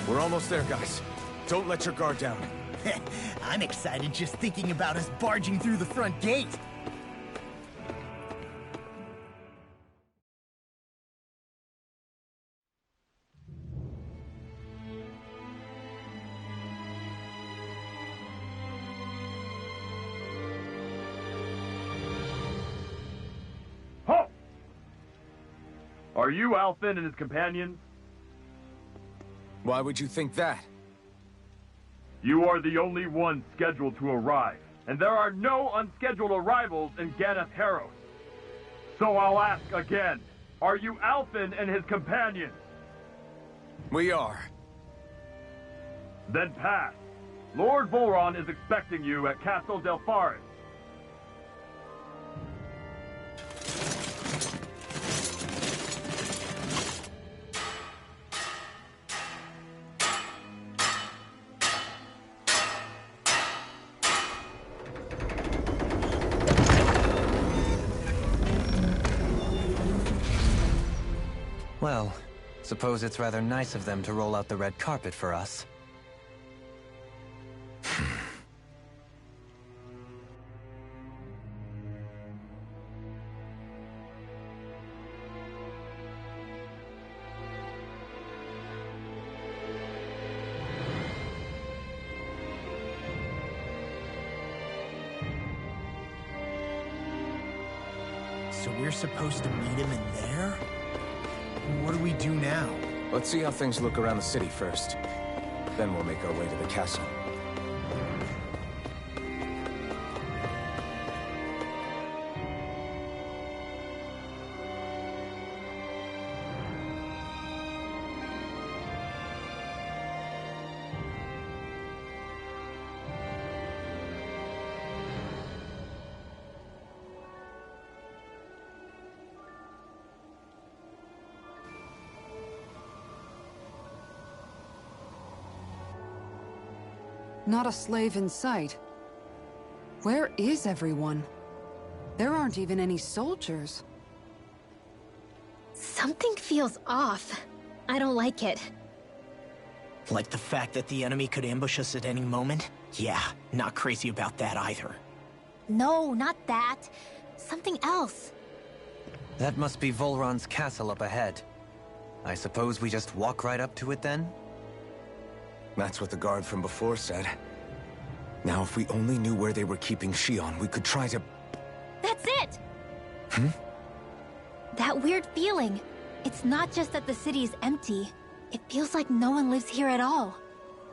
We're almost there, guys. Don't let your guard down. I'm excited just thinking about us barging through the front gate. Halt! Are you Alphen and his companions? Why would you think that? You are the only one scheduled to arrive, and there are no unscheduled arrivals in Ganeth Haros. So I'll ask again, are you Alphen and his companions? We are. Then pass. Lord Volron is expecting you at Castle Delpharis. Well, suppose it's rather nice of them to roll out the red carpet for us. So we're supposed to meet him in there? What do we do now? Let's see how things look around the city first. Then we'll make our way to the castle. Not a slave in sight. Where is everyone? There aren't even any soldiers. Something feels off. I don't like it. Like the fact that the enemy could ambush us at any moment? Yeah, not crazy about that either. No, not that. Something else. That must be Volron's castle up ahead. I suppose we just walk right up to it then? That's what the guard from before said. Now, if we only knew where they were keeping Shion, we could try to... That's it! Hmm? That weird feeling. It's not just that the city is empty. It feels like no one lives here at all.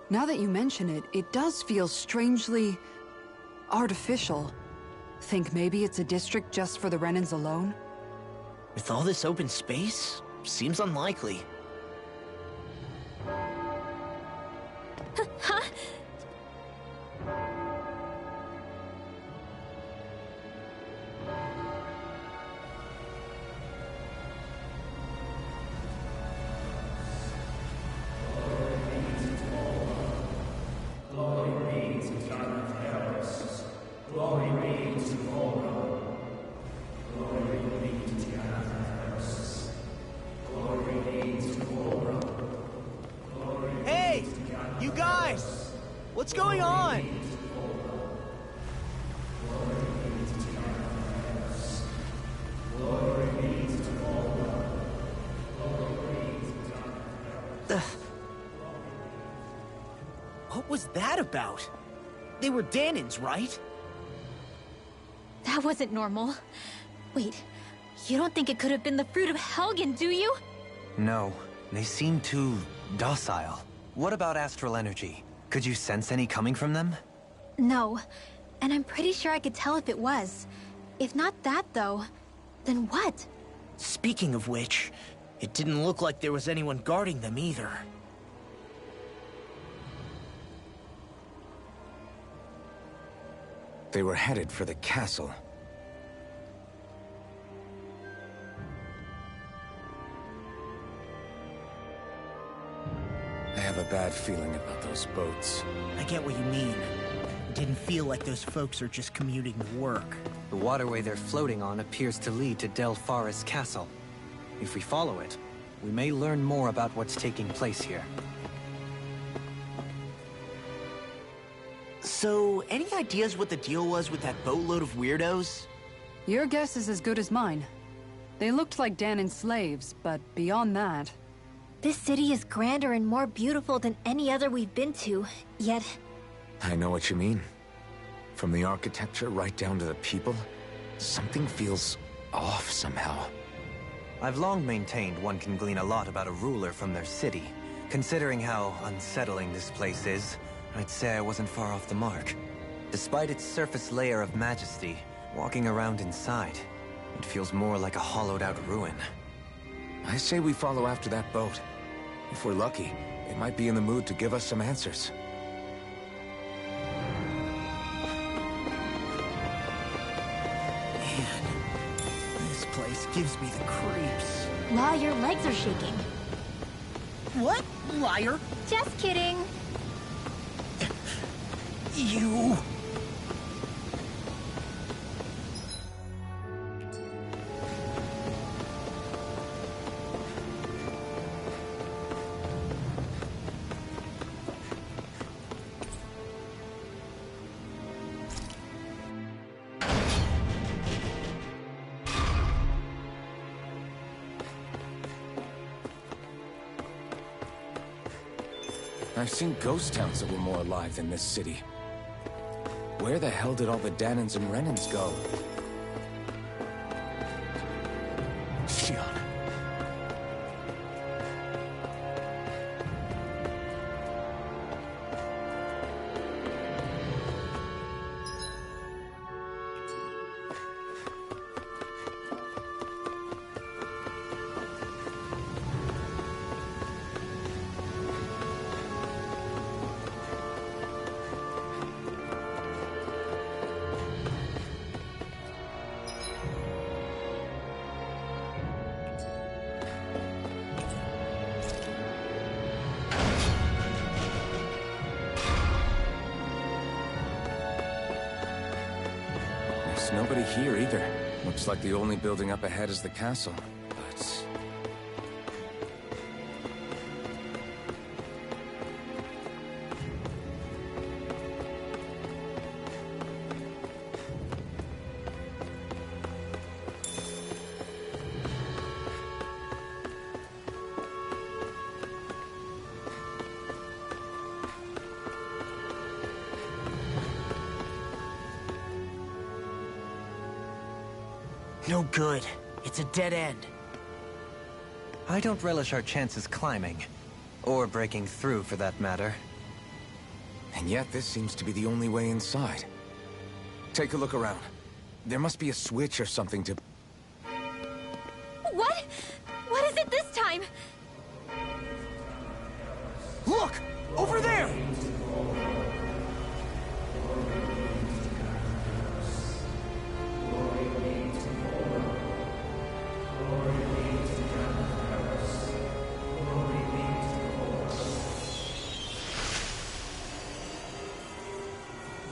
Now that you mention it, it does feel strangely... artificial. Think maybe it's a district just for the Renans alone? With all this open space, seems unlikely. Huh? Hey! You guys! What's going on? What was that about? They were Danans, right? That wasn't normal. Wait, you don't think it could have been the fruit of Helgen, do you? No, they seem too docile. What about astral energy? Could you sense any coming from them? No, and I'm pretty sure I could tell if it was. If not that, though, then what? Speaking of which, it didn't look like there was anyone guarding them either. They were headed for the castle. I have a bad feeling about those boats. I get what you mean. It didn't feel like those folks are just commuting to work. The waterway they're floating on appears to lead to Delpharis Castle. If we follow it, we may learn more about what's taking place here. So, any ideas what the deal was with that boatload of weirdos? Your guess is as good as mine. They looked like Danan's slaves, but beyond that... This city is grander and more beautiful than any other we've been to, yet... I know what you mean. From the architecture right down to the people, something feels off somehow. I've long maintained one can glean a lot about a ruler from their city. Considering how unsettling this place is, I'd say I wasn't far off the mark. Despite its surface layer of majesty, walking around inside, it feels more like a hollowed-out ruin. I say we follow after that boat. If we're lucky, it might be in the mood to give us some answers. Man, this place gives me the creeps. La, your legs are shaking. What? Liar? Just kidding. You... I've seen ghost towns that were more alive than this city. Where the hell did all the Danans and Renans go? Shion. There's nobody here either. Looks like the only building up ahead is the castle, but... No good. It's a dead end. I don't relish our chances climbing. Or breaking through, for that matter. And yet this seems to be the only way inside. Take a look around. There must be a switch or something to... What? What is it this time? Look! Over there!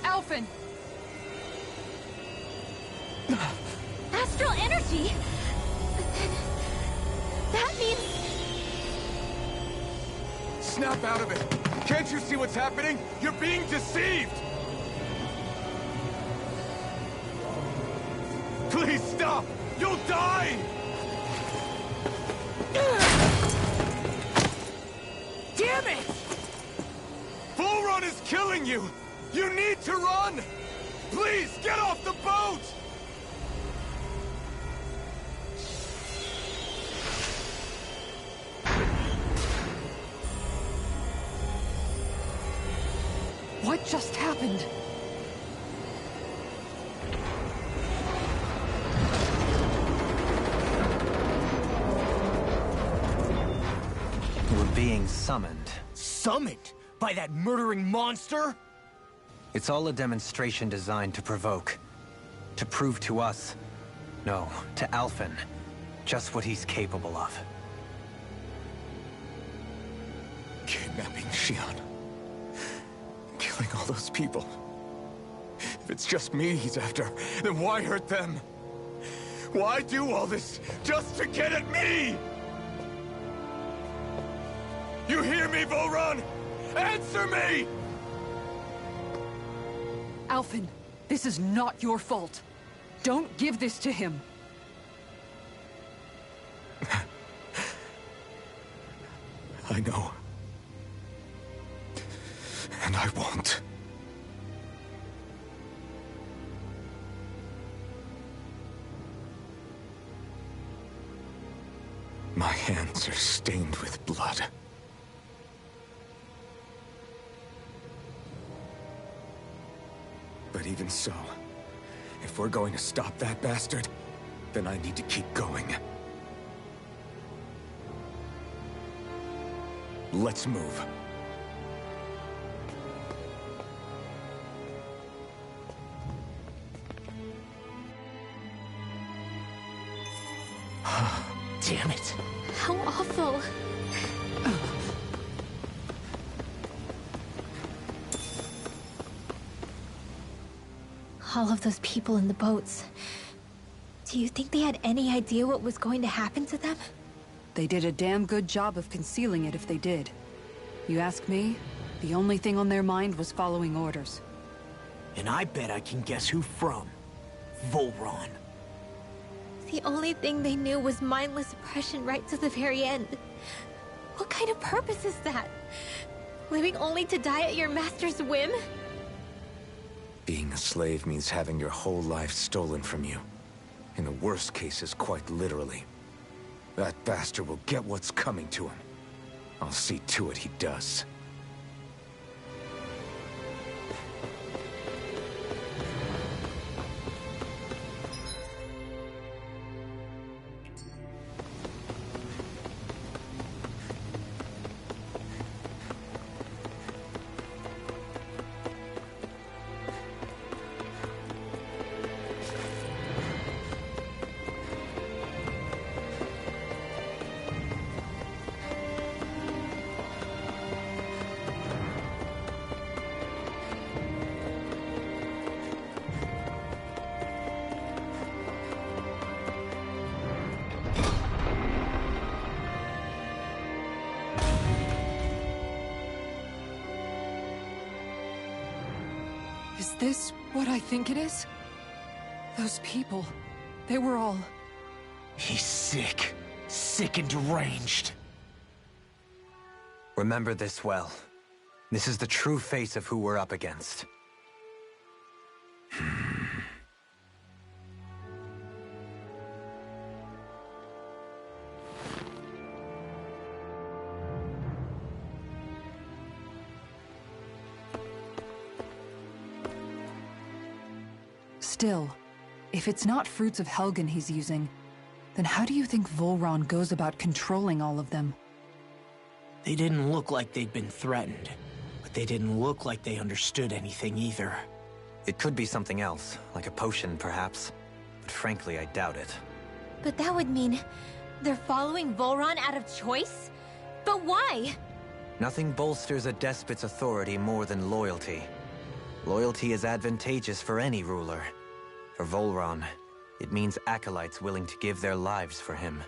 Alphen! Astral energy? That means... Snap out of it! Can't you see what's happening? You're being deceived! Please stop! You'll die! Damn it! Bull Run is killing you! You need to run! Please, get off the boat! What just happened? We're being summoned. Summoned? By that murdering monster? It's all a demonstration designed to provoke. To prove to us, no, to Alphen, just what he's capable of. Kidnapping Shion. Killing all those people. If it's just me he's after, then why hurt them? Why do all this just to get at me? You hear me, Volron? Answer me! Alphen, this is not your fault. Don't give this to him. I know. And I won't. My hands are stained with blood. But even so, if we're going to stop that bastard, then I need to keep going. Let's move. Damn it. How awful. All of those people in the boats. Do you think they had any idea what was going to happen to them? They did a damn good job of concealing it if they did. You ask me, the only thing on their mind was following orders. And I bet I can guess who from. Volron. The only thing they knew was mindless oppression right to the very end. What kind of purpose is that? Living only to die at your master's whim? Being a slave means having your whole life stolen from you. In the worst cases, quite literally. That bastard will get what's coming to him. I'll see to it he does. Is this what I think it is? Those people, they were all... He's sick. Sick and deranged. Remember this well. This is the true face of who we're up against. Still, if it's not fruits of Helgen he's using, then how do you think Volron goes about controlling all of them? They didn't look like they'd been threatened, but they didn't look like they understood anything either. It could be something else, like a potion perhaps. But frankly, I doubt it. But that would mean they're following Volron out of choice? But why? Nothing bolsters a despot's authority more than loyalty. Loyalty is advantageous for any ruler. For Volron, it means acolytes willing to give their lives for him.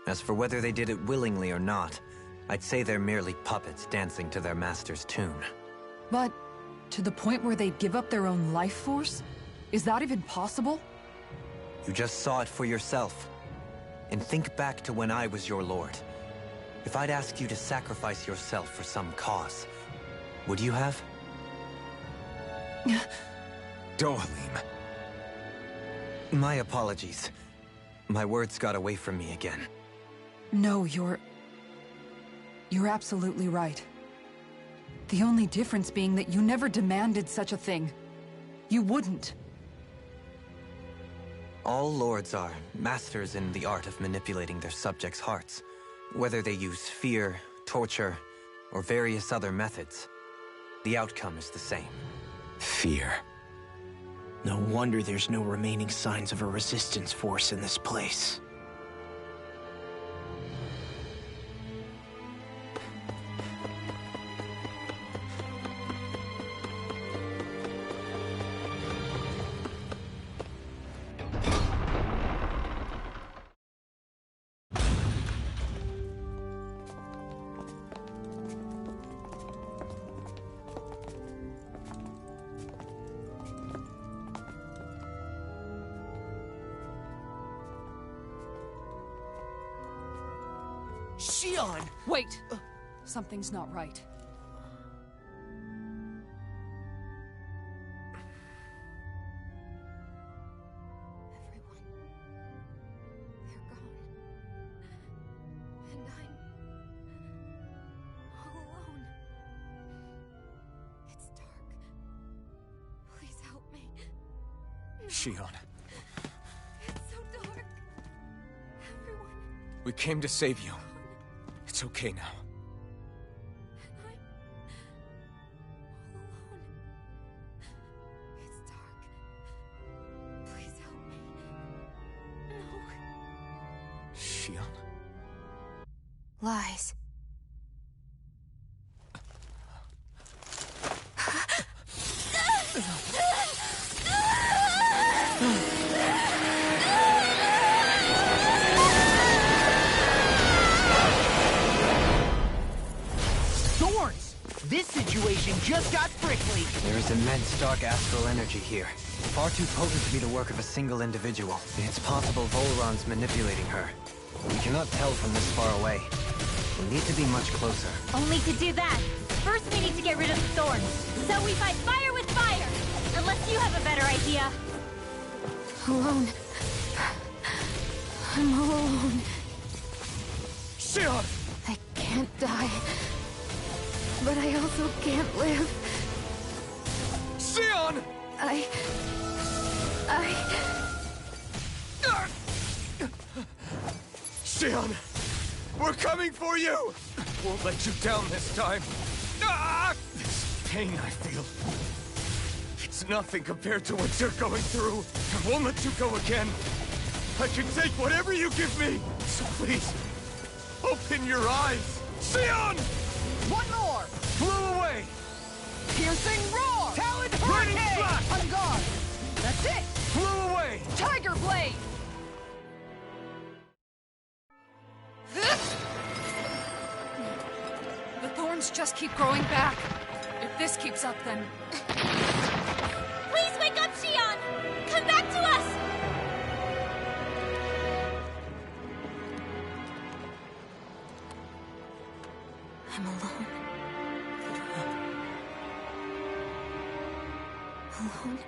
As for whether they did it willingly or not, I'd say they're merely puppets dancing to their master's tune. But to the point where they'd give up their own life force? Is that even possible? You just saw it for yourself. And think back to when I was your lord. If I'd asked you to sacrifice yourself for some cause, would you have? Dohalim. My apologies. My words got away from me again. No, you're absolutely right. The only difference being that you never demanded such a thing. You wouldn't. All lords are masters in the art of manipulating their subjects' hearts. Whether they use fear, torture, or various other methods, the outcome is the same. Fear. No wonder there's no remaining signs of a resistance force in this place. Shion! Wait! Something's not right. Everyone. They're gone. And I'm all alone. It's dark. Please help me. Shion, It's so dark. Everyone. we came to save you. It's okay now. And I'm all alone. It's dark. Please help me. No. Shion? Lies. Thorns! This situation just got prickly! There is immense dark astral energy here. Far too potent to be the work of a single individual. It's possible Volron's manipulating her. We cannot tell from this far away. We need to be much closer. Only to do that, first we need to get rid of the thorns. So we fight fire with fire! Unless you have a better idea. Alone. I'm all alone. Shion! I can't die. But I also can't live. Shion! Shion! We're coming for you! Won't let you down this time. Ah! This pain I feel. It's nothing compared to what you're going through. I won't let you go again. I can take whatever you give me. So please, open your eyes. Shion! One more! Flew away! Piercing roar! Talon Lightning Hurricane! flash! On guard! That's it! Flew away! Tiger blade! The thorns just keep growing back. If this keeps up, then... Please wake up, Shion! Come back to us! I'm alone. Alone?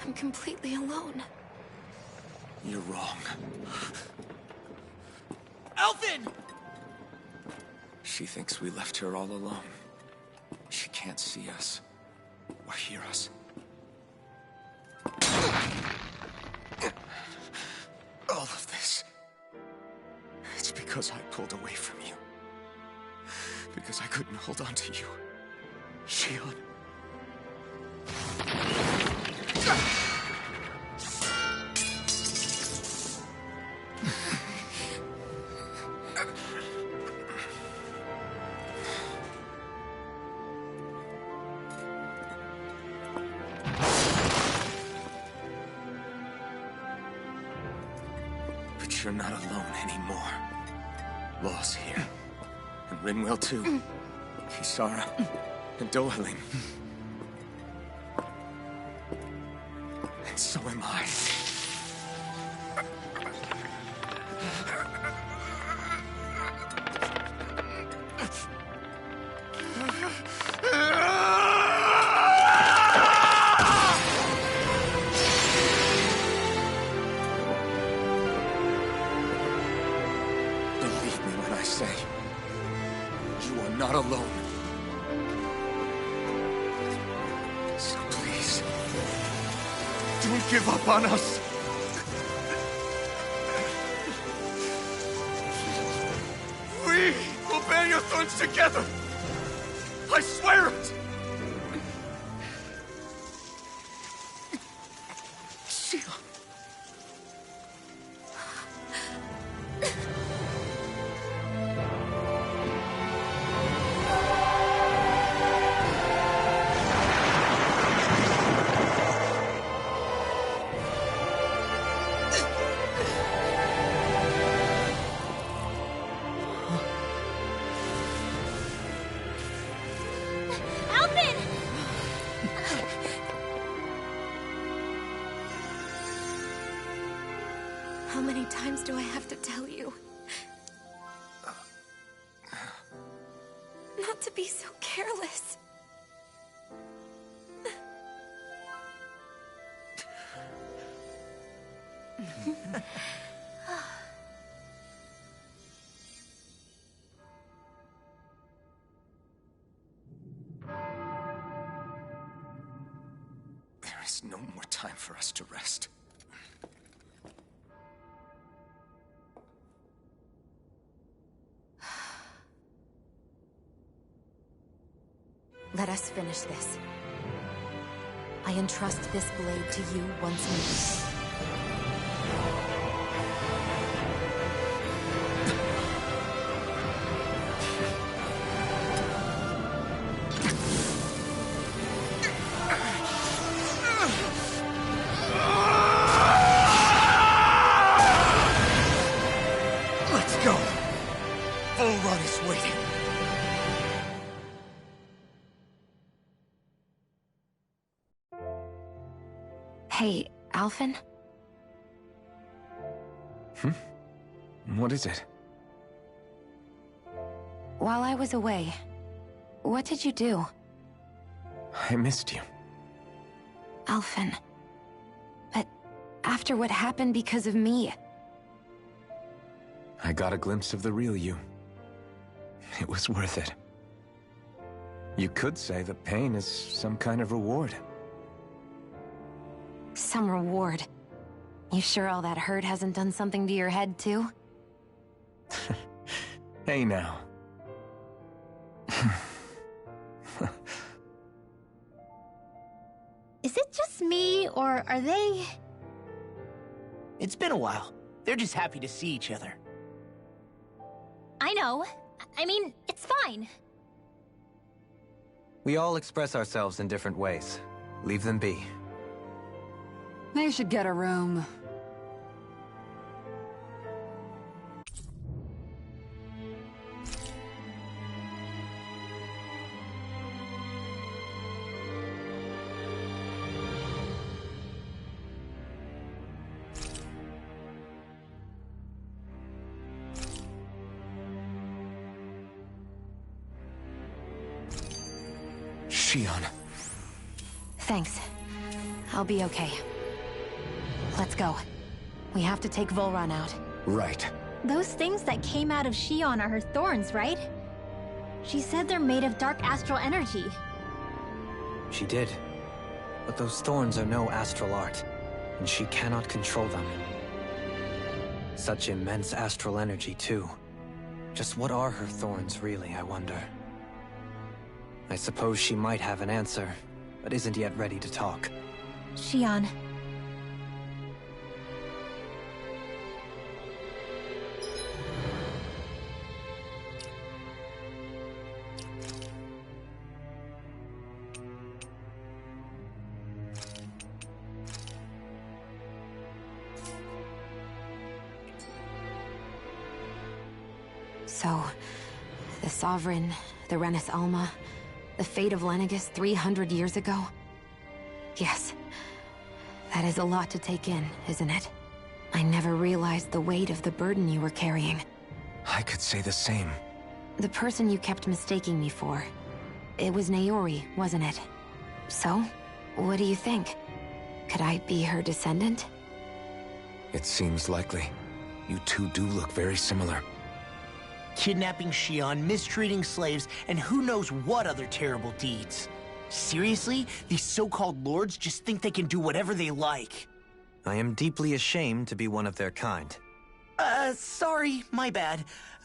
I'm completely alone. You're wrong. Alphen! She thinks we left her all alone. She can't see us or hear us. All of this. It's because I pulled away from you. Because I couldn't hold on to you. Shion. But you're not alone anymore. Law's here. And Rinwell too. Kisara. And Dohaling. And so am I. Believe me when I say, you are not alone. So please, don't give up on us. We will bear your thorns together. I swear it. Shion. Alphen! How many times do I have to tell you? not to be so careless. There is no more time for us to rest. Let us finish this. I entrust this blade to you once more. Let's go! Volron is waiting. Hey, Alphen? What is it? While I was away, what did you do? I missed you. Alphen. But after what happened because of me... I got a glimpse of the real you. It was worth it. You could say that pain is some kind of reward. Some reward. You sure all that hurt hasn't done something to your head, too? Hey now. Is it just me, or are they... It's been a while. They're just happy to see each other. I know. I mean, it's fine. We all express ourselves in different ways. Leave them be. They should get a room. Shion. Thanks. I'll be okay. Let's go. We have to take Volron out. Right. Those things that came out of Shion are her thorns, right? She said they're made of dark astral energy. She did. But those thorns are no astral art, and she cannot control them. Such immense astral energy, too. Just what are her thorns, really, I wonder? I suppose she might have an answer, but isn't yet ready to talk. Shion. So, the Sovereign, the Renis Alma, the fate of Lenegis 300 years ago? Yes. That is a lot to take in, isn't it? I never realized the weight of the burden you were carrying. I could say the same. The person you kept mistaking me for. It was Naori, wasn't it? So, what do you think? Could I be her descendant? It seems likely. You two do look very similar. Kidnapping Shion, mistreating slaves, and who knows what other terrible deeds. Seriously? These so-called lords just think they can do whatever they like. I am deeply ashamed to be one of their kind. Sorry, my bad.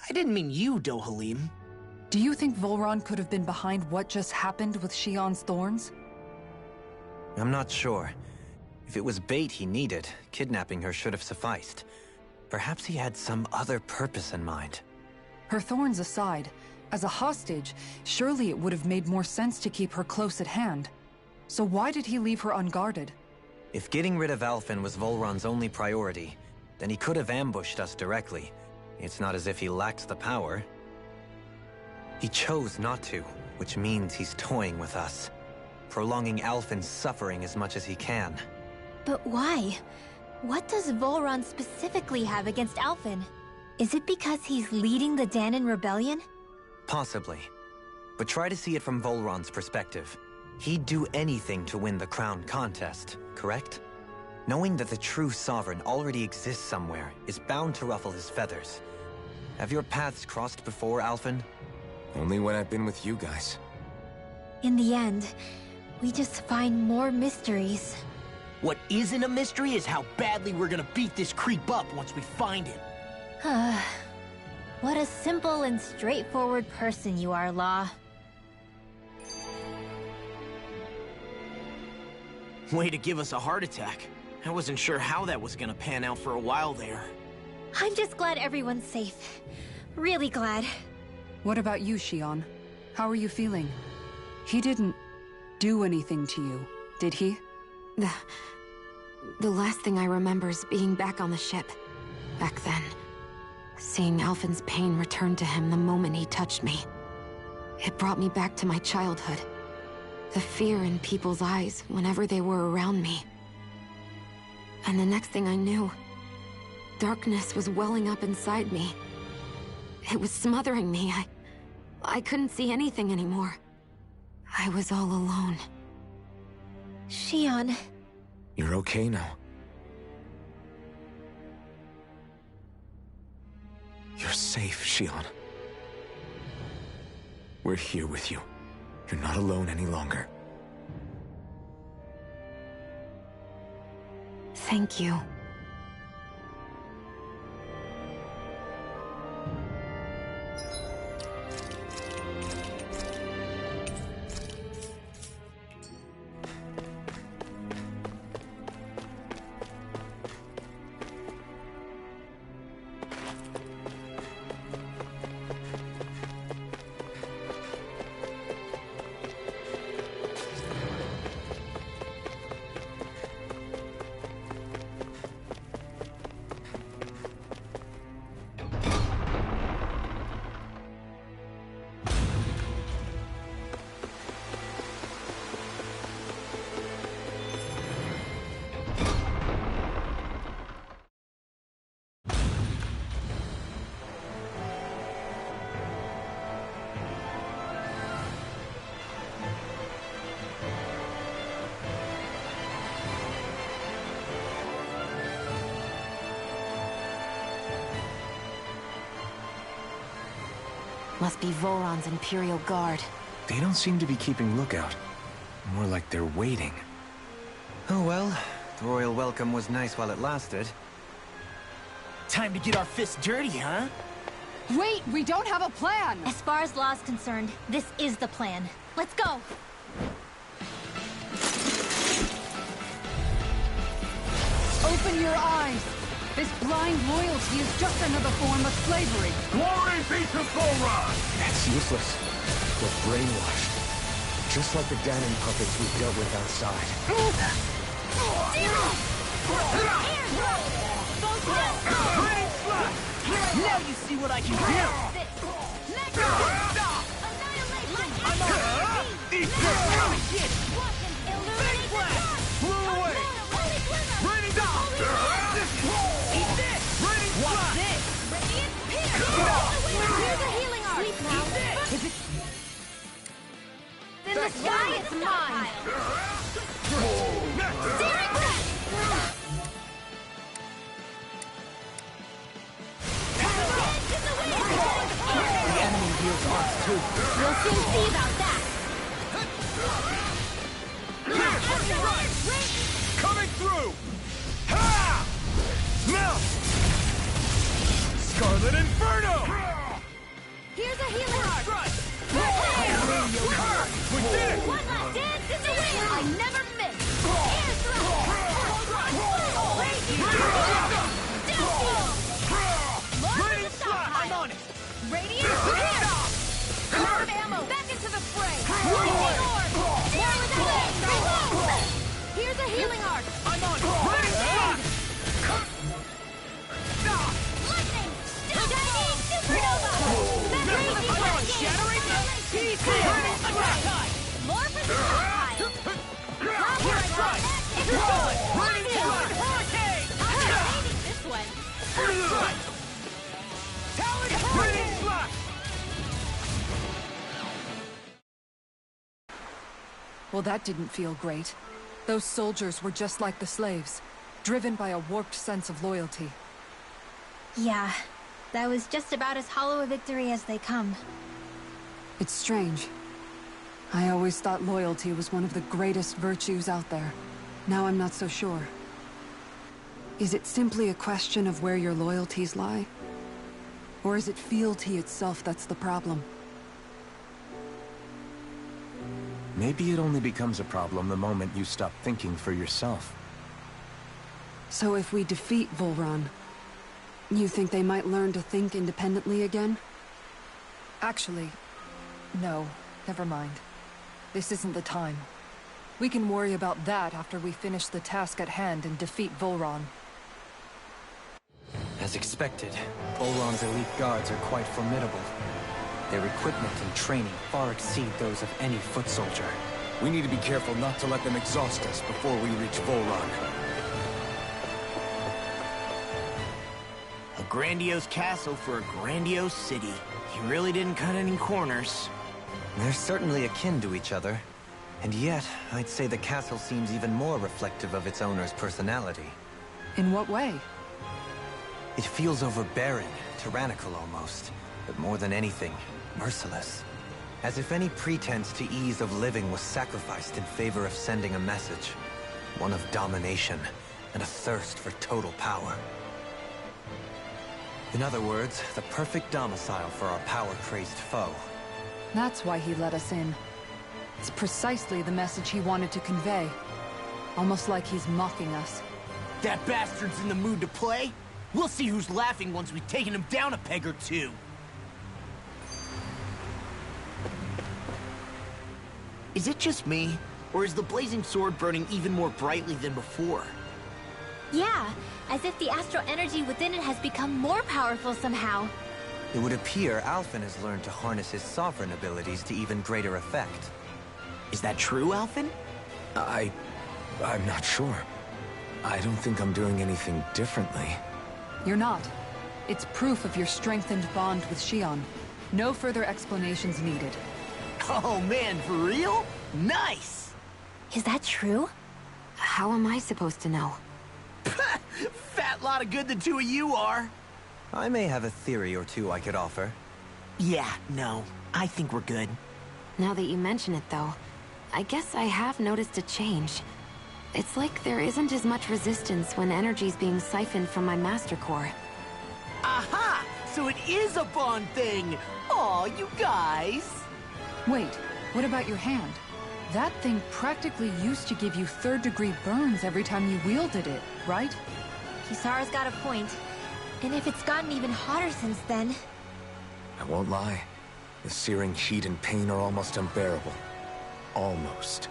I didn't mean you, Dohalim. Do you think Volron could have been behind what just happened with Shion's thorns? I'm not sure. If it was bait he needed, kidnapping her should have sufficed. Perhaps he had some other purpose in mind. Her thorns aside, as a hostage, surely it would have made more sense to keep her close at hand. So why did he leave her unguarded? If getting rid of Alphen was Volron's only priority, then he could have ambushed us directly. It's not as if he lacked the power. He chose not to, which means he's toying with us, prolonging Alphen's suffering as much as he can. But why? What does Volron specifically have against Alphen? Is it because he's leading the Danon rebellion? Possibly. But try to see it from Volron's perspective. He'd do anything to win the crown contest, correct? Knowing that the true sovereign already exists somewhere is bound to ruffle his feathers. Have your paths crossed before, Alphen? Only when I've been with you guys. In the end, we just find more mysteries. What isn't a mystery is how badly we're gonna beat this creep up once we find him. What a simple and straightforward person you are, Law. Way to give us a heart attack. I wasn't sure how that was gonna pan out for a while there. I'm just glad everyone's safe. Really glad. What about you, Shion? How are you feeling? He didn't do anything to you, did he? The last thing I remember is being back on the ship. Back then. Seeing Alphen's pain return to him the moment he touched me. It brought me back to my childhood. The fear in people's eyes whenever they were around me. And the next thing I knew, darkness was welling up inside me. It was smothering me. I couldn't see anything anymore. I was all alone. Shion. You're okay now. You're safe, Shion. We're here with you. You're not alone any longer. Thank you. Must be Volron's Imperial Guard. They don't seem to be keeping lookout. More like they're waiting. Oh well, the royal welcome was nice while it lasted. Time to get our fists dirty, huh? Wait, we don't have a plan! As far as Law's concerned, this is the plan. Let's go! Open your eyes! This blind loyalty is just another form of slavery. Glory be to Volron! That's useless. We're brainwashed. Just like the Danon puppets we've dealt with outside. Now you see what I can do! I'm on! Eat this! Big blast! Blew away! Raining down! Eat this! Raining Watch this! Here's a healing art! Sleep now! Is it... In the sky, it's mine! Searing breath! The enemy deals arts too. We'll soon see about that! Coming through! Ha! Now! Scarlet Inferno! Here's a healing art! We did it! One last dance in the wind! I never miss! Air thrust! Launch the I'm on it! Radiant here! Curve ammo! Back into the fray! Lightning orb! More with the blade! Here's a healing art! I'm on it! Ready! Lightning! Shining supernova! I'm on! Shattering! Easy! Attack time! More for the top pile! Well, that didn't feel great. Those soldiers were just like the slaves, driven by a warped sense of loyalty. Yeah, that was just about as hollow a victory as they come. It's strange. I always thought loyalty was one of the greatest virtues out there. Now I'm not so sure. Is it simply a question of where your loyalties lie? Or is it fealty itself that's the problem? Maybe it only becomes a problem the moment you stop thinking for yourself. So if we defeat Volran, you think they might learn to think independently again? Actually, no. Never mind. This isn't the time. We can worry about that after we finish the task at hand and defeat Volran. As expected, Volran's elite guards are quite formidable. Their equipment and training far exceed those of any foot soldier. We need to be careful not to let them exhaust us before we reach Volran. A grandiose castle for a grandiose city. He really didn't cut any corners. They're certainly akin to each other. And yet, I'd say the castle seems even more reflective of its owner's personality. In what way? It feels overbearing, tyrannical almost, but more than anything, merciless. As if any pretense to ease of living was sacrificed in favor of sending a message. One of domination, and a thirst for total power. In other words, the perfect domicile for our power-crazed foe. That's why he let us in. It's precisely the message he wanted to convey. Almost like he's mocking us. That bastard's in the mood to play? We'll see who's laughing once we've taken him down a peg or two. Is it just me? Or is the blazing sword burning even more brightly than before? Yeah, as if the astral energy within it has become more powerful somehow. It would appear Alphen has learned to harness his sovereign abilities to even greater effect. Is that true, Alphen? I'm not sure. I don't think I'm doing anything differently. You're not. It's proof of your strengthened bond with Xion. No further explanations needed. Oh man, for real? Nice! Is that true? How am I supposed to know? Fat lot of good the two of you are. I may have a theory or two I could offer. Yeah, no. I think we're good. Now that you mention it, though, I guess I have noticed a change. It's like there isn't as much resistance when energy's being siphoned from my Master Core. Aha! So it is a Bond thing! Aw, you guys! Wait, what about your hand? That thing practically used to give you third-degree burns every time you wielded it, right? Kisara's got a point. And if it's gotten even hotter since then... I won't lie. The searing heat and pain are almost unbearable. Almost.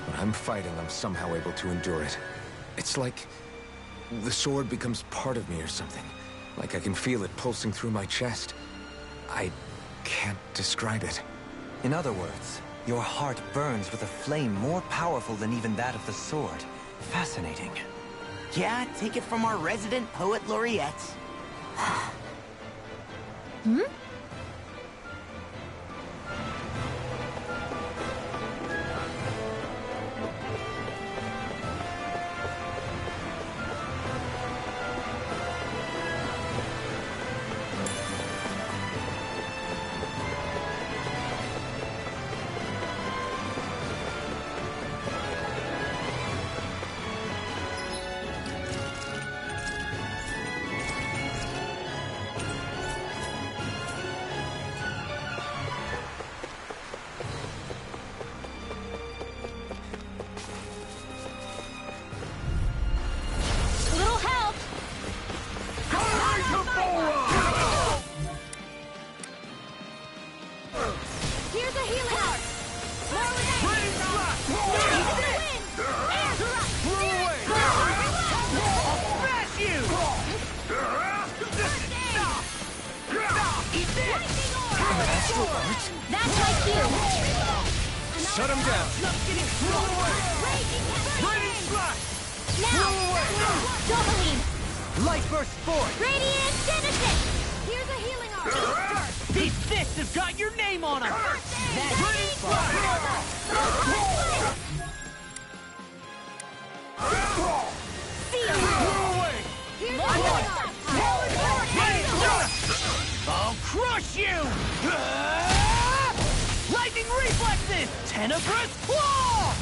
When I'm fighting, I'm somehow able to endure it. It's like the sword becomes part of me or something. Like I can feel it pulsing through my chest. I can't describe it. In other words, your heart burns with a flame more powerful than even that of the sword. Fascinating. Yeah, take it from our resident poet laureate. Hmm? That's like you! Shut him down! Now! Doubling! Light burst forth! Radiant Genesis! Here's a healing arm! These fists have got your name on them! That's reflexes! Tenebrous claw!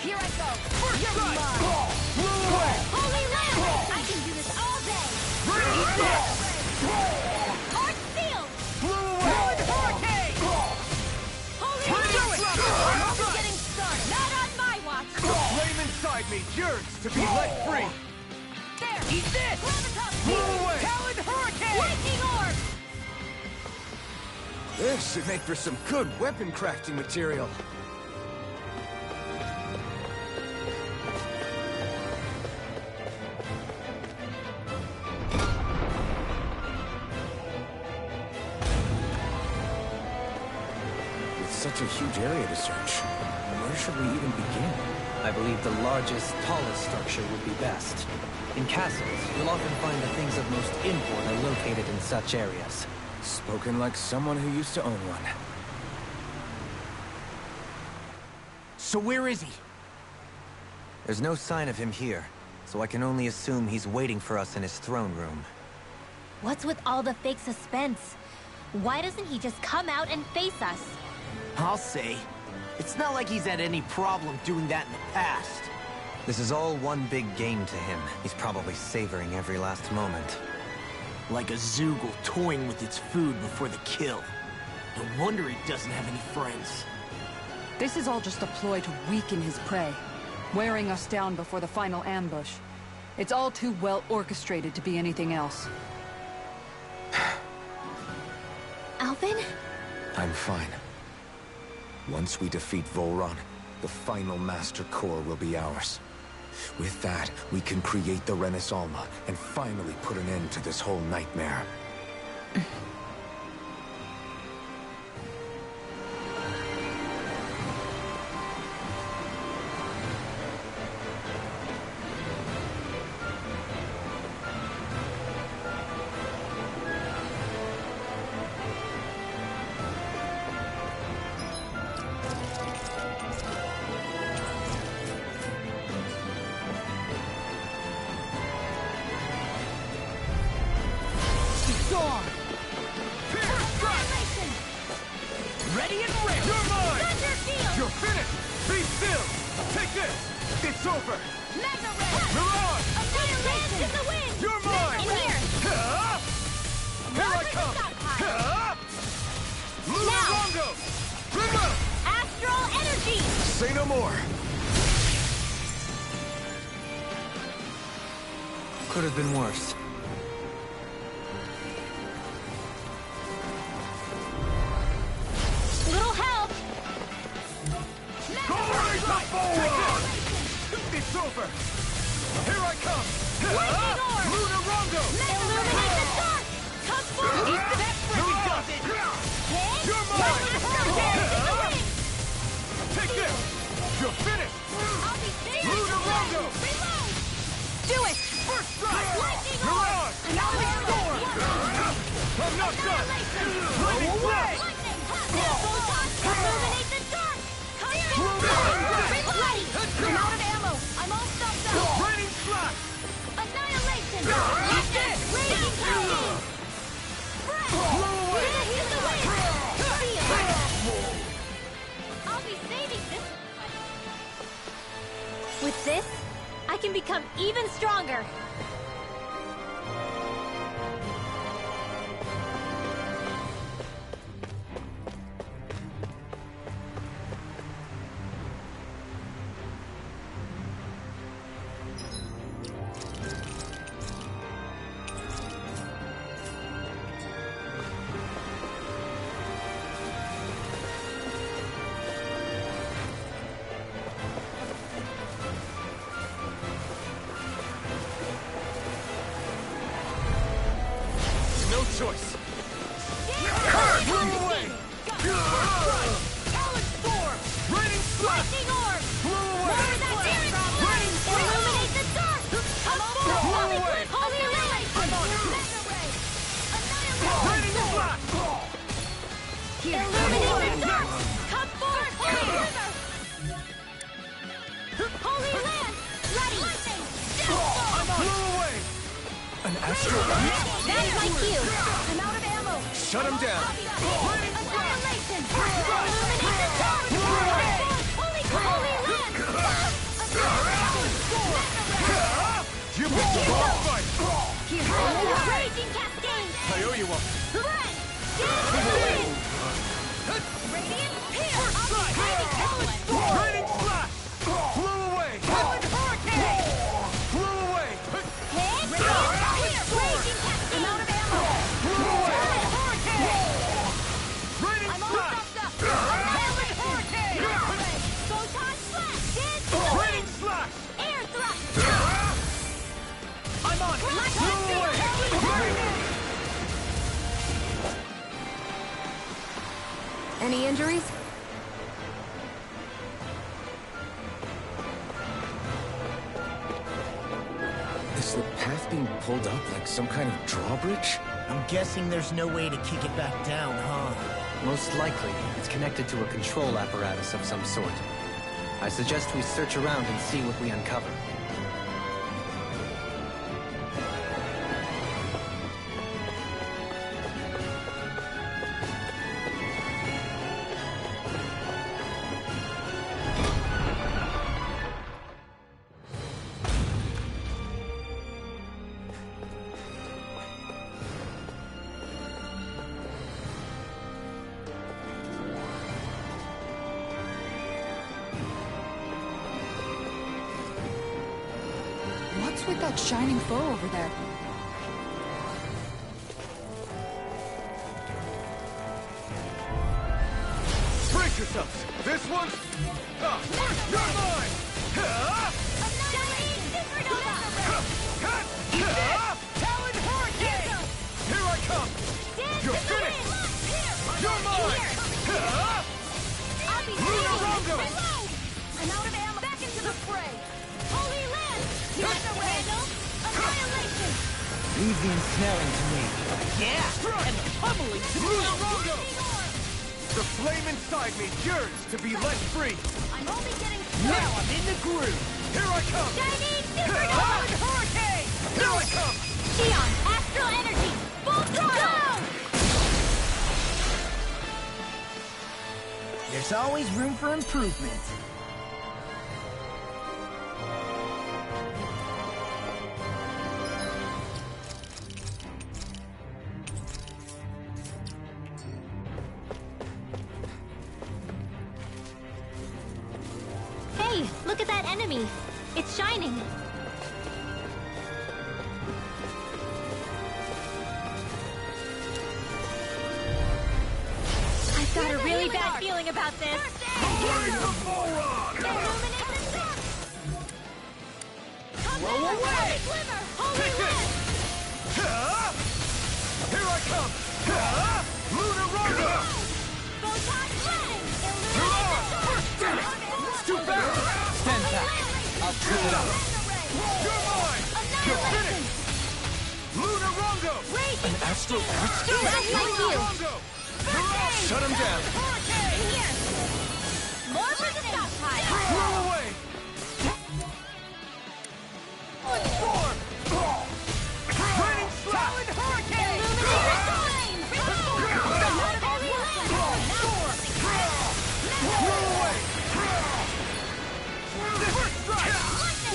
Here I go! First You're strike! mine! Blew away! Holy land! I can do this all day! Eat this! Arc sealed! Blew away! Hurricane! Holy Do land! it! I'm just getting started! Not on my watch! The flame inside me yearns to be let free. There! Eat this! Gravitas! Blew away! Talon Hurricane! Lightning orb! This should make for some good weapon crafting material. With such a huge area to search, where should we even begin? I believe the largest, tallest structure would be best. In castles, you'll often find the things of most import are located in such areas. Spoken like someone who used to own one. So where is he? There's no sign of him here, so I can only assume he's waiting for us in his throne room. What's with all the fake suspense? Why doesn't he just come out and face us? I'll say. It's not like he's had any problem doing that in the past. This is all one big game to him. He's probably savoring every last moment. Like a Zoogle toying with its food before the kill. No wonder he doesn't have any friends. This is all just a ploy to weaken his prey, wearing us down before the final ambush. It's all too well orchestrated to be anything else. Alvin? I'm fine. Once we defeat Volron, the final Master Core will be ours. With that, we can create the Renaissance and finally put an end to this whole nightmare. Ready and ready! You're mine! Thunder field! You're finished! Be still! Take this! It's over! Mega red! Mirage! Annihilation! In the wind! You're mine! In here! Huh? Here I come! Huh? Lunar Now! Longo! Rimba! Astral energy! Say no more! Could have been worse. Little help! Glory to Volron! It's over! Here I come! Lightning orb! Lunar Longo! Illuminate the dark! Come forward! Eat the freaking does it! You're mine! Take this! You're finished! I'll be saving Lunar you! Longo! Reload! Do it! First strike! Lightning orb! Mirage! I'm not done! Lightning blast! Lightning! Photon! Illuminate the dark! Come forward! Reload! I'm out of ammo! I'm all stuffed up! Raining slash! Annihilation! Eat this! Raging hurricane! Breath! Heal the wind! Feel! I'll be saving this. With this, I can become even stronger. No choice! Blew away! Talon Storm! Raining slash! Lightning orb! Blew More away! of that daring flame! Illuminate the dark! Come Blew forward! away! Holy light! Mega ray! Raining slash! Illuminate the dark! Come forward! Holy land! Ready! Lightning! Blew away! An astral That's my cue! I'm out of ammo! Shut him down! Annihilation! Illuminate the dark! Holy land! You picked the wrong fight! Raging cascade! I owe you one. Radiant here! Raining slash! Flew away! Hurricane! Flew away! Radiant here! Raging cascade! I'm out of ammo! Flew away! Hurricane! Raining I'm all slash! stuffed up! Annihilate hurricane! Photon slash! Dead! Raining slash! Air thrust! I'm on! Flew away! Any injuries? Is the path being pulled up like some kind of drawbridge? I'm guessing there's no way to kick it back down, huh? Most likely, it's connected to a control apparatus of some sort. I suggest we search around and see what we uncover. What's with that shining foe over there? Brace yourselves! This one? You're mine! Annihilate supernova! Talon Hurricane! Here I come! You're finished! You're mine! I'll be Lunar ready! Rondo! Reload! I'm out of ammo! Back into the fray! Holy land! Here's the Randall! Annihilation! Leave the ensnaring to me. Yeah! Strike! And the pummeling to Lunar me! Rondo! The flame inside me yearns to be let free! I'm only getting Now started! I'm in the groove! Here I come! Shining supernova! Hurricane! Here I come! Xeon! Astral energy! Full throttle! There's always room for improvement. Hey, look at that enemy! It's shining! I've got a really bad feeling about this! Illuminate the dark! Blow away! Glimmer! Holy land! Here I come! Lunar Rondo! Photon flame! Illuminate the dark! It's too fast! Stand back. I'll trip it up. You're mine! You're finished! Lunar Rondo! Raging Astral Just like you! Rondo! Shut him down! Here! More for the stockpile! Blow away! Storm! Raining Talon Hurricane! Illuminate the flame! Holy land! Blow away!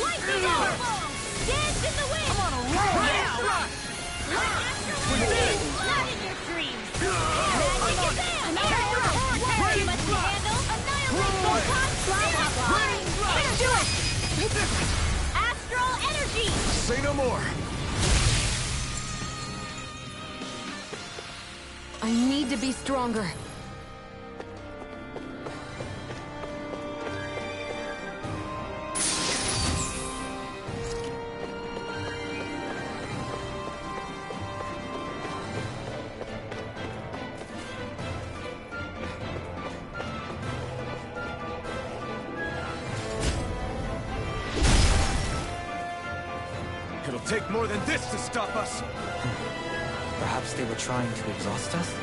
Lightning bolt! Dance in the wind! I'm on a roll now! Not in your dreams! Magic is in! Air thrust! Too much to handle! Annihilate photon! Blah, blah, blah! Let's do it! Astral energy! Say no more! I need to be stronger. It'll take more than this to stop us! Perhaps they were trying to exhaust us?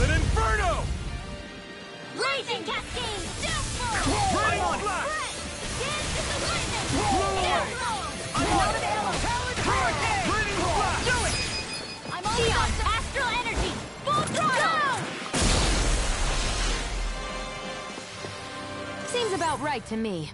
Violet Inferno! Raging Cascade! Rain Blast! Dance in the lightning! I'm out of ammo! Raining Blast! Do it! I'm on Neon! Astral Energy! Full throttle! Seems about right to me.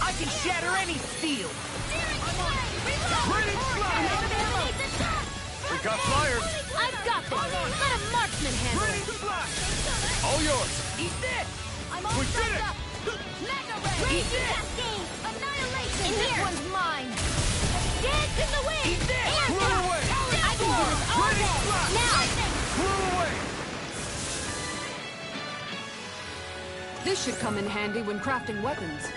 I can shatter any steel! We got flyers! I've got this! Let a marksman handle it! All yours! Eat this! I'm all We did stocked it! up! Mega Ray! Raging Cascade! Annihilation! In here! This one's mine! Dance in the wind! Eat this! Blow away! I can do this all day! Now! Blow away! This should come in handy when crafting weapons.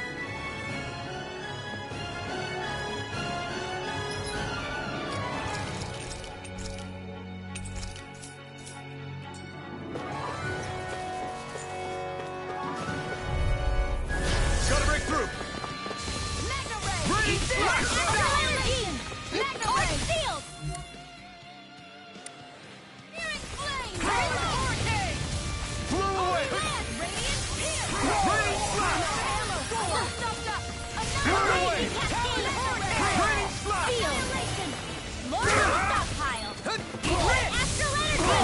Gotta break through! Mega Ray! Raining Blast! Mega Ray! Sealed! Searing Flame! Vortex! Blow away! Radiant Pierce! Raining Blast! All stocked up! Blow away! Annihilation! Raining Blast! Annihilation! Lord stockpile! Astral Energy!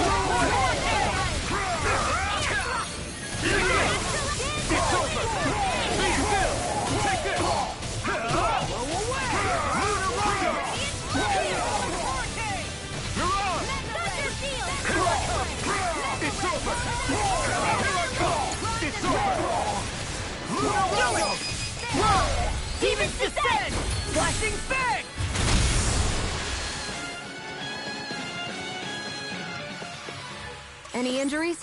It's over! Be still! Take this! Blow away! Lunar Rocket! You're on! Thunder Shield! It's over! Here I come! It's over! Lunar Rocket! Demons descend! Flashing fang! Any injuries?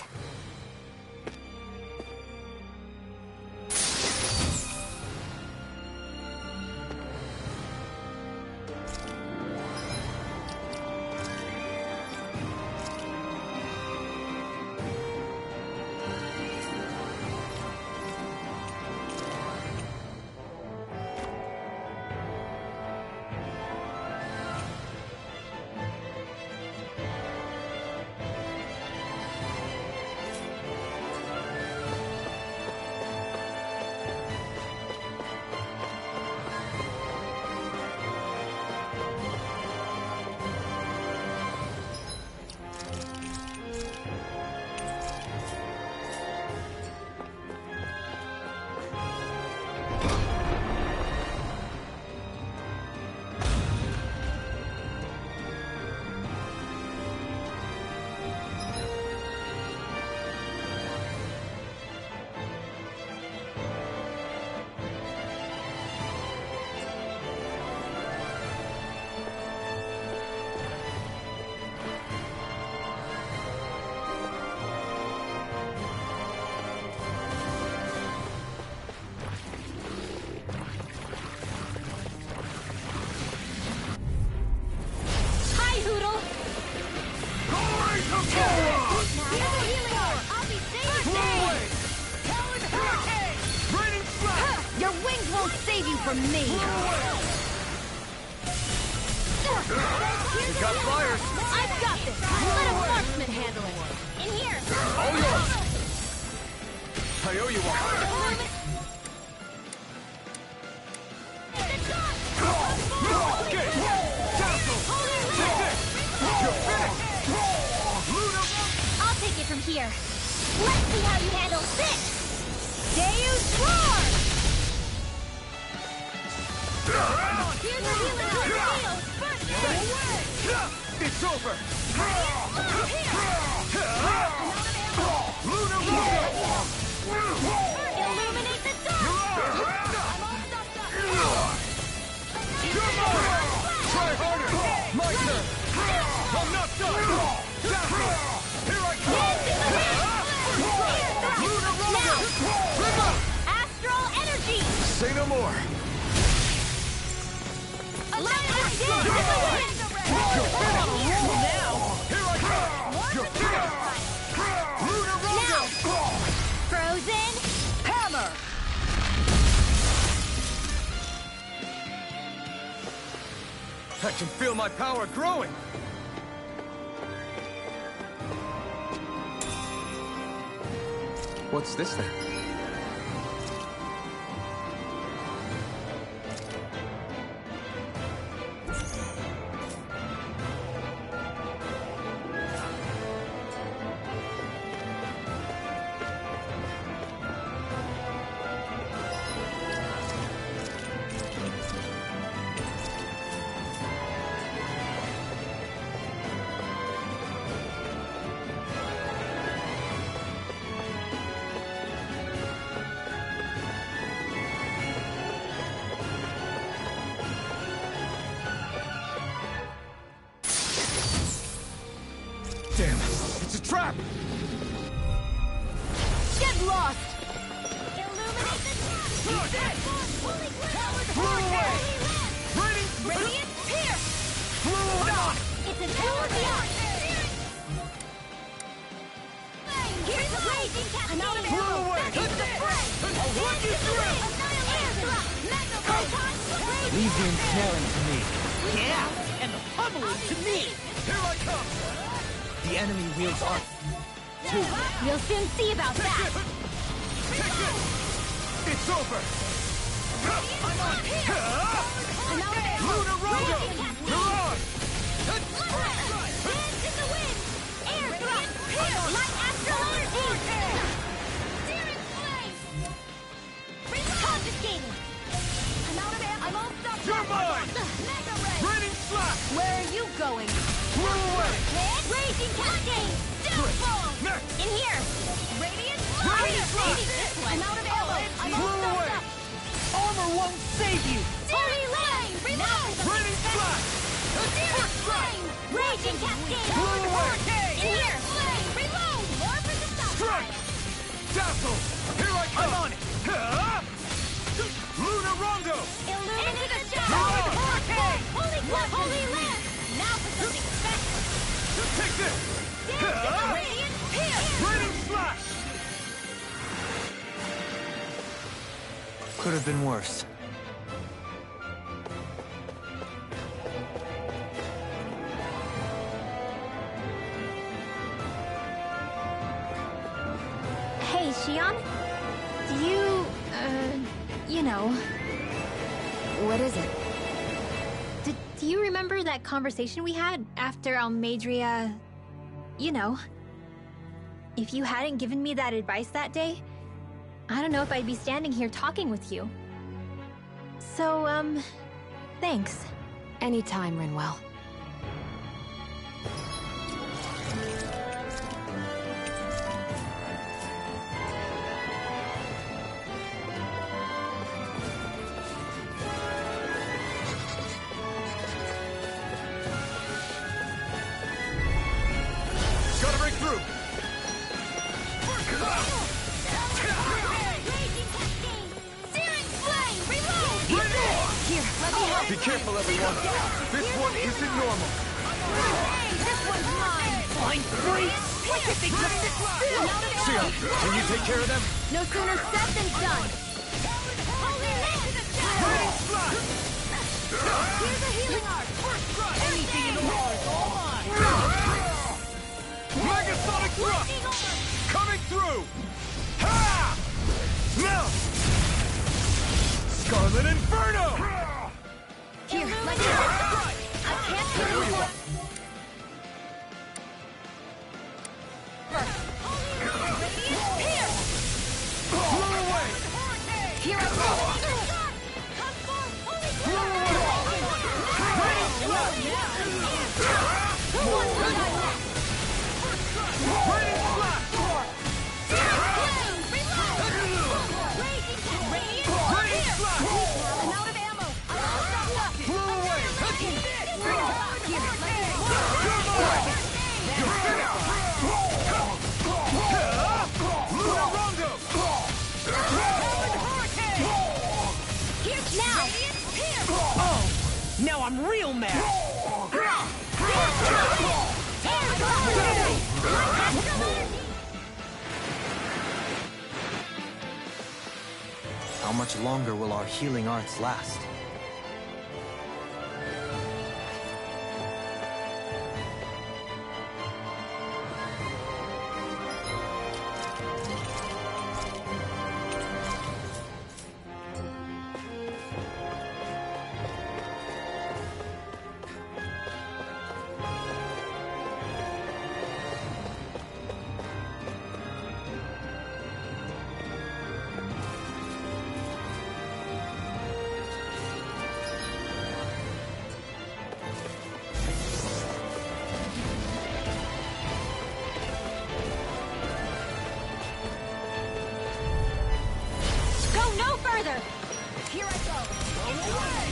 Hi, Hoodle! Here's a healing orb! I'll be saving days! Raining Blast! Your wings won't save you from me! We got flyers! I've got this! Let a marksman handle it! In here! All yours! I owe you one! Okay! Dazzle! Take this! You're finished! Luna! I'll take it from here. Let's see how you handle this! Deus Roar! Here's a healing tornado! Burst! It's over! Luna Rocket! Say no more. You're finished! Now! Here I come! You're finished! Lunar Rondo! Frozen hammer! I can feel my power growing! What's this then? Damn, it's a trap! Get lost! Illuminate the trap! Holy Flew away! Radiant pierce! Flew away! It's an hour beyond! Here's the raging cascade! Another Flew away! It's the fray! I'll run you through! Leave the ensnaring to me. Yeah, and the pummeling to me. Here I come! The enemy wields art, too. You'll soon see about Take that! it! Take it! It's over! I'm on! Lunar Rondo! You're on! Dance in the wind! Air thrust! Light astral energy! Searing flame! Confiscated! I'm all stopped! You're mine! Mega ray! Raining slash! Where are you going? Flew away! Raging cascade! Downfall! Next! In here! Radiant! Radiant Maybe blast! this one! I'm out of ammo! I'm all Flew away! stopped up! Armor won't save you. Holy flame! Reload! Raining slash! Searing flame! Raging cascade! Flew away! In here! Flame! Reload! More for the south Strike! side! Dazzle! Here I come! I'm on it. Lunar Rondo! Illuminate the You're shadow! on! Holy lance! Now for something special! Take this! Radiant pierce! Raining slash! Could have been worse. Hey, Shion? Do you, you know... What is it? Do you remember that conversation we had after Almadria... You know. If you hadn't given me that advice that day, I don't know if I'd be standing here talking with you. So, thanks. Anytime, Rinwell. Gotta break through! Searing flame! Reload! Here, let me help. Be careful, everyone! This one isn't normal! This one's mine! Fine freaks. Why can't they just sit still? Sia, can you take care of them? No sooner said than done! Holy lance! Raining slash! Here's a healing art! Anything in the world is all mine. Megasonic thrust! Coming through! Ha! Now! Scarlet Inferno! Here, let me help! I can't do it! Flew away! Here I go! Raining slash! Raining slash! I'm out of ammo! Flew away! You're finished! Lunar Rondo! Now I'm real mad! How much longer will our healing arts last? Here I go! Away!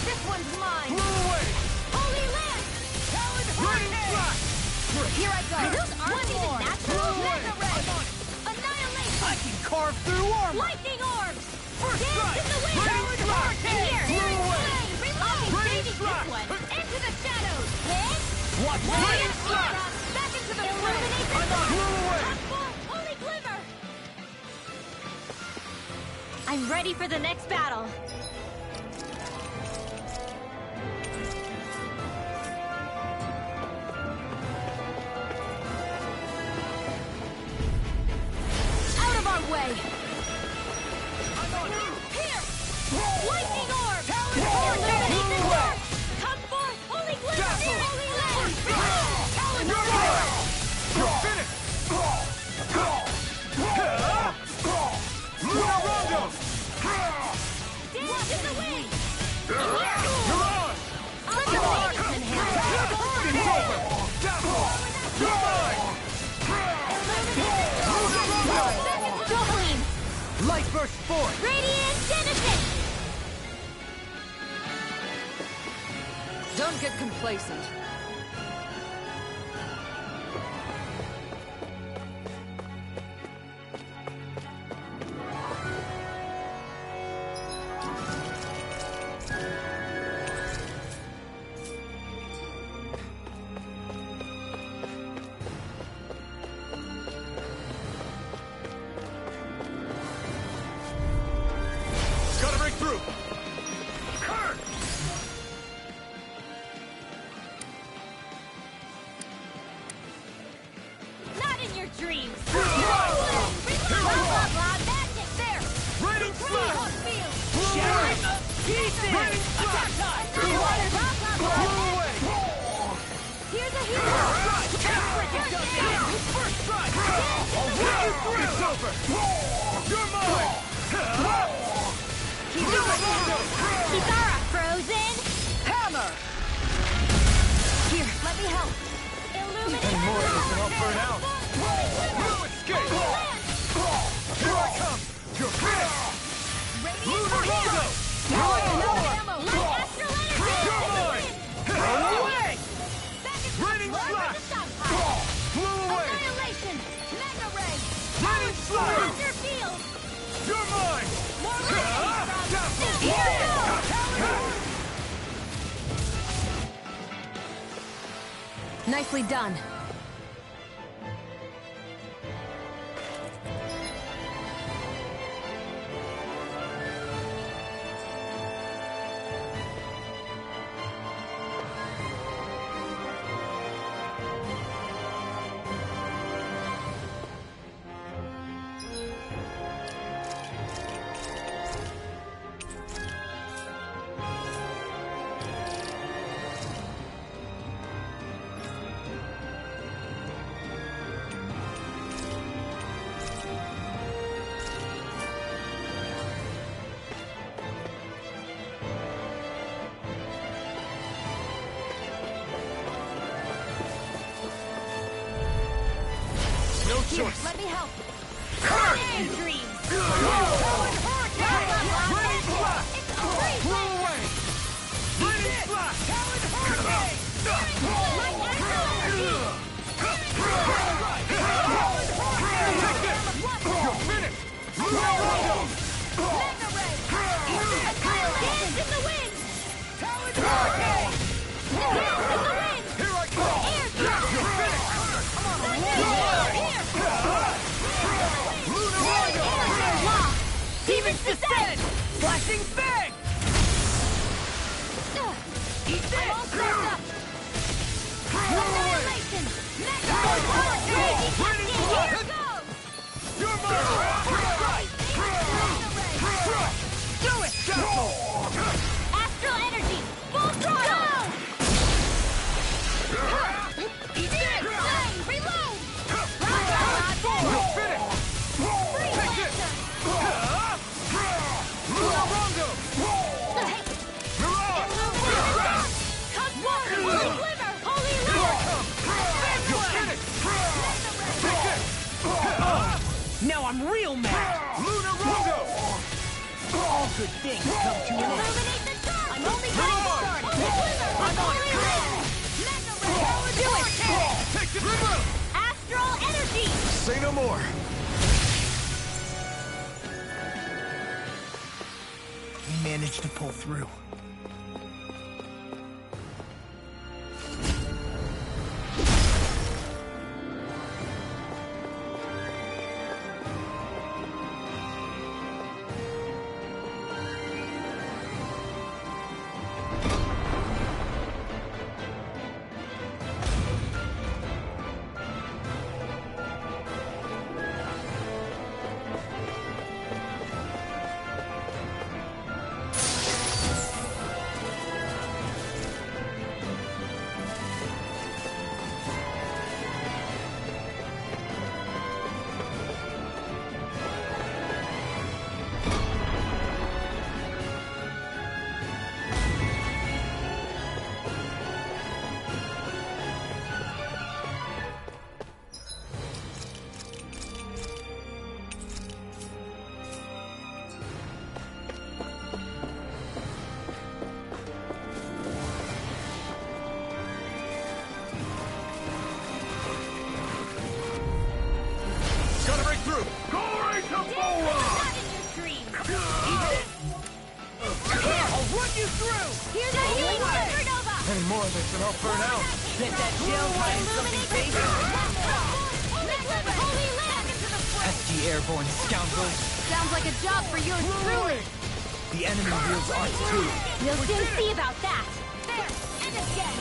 This one's mine! Blow away! Holy Land! Talon Hurricane! Here I go! Those aren't even natural! Mega Ray! Annihilation! I can carve through armor! Lightning Orbs! First Dance strike! in the wind! Talon Hurricane! Here! Blow away! I'll be saving this one! Into the shadows! Hit! Watch Radiant this! Aura! Back into the illuminate the Blow away! Holy Glimmer! I'm ready for the next battle. Out of our way! Here! Lightning Orb! Illuminate the dark! Come forth, Holy Glimmer! Holy Land! Talon You're finished! Luna Rondo! Dance in the wind! You're on! Illumination hand! It's over! Dazzle! You're mine! Jolene! Light burst forth! Radiant Genesis! Don't get complacent. Gotta break through! Curse! Not in your dreams! Blah, blah, blah, magic! There! Raining Hot flash! field! Pieces! Raining Attack flash! time! Blah, blah, blah, Blow blah. away! Here's a hero! First strike! I'll rip you through! It's over! You're mine! Luna Rondo! Kitara, frozen! Hammer! Here, let me help! Illuminate Any more of this and I'll burn out! No escape! Here I come! You're finished! Luna Rondo! Light astral energy! You're mine! Away! Back into Raining the flash! the stockpile! Blow away! Annihilation! Mega Ray! Raining flash! Thunder field! You're mine! More lightning from... Here Here we go! Nicely done. No Here, choice! let me help! Curse! Land dreams! Raining flash! It's a free Blow land! away! Raining flash! Light astral energy! Take this! You're finished! Luna Rondo! Mega Ray! Dance in the wind! Hurricane! set! Flashing bang! Eat this! I'm all cleared up! Annihilation! Here goes! You're mine! Do it! Astral energy! Full throttle! Eat this! Reload! You're finished! Take this! Rongo! Mirage! Come water! Holy glimmer! Holy light! You're finished! Take this! Now I'm real mad! Lunar Rongo! All good things come to an end. Illuminate the top! I'm only getting started! Holy glimmer! I'm on Holy it. light! Mega ray! Do it! Take this! Remote! Astral energy! Say no more! We managed to pull through. Gotta break through! Glory to Boa! Not in your dreams! I'll run you through! Here's a healing supernova! Any more of this and I'll burn out! Bet that jail time is something basic. Holy land! Pesky airborne scoundrels. Sounds like a job for yours truly! The enemy wields arts too. We'll soon see about that! There! And again!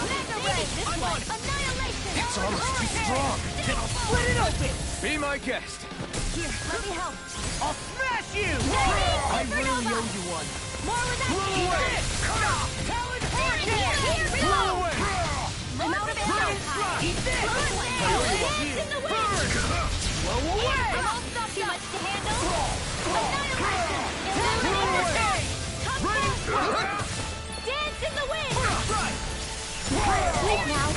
Mega ray! This one! Annihilation! It's almost too strong! Then I'll split it open! Be my guest! Here, let me help! I'll smash you! I really owe you one. More with that! Blow away! Talon Here! Blow away! I'm out of ammo! Eat this! Dance in the wind! Blow away! I'm all stuffed too much to handle! Annihilation! Illuminate the dark! Come closer! Dance in the wind! Sleep now!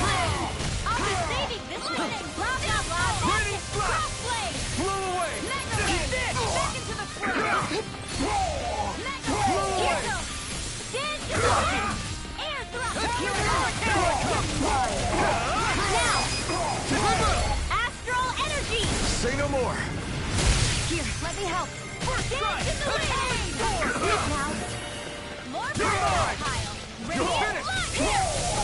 I'll be saving this one! Blah, blah, blah! Ready, fly! Crossblade! Blow away! Mega ray! Back into the fray! Mega ray! Here goes! Dance in the wind! Air thrust! Now! Astral energy! Say no more! Here, let me help! Dance in the wind! Sleep now! More power pile! You're Radiant finished! light!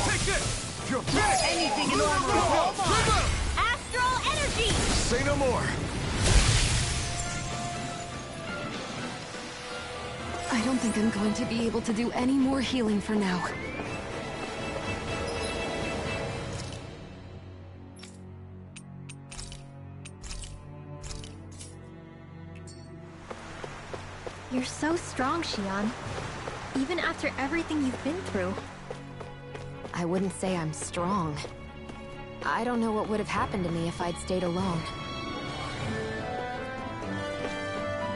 Take this! You're finished! Anything in order is all mine. Astral energy! Say no more! I don't think I'm going to be able to do any more healing for now. You're so strong, Xion. Even after everything you've been through. I wouldn't say I'm strong. I don't know what would have happened to me if I'd stayed alone.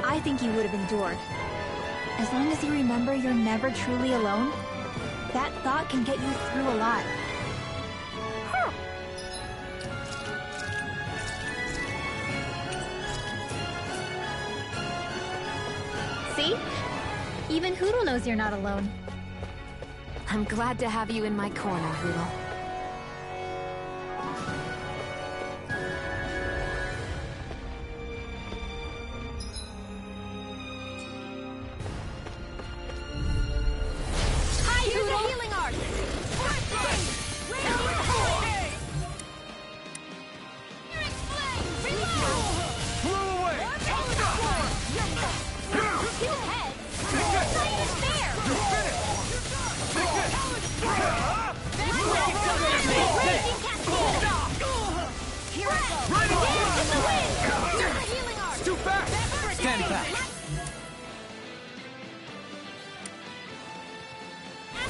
I think you would have endured. As long as you remember you're never truly alone, that thought can get you through a lot. See? Even Hoodle knows you're not alone. I'm glad to have you in my corner, Hoodle. Hi, Hoodle! Healing art! Blow away! back.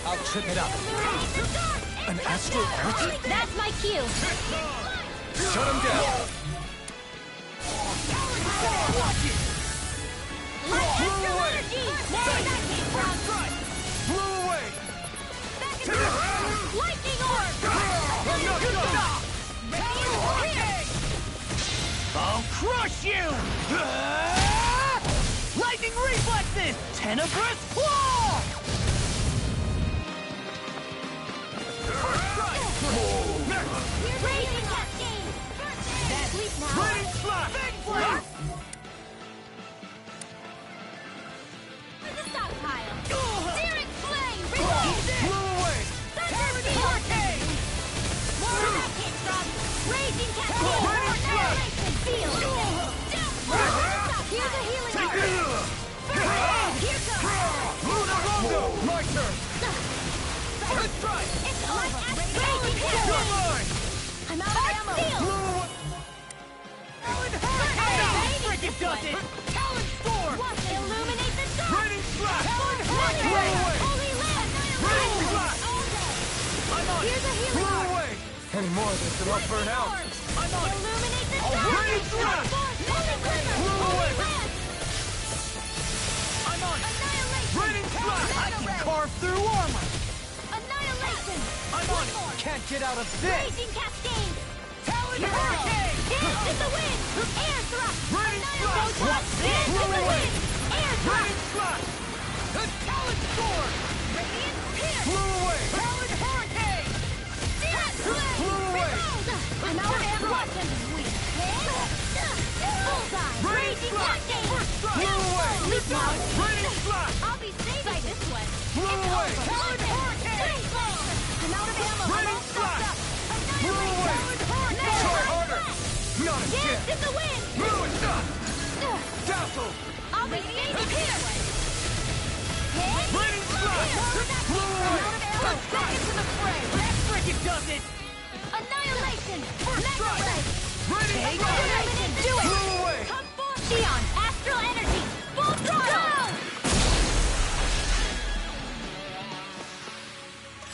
I'll trip it up. An astral art? That's my cue. Shut him down! Astral energy! Where did that came from? Blew away! Lightning orb! I'll crush you! Lightning reflexes! Tenebrous claw! Raging cascade! Sleep now! Raining slash! To the stockpile! Searing flame! Release! Blew away! Thunder field! More of that came from Raging cascade! Annihilation field! Here's a healing art! Here goes! My turn! Let's try! It's like Raging cascade! I'm out of ammo! Frickin' does it! Talon storm! Illuminate the dark! Raining slash! Blew away! Holy land! Raining slash! I'm on! Here's a healing Blew art! away! Any more of this and I'll burn out! I'm on! Illuminate the dark! Raining slash! Holy glimmer! Blew away! Holy land! I'm on! Annihilation! Raining slash! I can carve through armor! Annihilation! I'm on it! Can't get out of this! Raging cascade! Talon hurricane! Dance in the wind! Air thrust! Raining Annihilation! slash! Dance in the wind! Air thrust! Raining slash! The Talon sword! Radiant pierce! Blew away! Talon hurricane! Jet flame! Blew away! I'm out of ammo! Bullseye! Raging cascade! Blew away! Leap now! Raining slash! I'll be saved by this one! Blew away! Talon hurricane! I'm out of ammo! I'm Raining all stocked up! Blew away! Try harder! Not again! Dance in the wind! Blew it up! Dazzle! I'll be saved here! Raining slash! Blew away! Let's back into the fray! That frickin' does it! Annihilation! Mega ray! Raining Take slash! it! Do it! Blew away! Come forth! Shion! Astral energy! Full throttle!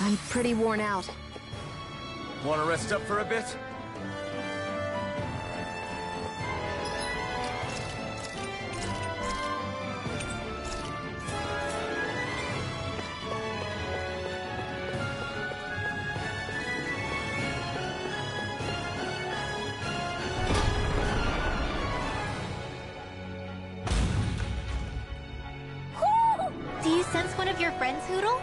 I'm pretty worn out. Want to rest up for a bit? Do you sense one of your friends, Hoodle?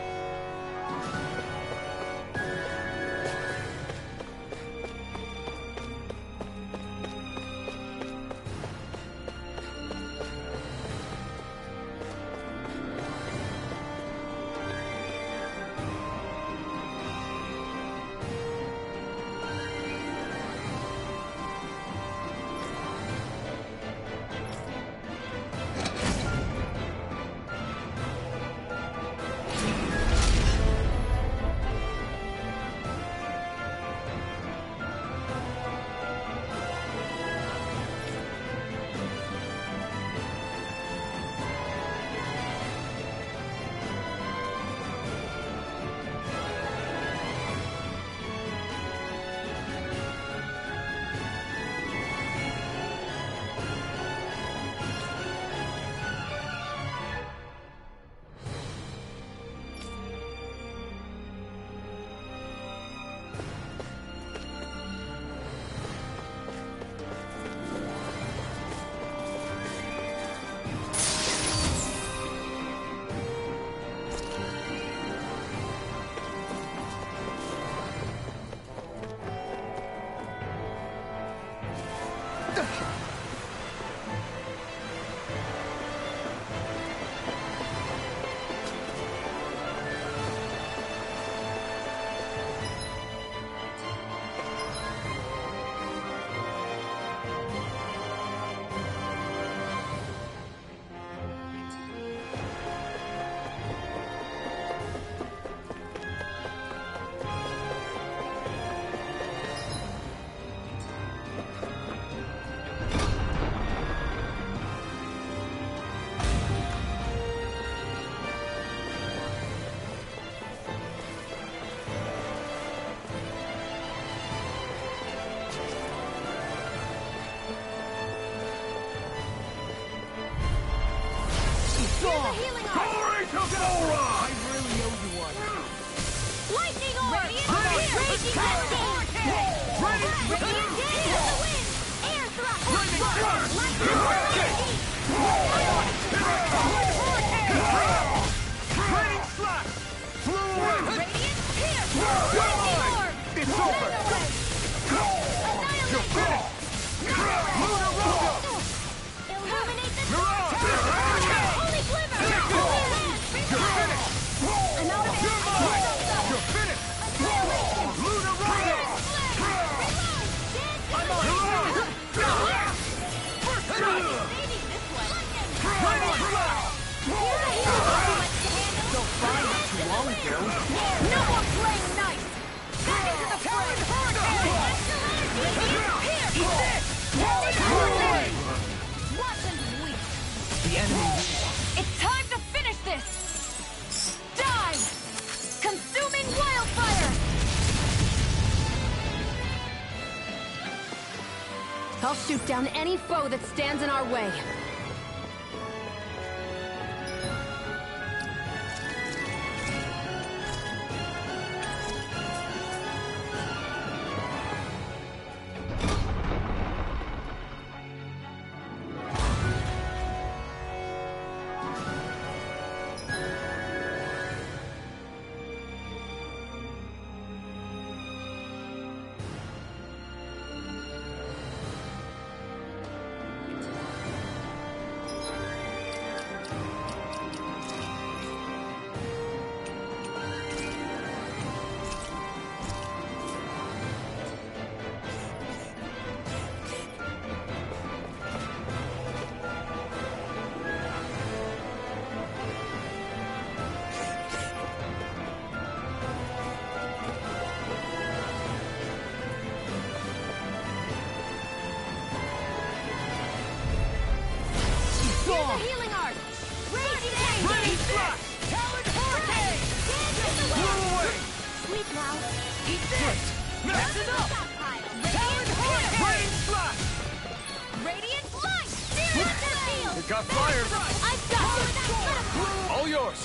the healing arc! Glory to Volron! I really owe you one. Lightning orb! Raging cascade! Radiant gale to the wind! Air thrust! Lightning energy! Raining slash! Flew away! Radiant pierce! Lightning orb! It's over! Annihilation! Illuminate the dark! Holy glimmer! You're finished! I'm out of ammo! You're finished! Annihilation! Lunar Rondo! I'm on! First shot! Maybe this one. Raining slash! Don't find not too long ago. No more playing nice! Back into the fray! Watson's weak. The enemy. It's time to finish this! Die! Consuming wildfire! I'll shoot down any foe that stands in our way. Here's the healing arc! Raging Raining slash! Talon hurricane! Dance in the wind! Sleep now. Eat this! Mess it up! Talon hurricane! Raining slash! Radiant light! Thunder field! It got fired! I've got you! All yours!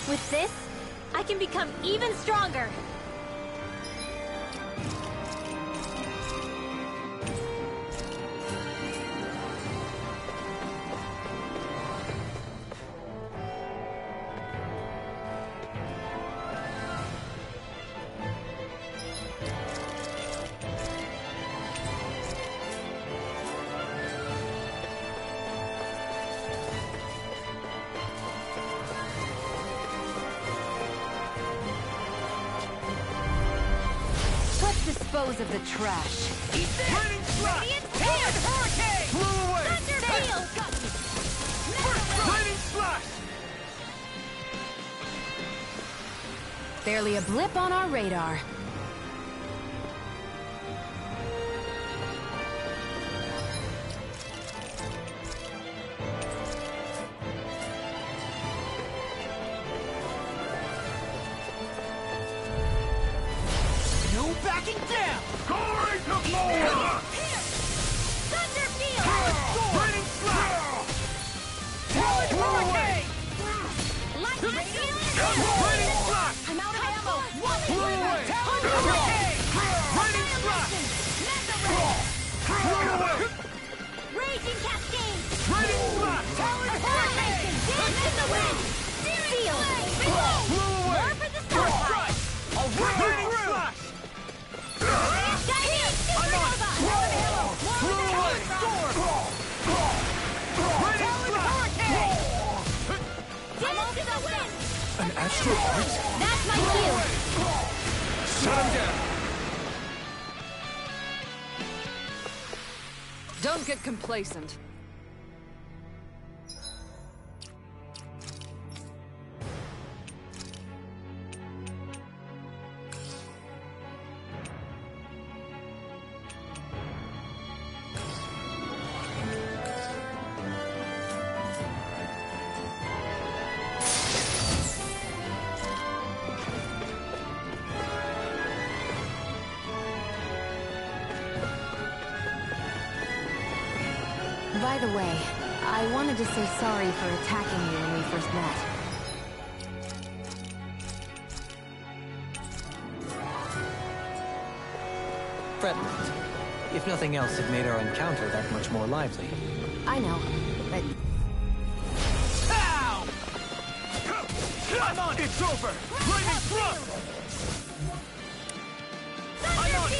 With this, I can become even stronger. Let's dispose of the trash. Raining slash! Radiant Talon hurricane! Flew away! Thunder field! Got you! Raining slash! Barely a blip on our radar. No backing down. Glory to Volron! Thunder field! Raining slash! Talon hurricane! Lightning Raining slash! I'm out of ammo! Flew away! Thunder hurricane! Raining slash! Flew away! Raging cascade! Raining slash! Talon hurricane! Dance in the wind! Field! Flew away! More for the stockpile! Raining slash! Guiding supernova! More ammo! Flew away! Raining slash! Dance in the wind! An astral art? That's my cue! Shut him down! Don't get complacent. By the way, I wanted to say sorry for attacking you when we first met. Fret not. If nothing else, it made our encounter that much more lively. I know, but... Ow! I'm on! It's over! Lightning thrust! I'm on!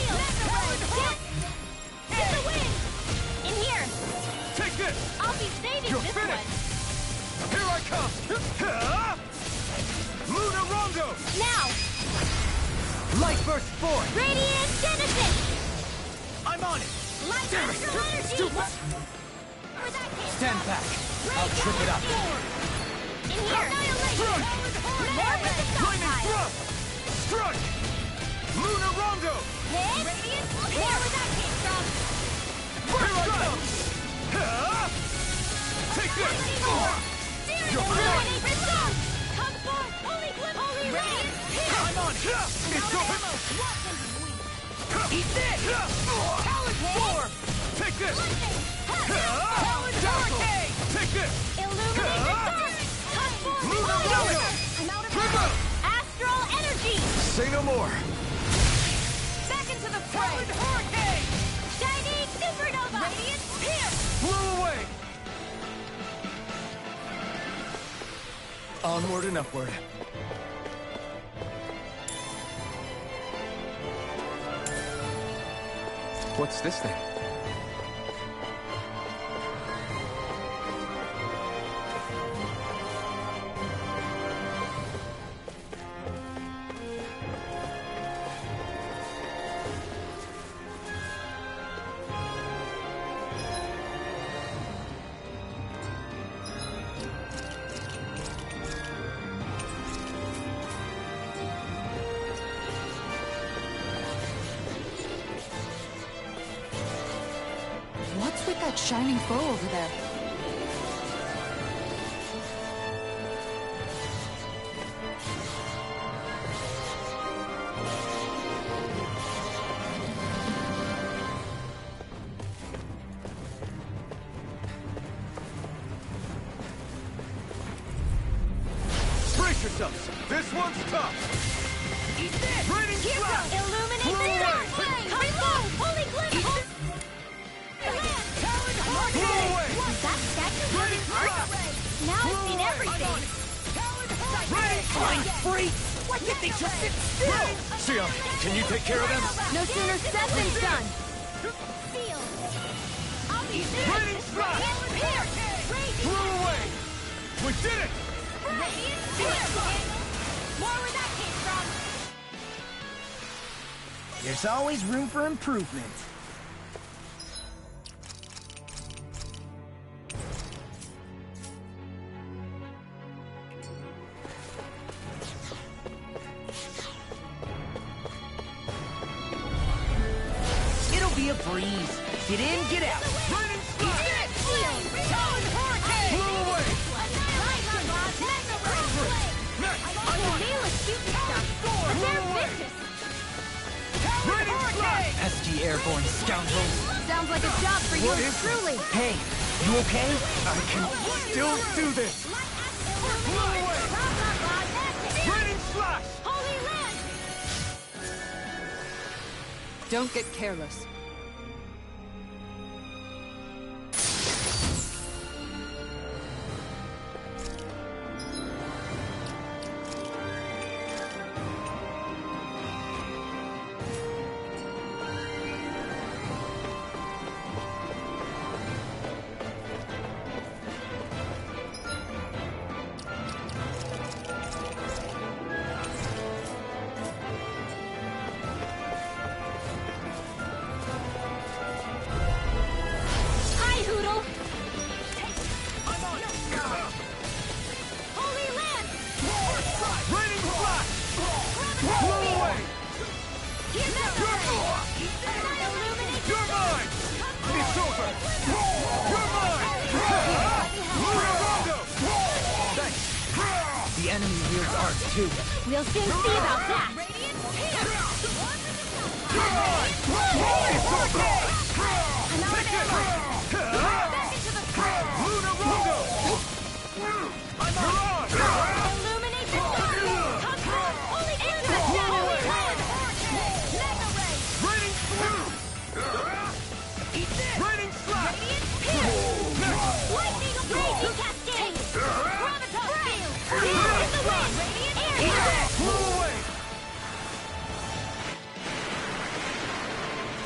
Get the wind! In here! Take this! I'll be saving You're this finished! one! Here I come! Luna Rondo! Now! Light burst forth! Radiant Genesis! I'm on it! Light Damn it! Astral Energy! Stupid! Where that came Stand from. back! I'll trip it up! In here! Strike! More with the Lightning stockpile! thrust! Strike! Luna Rondo! Hit! Radiant! More where that came from! Here I come! Take this! You're Illuminate the sun! Come forth! Holy Glimmer! Holy Radiant! I'm on it! It's over! Eat this! Talon Form! Take this! Talon Hurricane! Take this! Illuminate the sun! Come forth! Luna Holy Rondo! Glimmer! I'm out of Trigger! Astral Energy! Say no more! Back into the fray! Talon Hurricane! Shining Supernova! Radiant Pierce! Blow away! Onward and upward. What's this thing? What's with that shining foe over there? Brace yourselves! This one's tough! Eat this! Raining Slash! Illuminate Blow the away! sun! Reload! Holy Glimmer! Talon Blow away! That statue Raining Slash! Now I've seen everything! Raining Slash! Freak! Why can't they just sit still? Sion, can you take care of them? No sooner said than done! Seal! I'll be Raining Slash! Blow away! We did it! Radiant Spear! More where that came from! There's always room for improvement. It'll be a breeze. Get in, get out. Raining Slash! Talon Hurricane! Blow away! But they're vicious! Raining Slash! Pesky airborne scoundrels! Sounds like a job for you What is truly! Hey, you okay? I can still do this! Blow away! Raining Slash! Holy Land! Don't get careless. Hi, Hoodle! Holy Land! Raining Slash! Blow away! Here's that Illuminate You're mine! It's over! You're mine! Luna Rondo! Thanks! The enemy wields arts too. We'll soon see about that! You're mine! It's over! Back into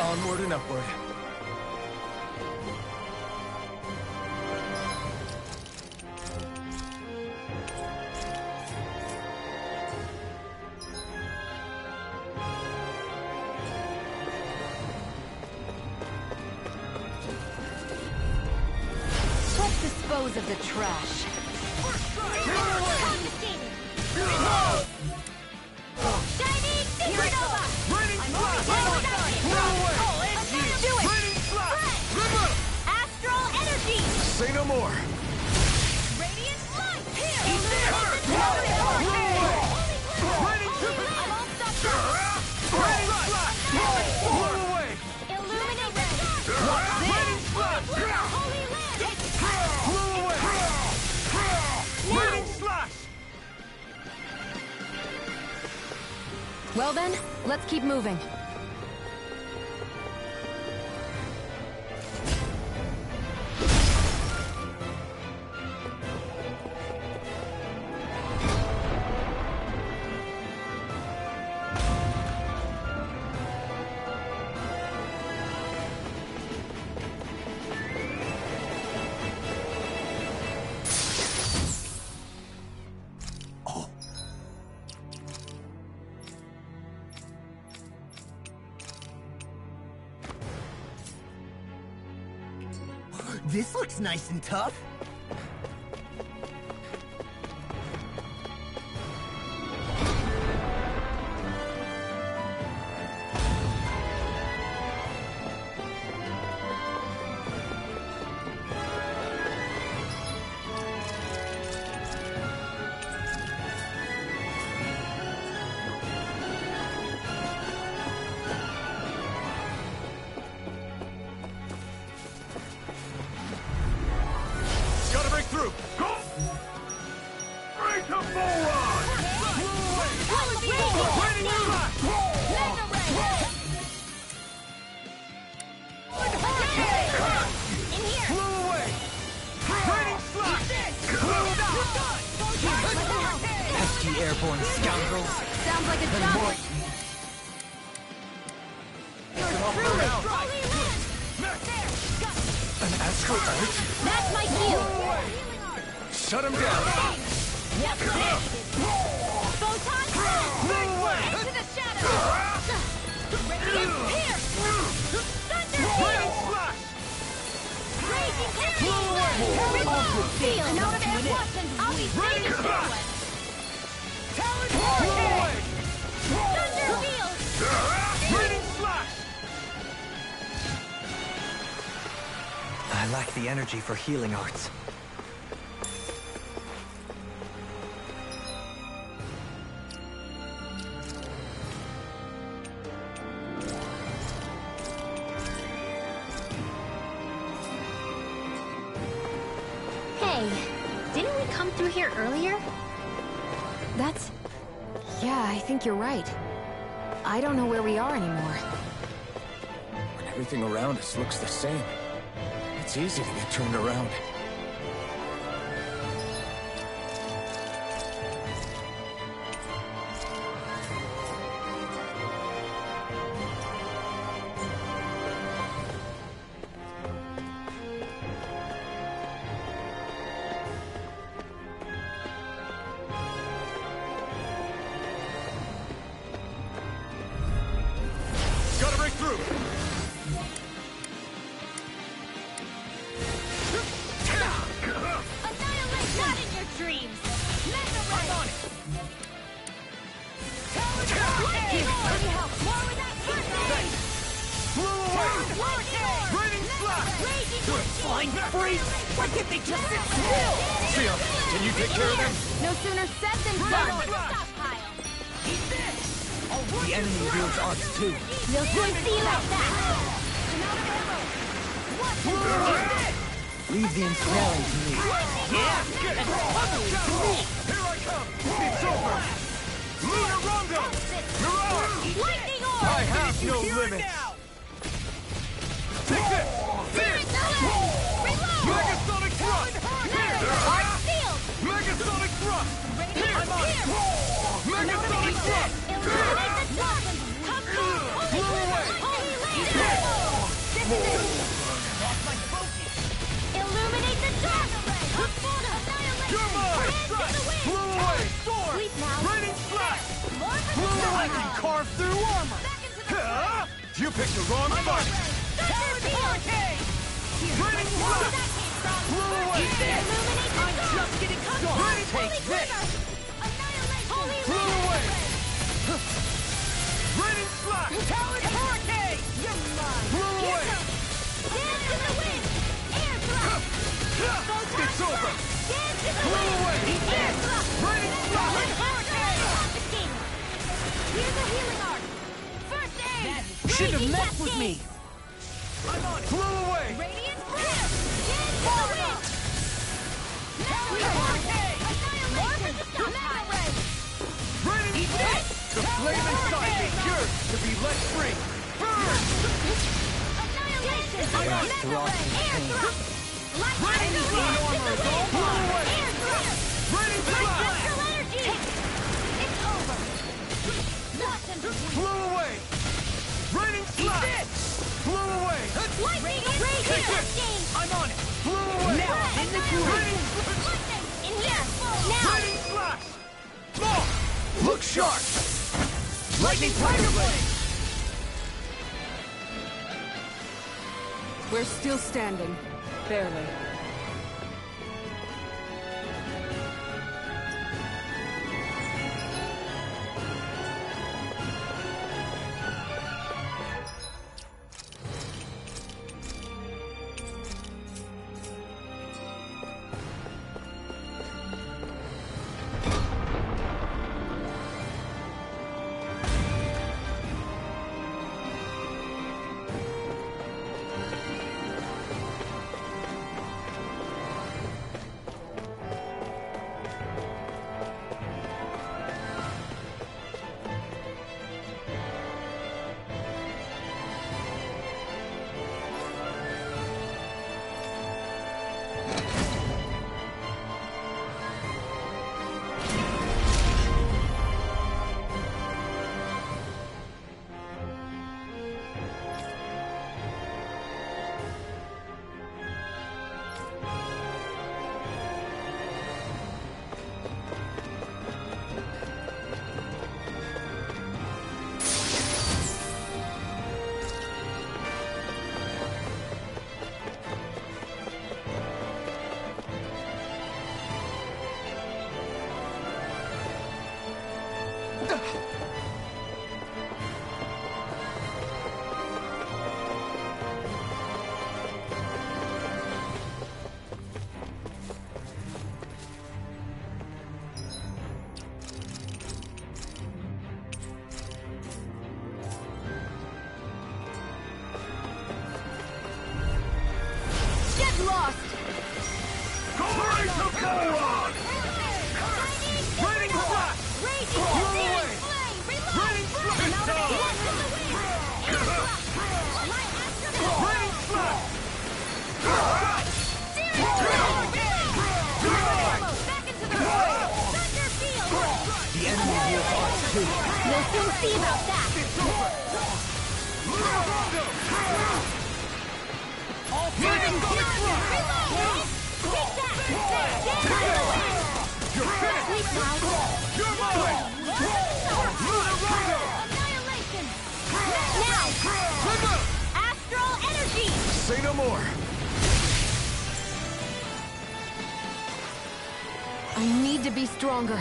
Onward and upward. Let's dispose of the trash. Shining Supernova! Do it! Astral Energy! Say no more. Radiant Light! Here! Illuminate the dark! Holy Land! Well then, let's keep moving. This looks nice and tough. Gotta break through. Go! Break the moron! Flew away! Raining slot! Pesky airborne scoundrels. Sounds like a job. An astral urge? That's my cue! Shut him down! Photon blast! Into the shadows! Radiant pierce! Thunder Raging Terrible field! Note of air Watson's I'll be staying forward! Talon Thunder field! Raining slash! I lack the energy for healing arts. Hey, didn't we come through here earlier? That's... Yeah, I think you're right. I don't know where we are anymore. When everything around us looks the same, it's easy to get turned around. Gotta break through! Annihilate not in your dreams! Mega Ray! I'm on it! Lightning Orb! More with that birthday! Flew away! Raining slash! Raging Flying freeze! Why can't they just sit still? Sia, can you take care of them? No sooner said than done. stockpile! The enemy wields arts too. You'll soon see like that! Leave the ensnaring to me. Yeah! Here I come! It's over! Lunar Rondo! Mirage! Lightning Orb! I have no limits! Take this! This! Reload! Megasonic Thrust! Arc Field! Megasonic Thrust! I'm on it! Megasonic Thrust! Illuminate the darkness! Come through! Holy Land! I can carve through armor! You picked the wrong fight! Raining blood! Blew away! I'm just getting started! Take this! Blew away! Raining slash! Talent Hurricane! You're mine! Blew away! Dance in the wind! Air thrust! It's over! Dance in the Blew wind! away! Air thrust! Raining slash! Hurricane! Here's a healing arc! First aid! Should have Raging messed with cascade! me! I'm on it! Blew away! Radiant Breath! Dance in the wind! Hurricane! Annihilation! Mega Ray! Raining blast! The flame inside me yearns to be let free! Burn! Annihilation! Mega Ray! Air thrust! Light Raining in the wind! Blew away! Air thrust! Raining blast! Astral energy! It's over! Blossom! Blew away! Raining slash! Blew away! Lightning Raging Cascade! I'm on it! Blew away! Now, in the groove! Raining Lightning! In here! Now! Raining slash! More! Look sharp! Lightning Tiger Blade! We're still standing. Barely. Lost! Glory to Goron! Raining slash! Raging Blew away! flame! Raining slash! Raining slash! Back into the void! Thunder field! The enemy will fall too. We'll soon see about that! It's over! All fighting quick run! Take that! Dance in the wind! You're finished! Sleep now! You're mine! Annihilation! Now! Trigger! Astral energy! Say no more! I need to be stronger.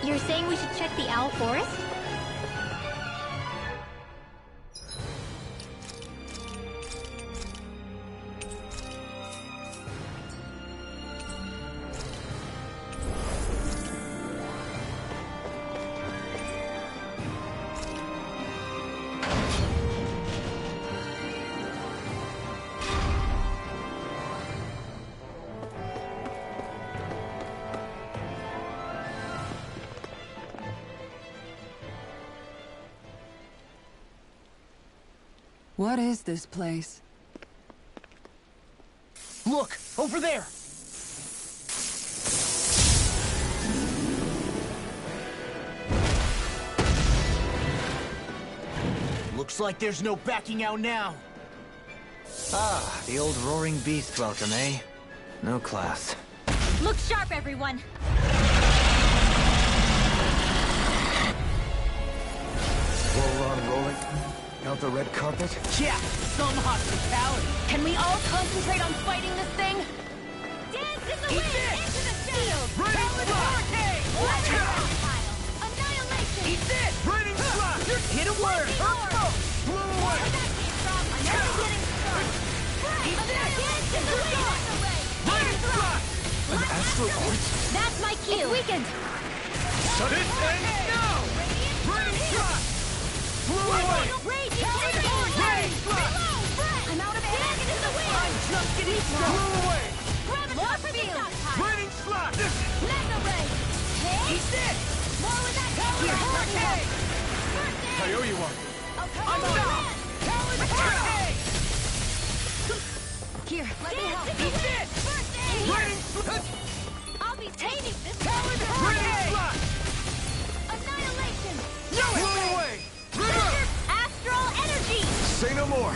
You're saying we should check the Owl Forest? What is this place? Look, over there! Looks like there's no backing out now. Ah, the old roaring beast welcome, eh? No class. Look sharp, everyone! Volron rolling out the red carpet? Yeah, some hospitality. Can we all concentrate on fighting this thing? Dance in the Eat wind! this! Into the field! Raining hurricane! Let's go! Annihilation! Eat this! Raining slap! Hit a word! Blew away! Where that came from? I know I'm getting strong! Eat this! Dance in the wind! Raining slap! An astral arts? That's my cue! It's weakened! Shut it and now! Raining slap! Blew away! Raging Raining slap! I'm out of air! Dance in the wind! I'm just getting Blew started. away! Graviton for the stockpile! Raining slap! Mega ray! Eat this! More with that Here, hurricane! I owe you one. I'm out! Talon hurricane! Here, let me help. Eat this! First aid! Raining slap! I'll be taking this Talon Raining hurricane! slap! annihilation! Blew away! Astral energy! Say no more.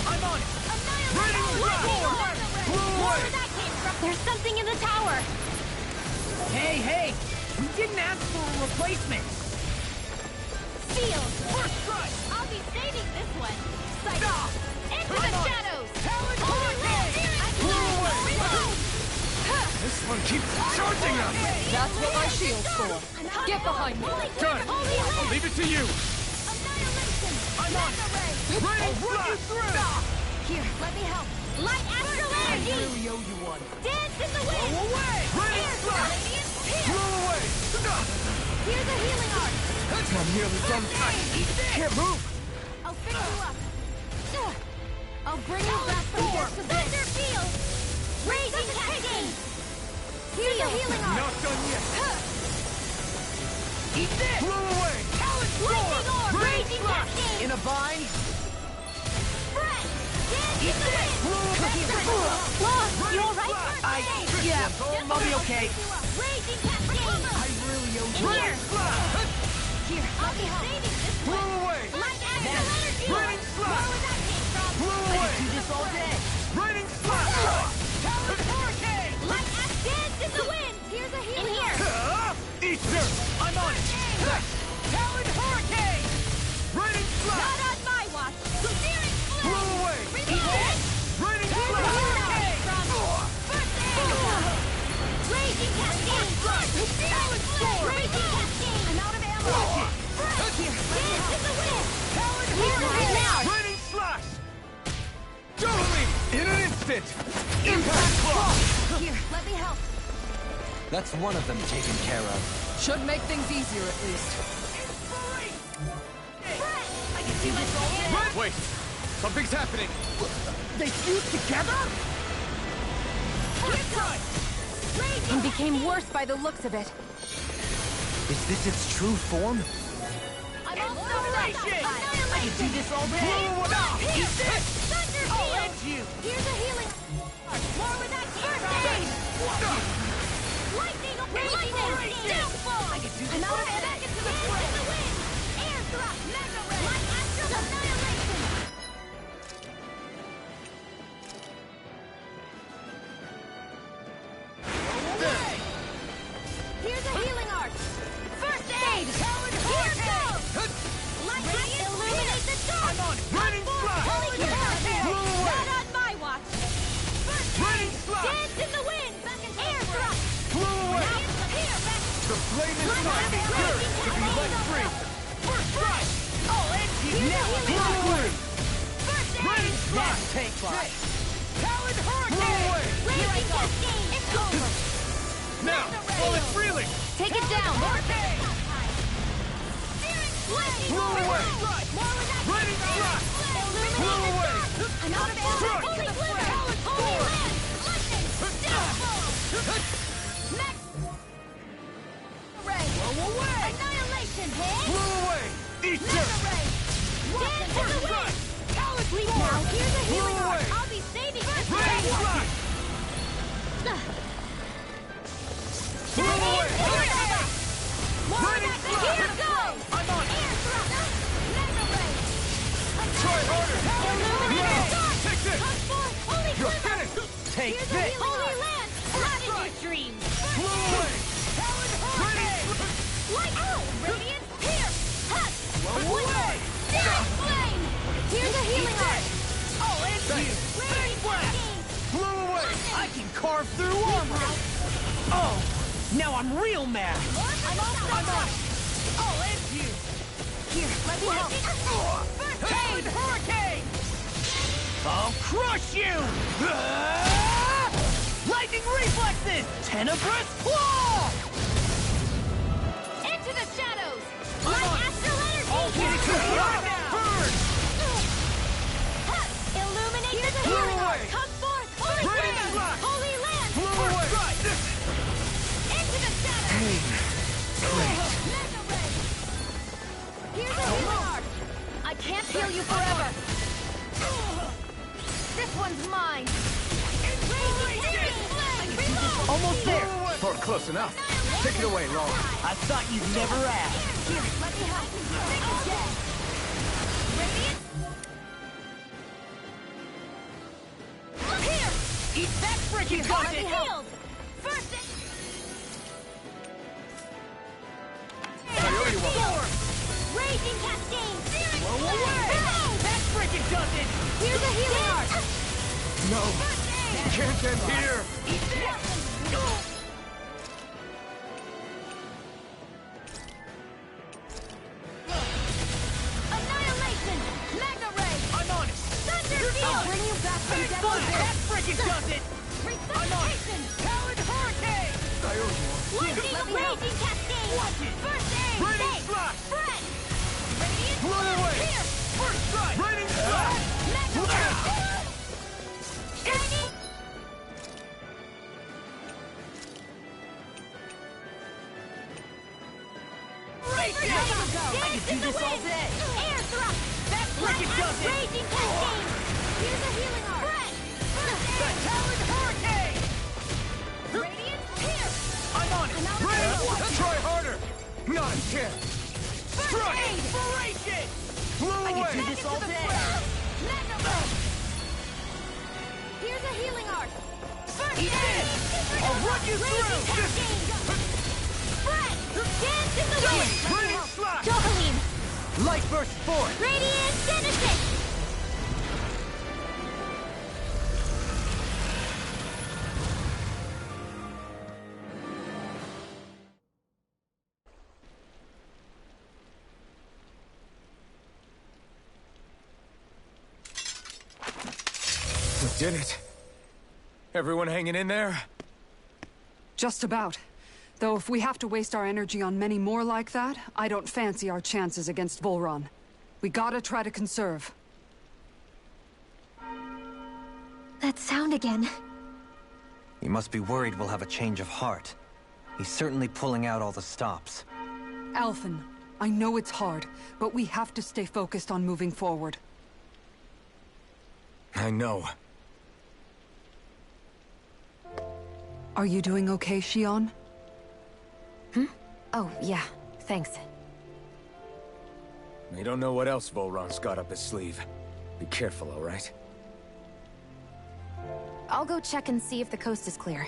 I'm on it! Raining slap! Blew away! Where that came from? There's something in the tower! Hey, hey! We didn't ask for a replacement! Field! First strike! I'll be saving this one! Sight! Stop! Into I'm the on it. shadows! Talon Only hurricane! I can Blew away! reload! This one keeps charging us! That's what my shield's for. Get behind me. Done! I'll leave it to you! Annihilation! I'm on it! Raining slap! Stop! Here, let me help! Light astral I energy! really owe you one. Dance in the wind! Go away! Raining slap! Blew away! Here's a healing art! I'm nearly done. Can't move! I'll fix you up! I'll bring you back from this to Thunder Field! Raging Cascade! Here's a healing art! Not done yet! Eat this! Blew away! Lightning orb! Raging Cascade! In a bind? Fred! Dance in the wind! Lost! You alright? Yeah, I'll be okay. Raging Cascade! I really owe you In here! Here, I'll be saving this Blew one! away! Light astral energy! Raining slap! Where that came from? Blew I away! can do this all day. Raining slap! Talon hurricane! Light astral dance in the wind! Here's a healing art! Eat dirt! I'm on it! Talon hurricane! Raining slap! Not on my watch! Searing Blew flame! away! Reload! Raining Here's a slap! healing art from First aid! Raging Cascade! Searing flame! Raging Cascade! I'm out of ammo! Here, dance in the wind! Here, right now! Raining slash! Totally! In an instant! Impact claw! Here, let me help! That's one of them taken care of. Should make things easier at least. Fred! I can do this all day. Wait! Something's happening! They fused together? And became worse by the looks of it. Is this its true form? I'm all Annihilation! I can do this all day. Eat this! Thunder I'll Field! end you! Here's a healing art! More with that First Lightning! Raging Downfall! I can do I'm this out all of day. back into the fray! The wind! Air thrust! Mega ray! Light astral annihilation! Here's a healing art! First aid! Here goes! Light illuminate the dark! Raining slap! Holy The flame inside me yearns to be let free! First strike! All empty now! Ready, That take life! Talon Hurricane! Here I go! It's over! Now, flow it freely! Take it down! Blow away! Ready, strike! Blow away! I'm out of ammo! Holy glitter! Holy land! Lightning! Max! Ray! Blow away! Annihilation! Hit! Blow away! Eat Mega this! Ray! Dance to the wind! Sleep now! Here's a healing Blow arc! away! I'll be saving this Ready, day! strike! Blow away! Ready, strike! Here goes! I'm on it! Air thrust! Mega Ray! Try harder! Illuminated Now! dark! Take this! Come forth! Holy You're glitter! finished! Take Here's a this! healing Holy land! Not in your dreams! Blow away! Talon Hurricane! Light out! Radiant pierce! Hut! Blow away! Searing flame! Here's a healing arc! All empty! Radiant blast! Blow away! I can carve through armor! Oh! Now I'm real mad! I'm on! All empty! Here, let me help! Talon Hurricane! I'll crush you! Lightning reflexes! Tenebrous claw! Into the shadows! I'm Light on. astral energy! All get right now! Burn! Hut! Illuminate the Blow healing arc! away. Come forth! Holy Radiant flame! blast. Holy land! Blow away! Into the shadows! Mega ray! Here's a healing arc! I can't heal you forever! This one's mine! Almost there! Or close enough. Take it away, Laura. I thought you'd never ask. Here, let me help! Think again! Radiant! Here! Eat that frickin' I'm gusset! healed! First Coyote one. Raging cascade! Blow away! That frickin' gusset! Here's a healing arc! No, can't end here. Annihilation! Mega ray! I'm on it! Thunder field! I'll bring you back from death to That death! frickin' gusset! Resuscitation! Talon Hurricane! Coyote one. Lightning raging cascade! Watch it. First aid! Radiant Safe! strike. Spread! Radiant Blow away. Pierce! First strike! Raining strike. Mega ray! Shiny! Right There there! you go! I could do this all day! Air thrust! That frickin' gusset! Raging cascade! Here's a healing arc! The Talon Hurricane! Radiant pierce! I'm on it! Try harder. Not a chance. Strike! Inspiration! Blow I away. can do this all day! Mega ray! Here's a healing arc! First Eat aid! this! I'll run you Raging through! cascade! Spread! Dance in the wind! Raining slap. Johalim! Light burst forth! Radiant genesis! We did it. Everyone hanging in there? Just about. Though if we have to waste our energy on many more like that, I don't fancy our chances against Volron. We gotta try to conserve. That sound again. You must be worried we'll have a change of heart. He's certainly pulling out all the stops. Alphen, I know it's hard, but we have to stay focused on moving forward. I know. Are you doing okay, Shion? Oh, yeah. Thanks. We don't know what else Volron's got up his sleeve. Be careful, all right? I'll go check and see if the coast is clear.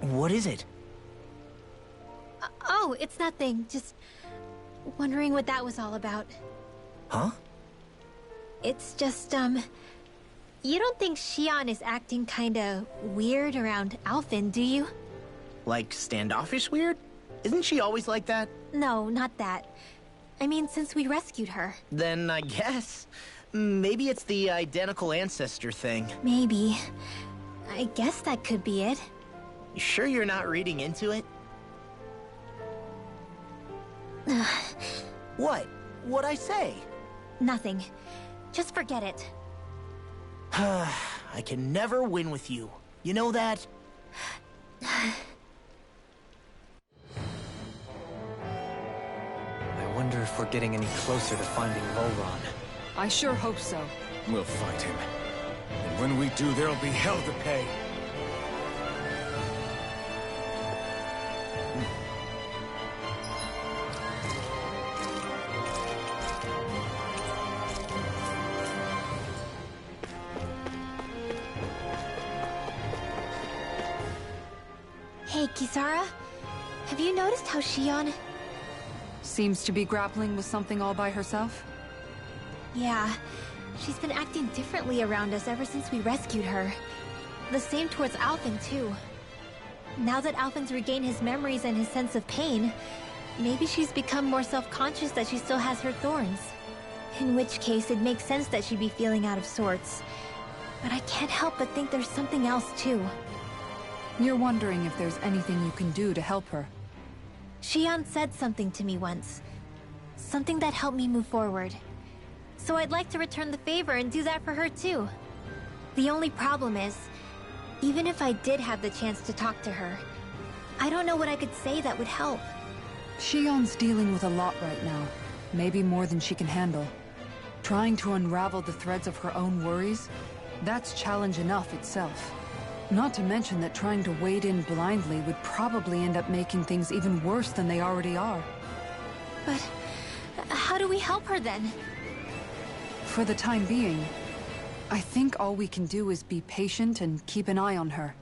What is it? Oh, it's nothing. Just wondering what that was all about. Huh? It's just, you don't think Xion is acting kinda weird around Alphen, do you? Like standoffish weird? Isn't she always like that? No, not that. I mean, since we rescued her. Then I guess. Maybe it's the identical ancestor thing. Maybe. I guess that could be it. You sure you're not reading into it? What? What'd I say? Nothing. Just forget it. I can never win with you. You know that? I wonder if we're getting any closer to finding Volron. I sure hope so. We'll find him. And when we do, there'll be hell to pay. Hey, Kisara. Have you noticed how Xion... Seems to be grappling with something all by herself? Yeah. She's been acting differently around us ever since we rescued her. The same towards Alphen, too. Now that Alphen's regained his memories and his sense of pain, maybe she's become more self-conscious that she still has her thorns. In which case, it makes sense that she'd be feeling out of sorts. But I can't help but think there's something else, too. You're wondering if there's anything you can do to help her. Xion said something to me once. Something that helped me move forward. So I'd like to return the favor and do that for her too. The only problem is, even if I did have the chance to talk to her, I don't know what I could say that would help. Xion's dealing with a lot right now. Maybe more than she can handle. Trying to unravel the threads of her own worries, that's challenge enough itself. Not to mention that trying to wade in blindly would probably end up making things even worse than they already are. But how do we help her then? For the time being, I think all we can do is be patient and keep an eye on her.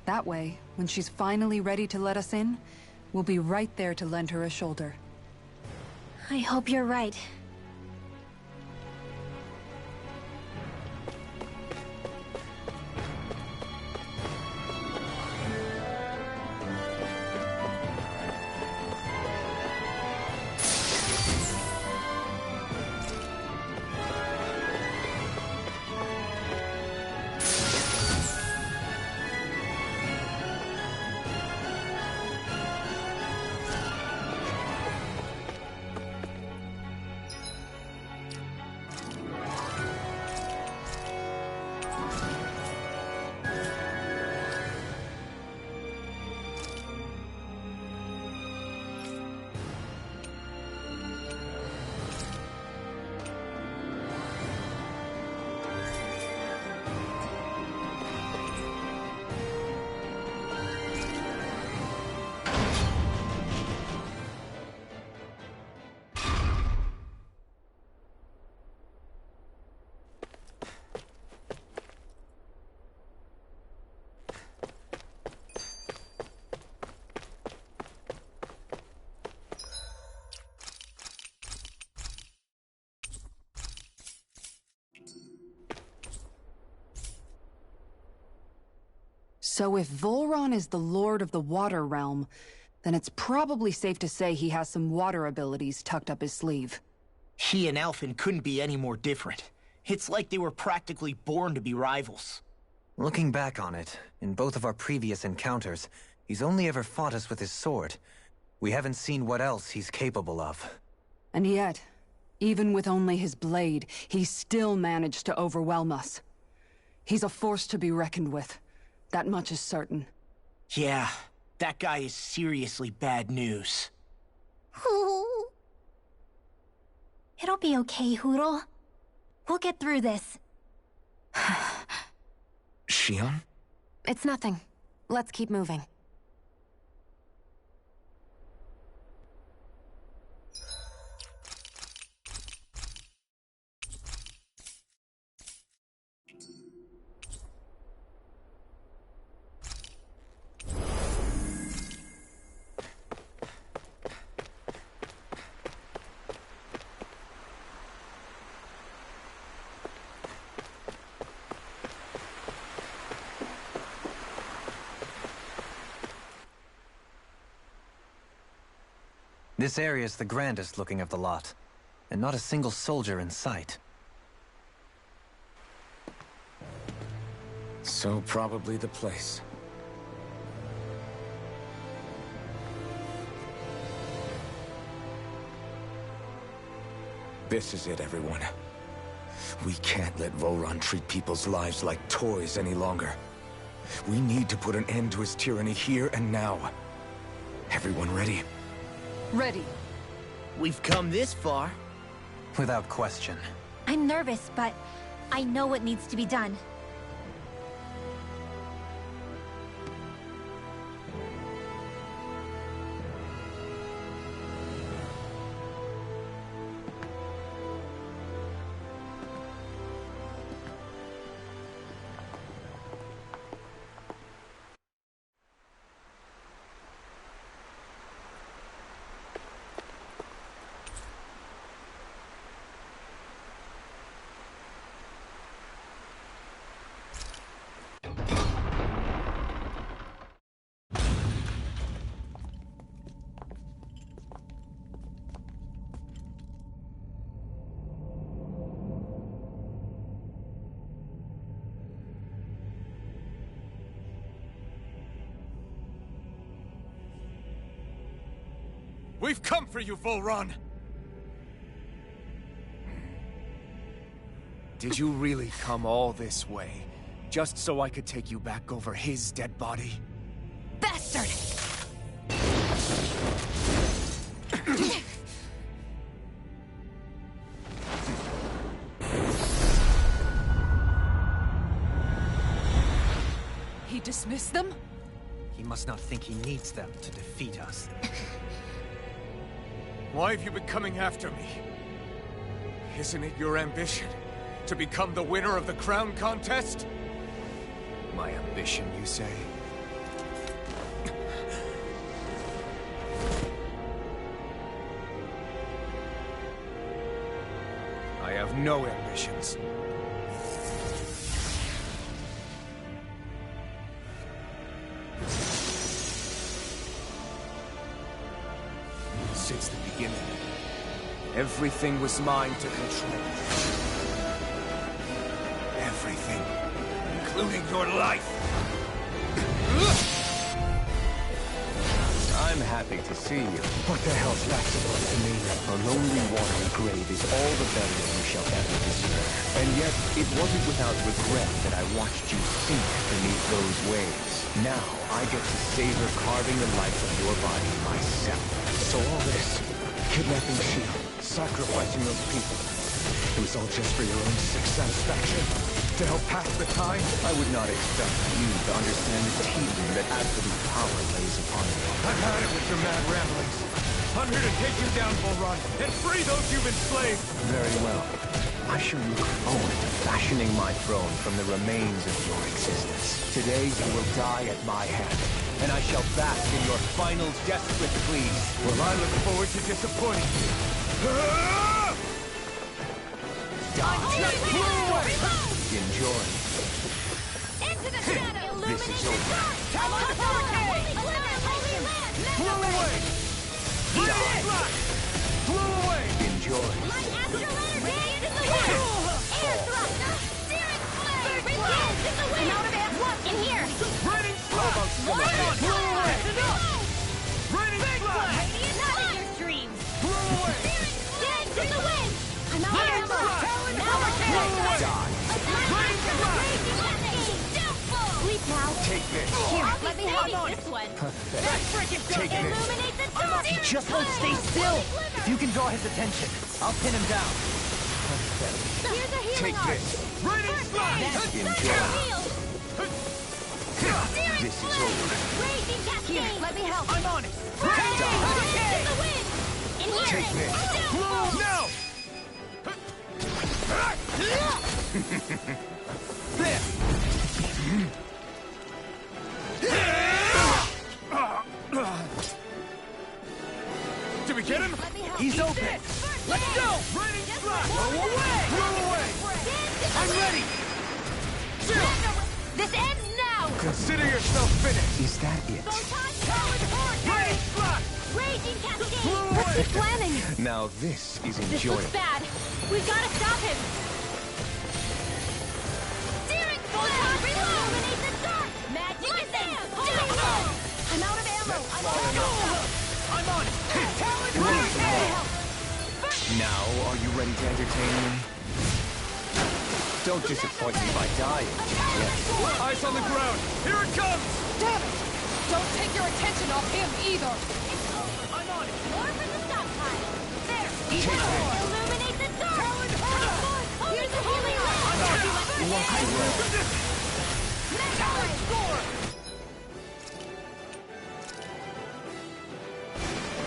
That way, when she's finally ready to let us in, we'll be right there to lend her a shoulder. I hope you're right. So if Volron is the Lord of the Water Realm, then it's probably safe to say he has some water abilities tucked up his sleeve. He and Alphen couldn't be any more different. It's like they were practically born to be rivals. Looking back on it, in both of our previous encounters, he's only ever fought us with his sword. We haven't seen what else he's capable of. And yet, even with only his blade, he still managed to overwhelm us. He's a force to be reckoned with. That much is certain. Yeah, that guy is seriously bad news. It'll be okay, Hootle. We'll get through this. Xion? It's nothing. Let's keep moving. This area is the grandest looking of the lot, and not a single soldier in sight. So probably the place. This is it, everyone. We can't let Volron treat people's lives like toys any longer. We need to put an end to his tyranny here and now. Everyone ready? Ready. We've come this far. Without question. I'm nervous, but I know what needs to be done. We've come for you, Volron! Did you really come all this way, just so I could take you back over his dead body? Bastard! He dismissed them? He must not think he needs them to defeat us. Why have you been coming after me? Isn't it your ambition to become the winner of the crown contest? My ambition, you say? I have no ambitions. Since the beginning, everything was mine to control. Everything, including your life. I'm happy to see you. What the hell's that supposed to mean? A lonely, watery grave is all the burial you shall ever deserve. And yet, it wasn't without regret that I watched you sink beneath those waves. Now, I get to savor carving the life of your body myself. So all this, kidnapping Shion, sacrificing those people, it was all just for your own sick satisfaction? To help pass the time? I would not expect you to understand the teaching that absolute power lays upon you. I've had it with your mad ramblings. I'm here to take you down, Volron, and free those you've enslaved! Very well. I shall look forward to fashioning my throne from the remains of your existence. Today you will die at my hand, and I shall bask in your final desperate pleas. Well, I look forward to disappointing you. Enjoy. Into the shadow! This is over. Come on, holy land! Blow away! Blow away! Enjoy. Light astral energy! Radiant in the wind! Air thrust! Searing flame! Radiant in the wind! I'm out of air! What? In here! Raining flash! Radiant Blow away! Raining Radiant flash! Not in your dreams! Blow away! Searing flame in the wind! I'm out of Radiant ammo! flash! Now we're Blow away! Die. Sleep now. Take this. Here, let me hop on. this one. Take this. Illuminate the dark! He just won't stay still! If you can draw his attention, I'll pin him down. Here's a healing Take art! this. Raining flash! Enjoy. Searing This is flame! over. Raging cascade! Here, let me help. I'm on it! Radiant in the wind! In here! Take this. Blow now! Did we get him? Let me help. He's open! Let's go! Raining flash! Blow away! Blow away! I'm ready! This ends now! Consider yourself finished! Is that it? Raining flash! Raging cascade! Blow away! What's he planning? Now this is This enjoyable. looks bad. We've got to stop him. Steering photon, illuminate the dark. Magic is in. I'm out of ammo. I'm on it! Now, are you ready to entertain me? Don't disappoint me by dying. Yes. Eyes on the ground! Here it comes! Damn it! Don't take your attention off him either! I'm on it! More for the stockpile. There. Take it. Illuminate the dark. Here's the healing lamp. What's the road? Score.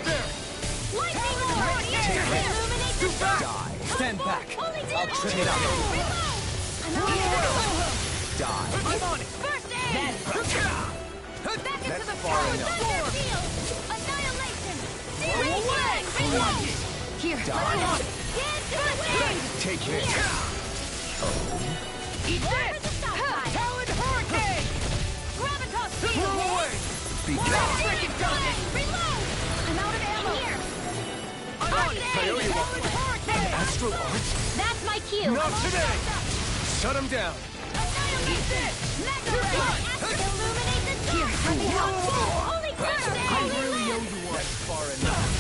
Lightning Lord. Illuminate the dark. Die. Stand back. Holy I'll damage. trip it out. Reload. Die. I'm on it! First aid. Back into That's the far power. enough. Thunder shield. Annihilation. Steering flag. Reload. Here, Die. let me out. First aid. Take it. Eat this. Talon Hurricane! Gravitas Blow field. away! Be More gone. freaking gun. Reload. I'm out of ammo. Here. I'm on it! Talon Hurricane! Astral Arts? That's my cue. Not today! Shut him down. Annihilate this. Mega ray. Illuminate the dark. Let me out. Holy first aid. I really owe you one. That's far enough.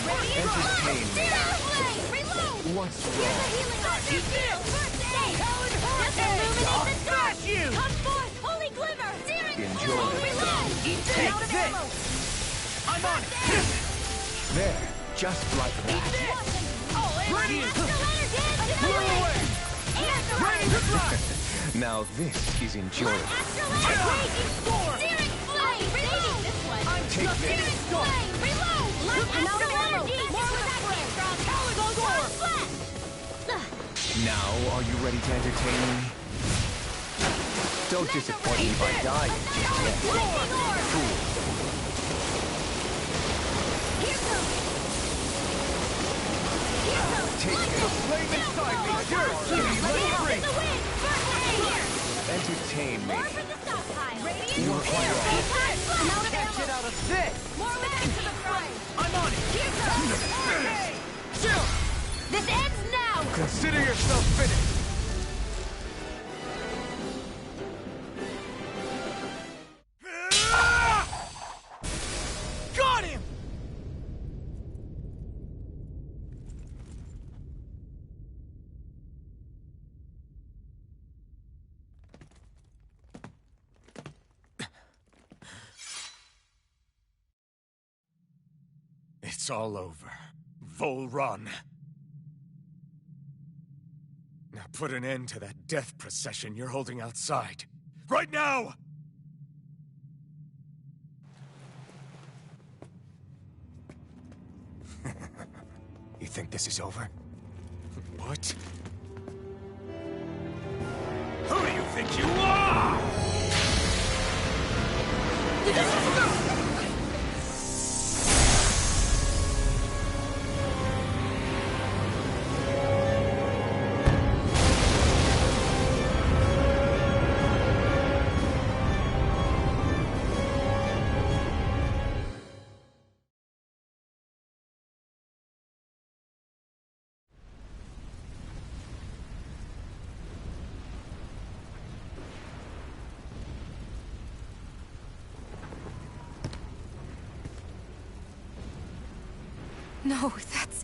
Entertain me. Reload. What's Here's wrong? a healing archer shield. First aid. Talon Just Hurricane! illuminate the dark. Smash you! Come forth. Holy glimmer. Steering. Enjoy Oh, it. reload. Take Out of this. ammo. I'm on it! There. Just like that. Ready! Astral energy. Ready to fly! Now this is enjoyable. Astral energy. Raging storm. Steering flame. Reload. This one. I'm Take just this. steering flame. Reload. Light astral energy. More where that came from. Go flat. Now, are you ready to entertain me? Don't disappoint me by dying. Lightning orb. Fool. Here comes. Here comes. Take it. Flame inside me! Sure! Let me out in the wind. First aid. Here. Entertain me. More for the stockpile. You require I'm out of Can't get ammo. out of this! More with into the front. I'm on it! Here comes. Chill! This ends now. Consider yourself finished! Got him! It's all over. Volron. Now put an end to that death procession you're holding outside. Right now! You think this is over? What? Who do you think you are? No, that's...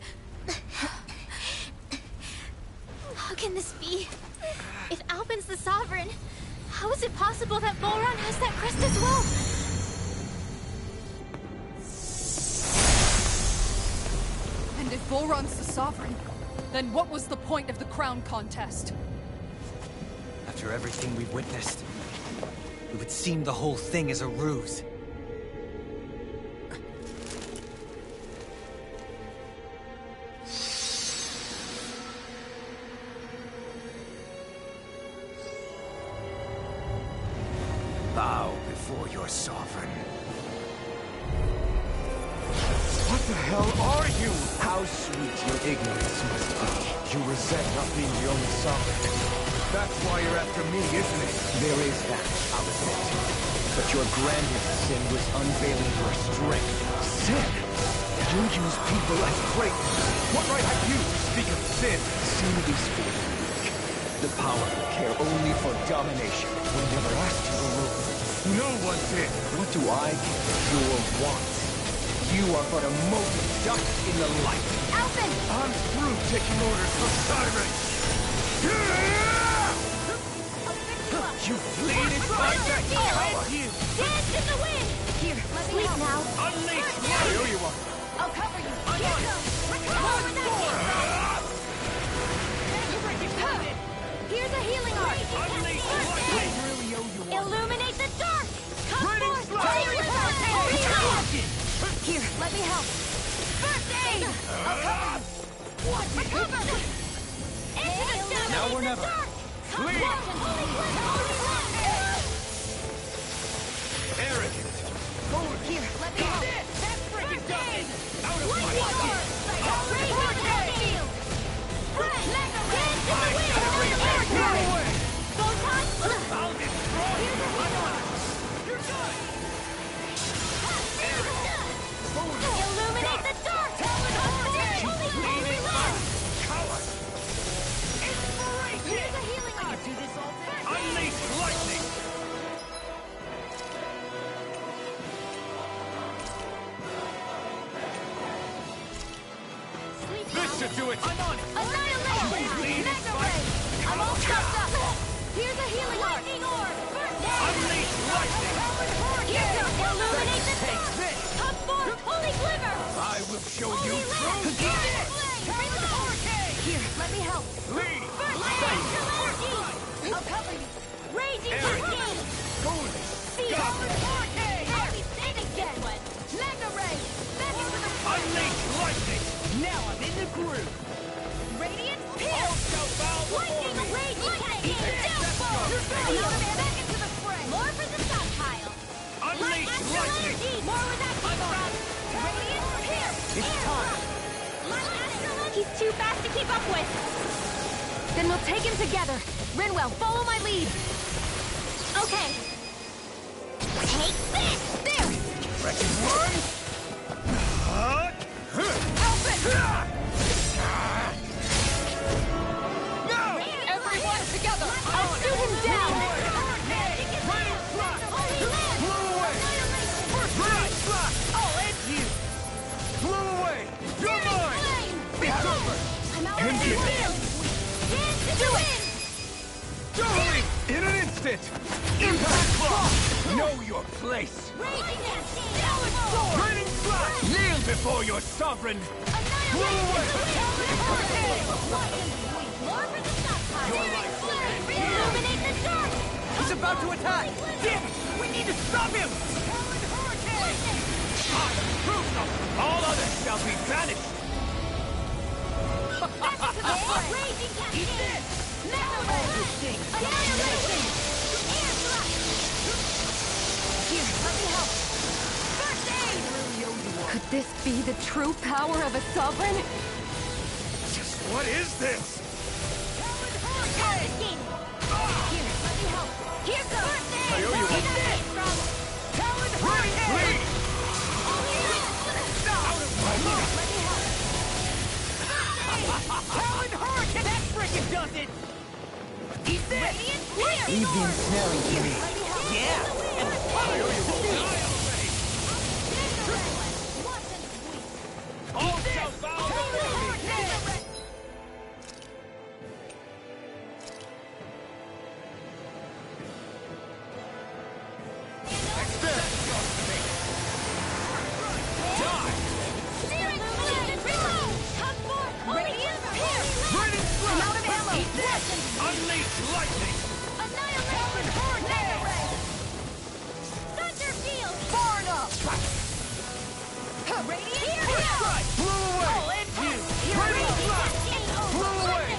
How can this be? If Alpin's the Sovereign, how is it possible that Volron has that crest as well? And if Volron's the Sovereign, then what was the point of the crown contest? After everything we've witnessed, it would seem the whole thing is a ruse. Bow before your sovereign. What the hell are you? How sweet your ignorance must be. You resent not being the only sovereign. That's why you're after me, isn't it? There is that, I'll admit. But your grandest sin was unveiling your strength. Sin? You use people as traitors. What right have you to speak of sin? Sin is for the weak. The powerful care only for domination. We never asked you to rule. No one did. What do I care if your wants? You are but a mote of dust in the light. Alphen! I'm through taking orders from Siren. You bleeded by that power! Dance in the wind! Here, let me help. now. Unleash me! I owe you one. I'll cover you. Here goes! Recover with that Here's a healing art! Unleash First lightning! aid! I really owe you one. Illuminate the dark! Come Raining forth! slide! Take your time! Here, let me help. First aid! I'll cover you. What? Recover! Into the shadow! Now or never. Come Flee! forth and holy flame! Arrogant! Here, let me help. That's freaking done! Out of my Lightning sight! orb! Raise your field! Dance in the wind! Get away! Photon! I'll destroy you! You're done! Illuminate the dark! Holy flame! Coward! Here's a healing art! Unleash lightning! This should do it! I'm on it! Annihilation! Mega ray! I'm all chopped up! Here's a healing art! Lightning orb! Unleash lightning! Here goes! Illuminate the Take dark! this! Come forth! Holy glimmer! I will show you Holy land! true Fire flame! Here, let me help. Lead! Astral energy! I'll cover you. Raging Aaron. cascade! Foolish! Feel! I'll be saving this one! Mega ray. Back into the Unleash lightning! Now I'm in the groove. Radiant pierce! Lightning raging cascade! Downfall! Feel. Back into the fray. More for the stockpile! Unleash Astral lightning! energy! More where that came from! Radiant pierce! It's time. He's too fast to keep up with! Then we'll take him together. Rinwell, follow my lead. Okay. Take this! There. Wretched one! No! Everyone together. I'll shoot him down. I'll end you! Blow away! You're mine! It's over! End it! Do it! Totally! In an instant! Impact block! Know your place! Raging cascade! Raining slash! Kneel before your sovereign! Blow away! More for the stockpile! Your life will end here! Illuminate the dark! He's about to attack. Damn it! We need to stop him. Prove them! All others shall be banished! Raging cascade! Metal ray! Annihilation! Air thrust! Here, let me help. First aid! Could this be the true power of a sovereign? Just what is this? Confiscated! Here, let me help. Here goes! First aid! I owe you one. Lead! Let me help. Talon Hurricane. That frickin' does it. Eat this. Radiant clear! Leave the ensnaring to me. Let me help. Yeah. And All shall bow before me! Unleash lightning! Far enough. Blow away! Raining slash! Blow away!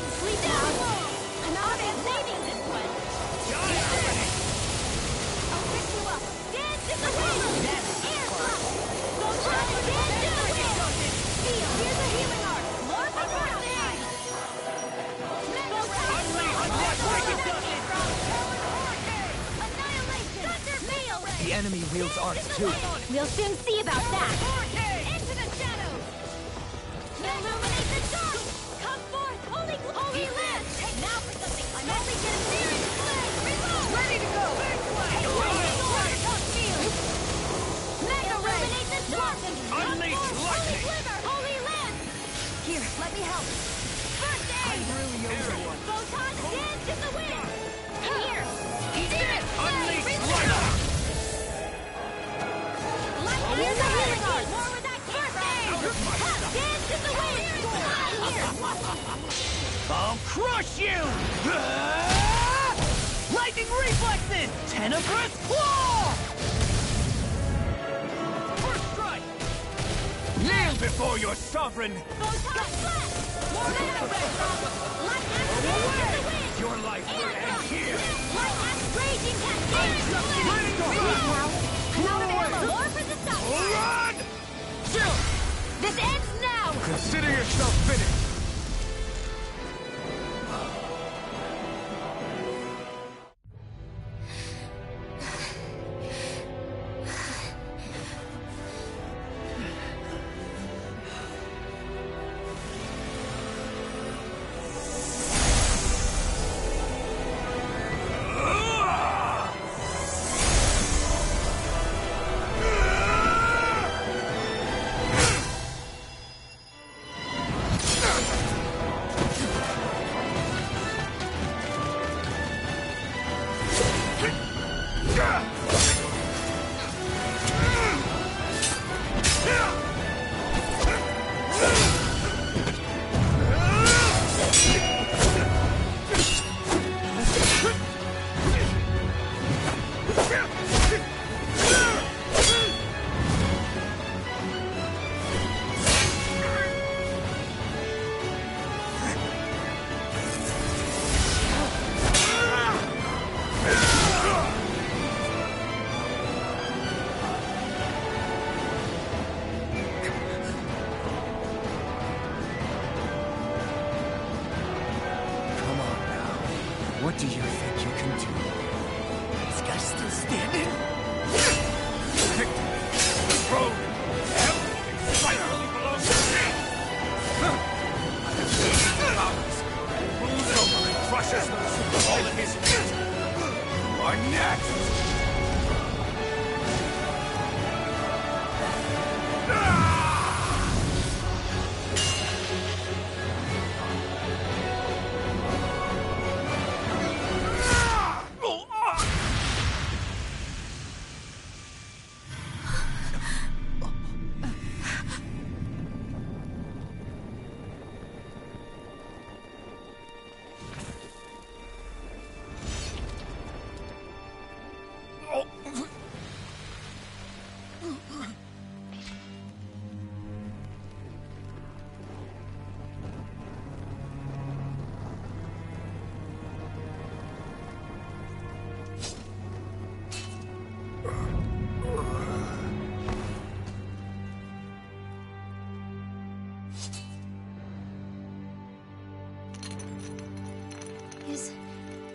the enemy wields arts too. We'll soon see about that. I'll crush you! Lightning reflexes! Tenebrous claw! First strike! Kneel before your sovereign! Your life will end here! Run! Chill! This ends now! Consider yourself finished! What do you think you can do? This guy's still standing? Rogue! Everything finally belongs to me! Moves over and crushes those who fall at his feet! You are next!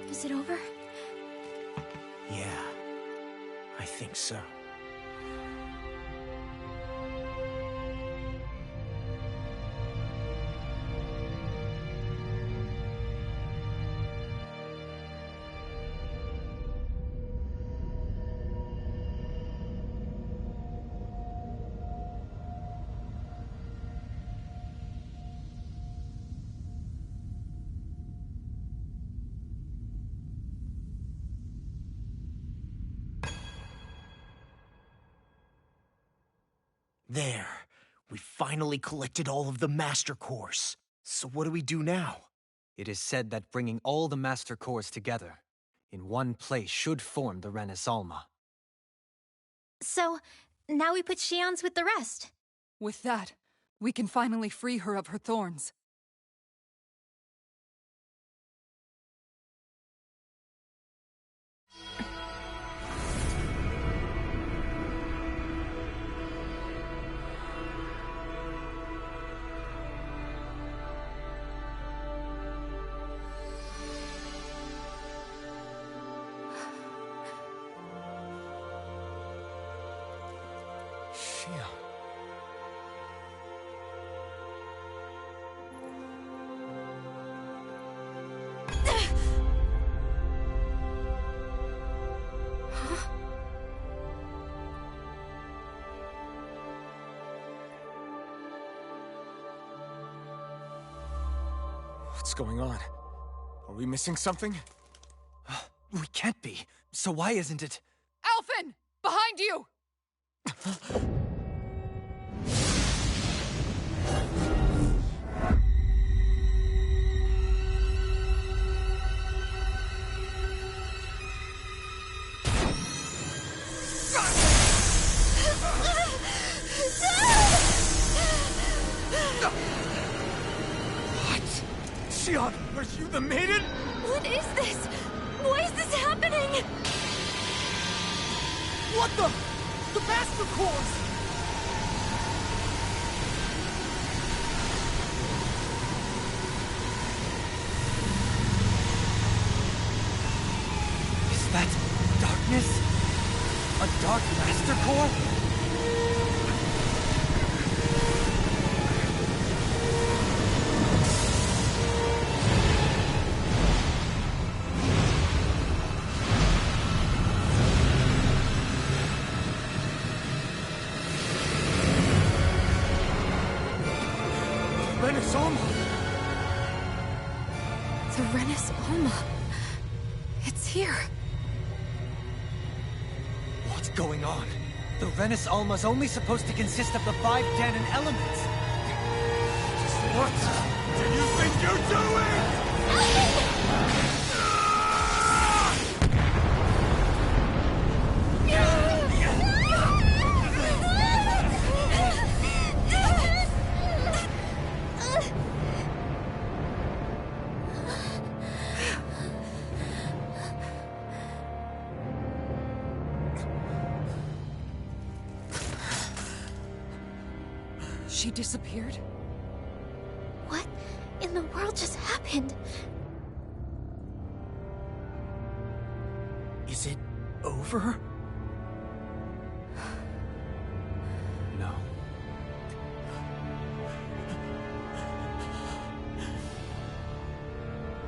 Is it over? Yeah, I think so. There. We finally collected all of the Master Cores. So what do we do now? It is said that bringing all the Master Cores together in one place should form the Renis Alma. So, now we put Shion's with the rest. With that, we can finally free her of her thorns. What's going on? Are we missing something? We can't be. So why isn't it? Alphen! Behind you! Shion, are you the maiden? What is this? Why is this happening? What the? The Master Cores! Is that darkness? A Dark Master Core? The Renis Alma. It's here. What's going on? The Renis Alma's only supposed to consist of the 5 Danon elements. What do you think you're doing? She disappeared? What in the world just happened? Is it over? No.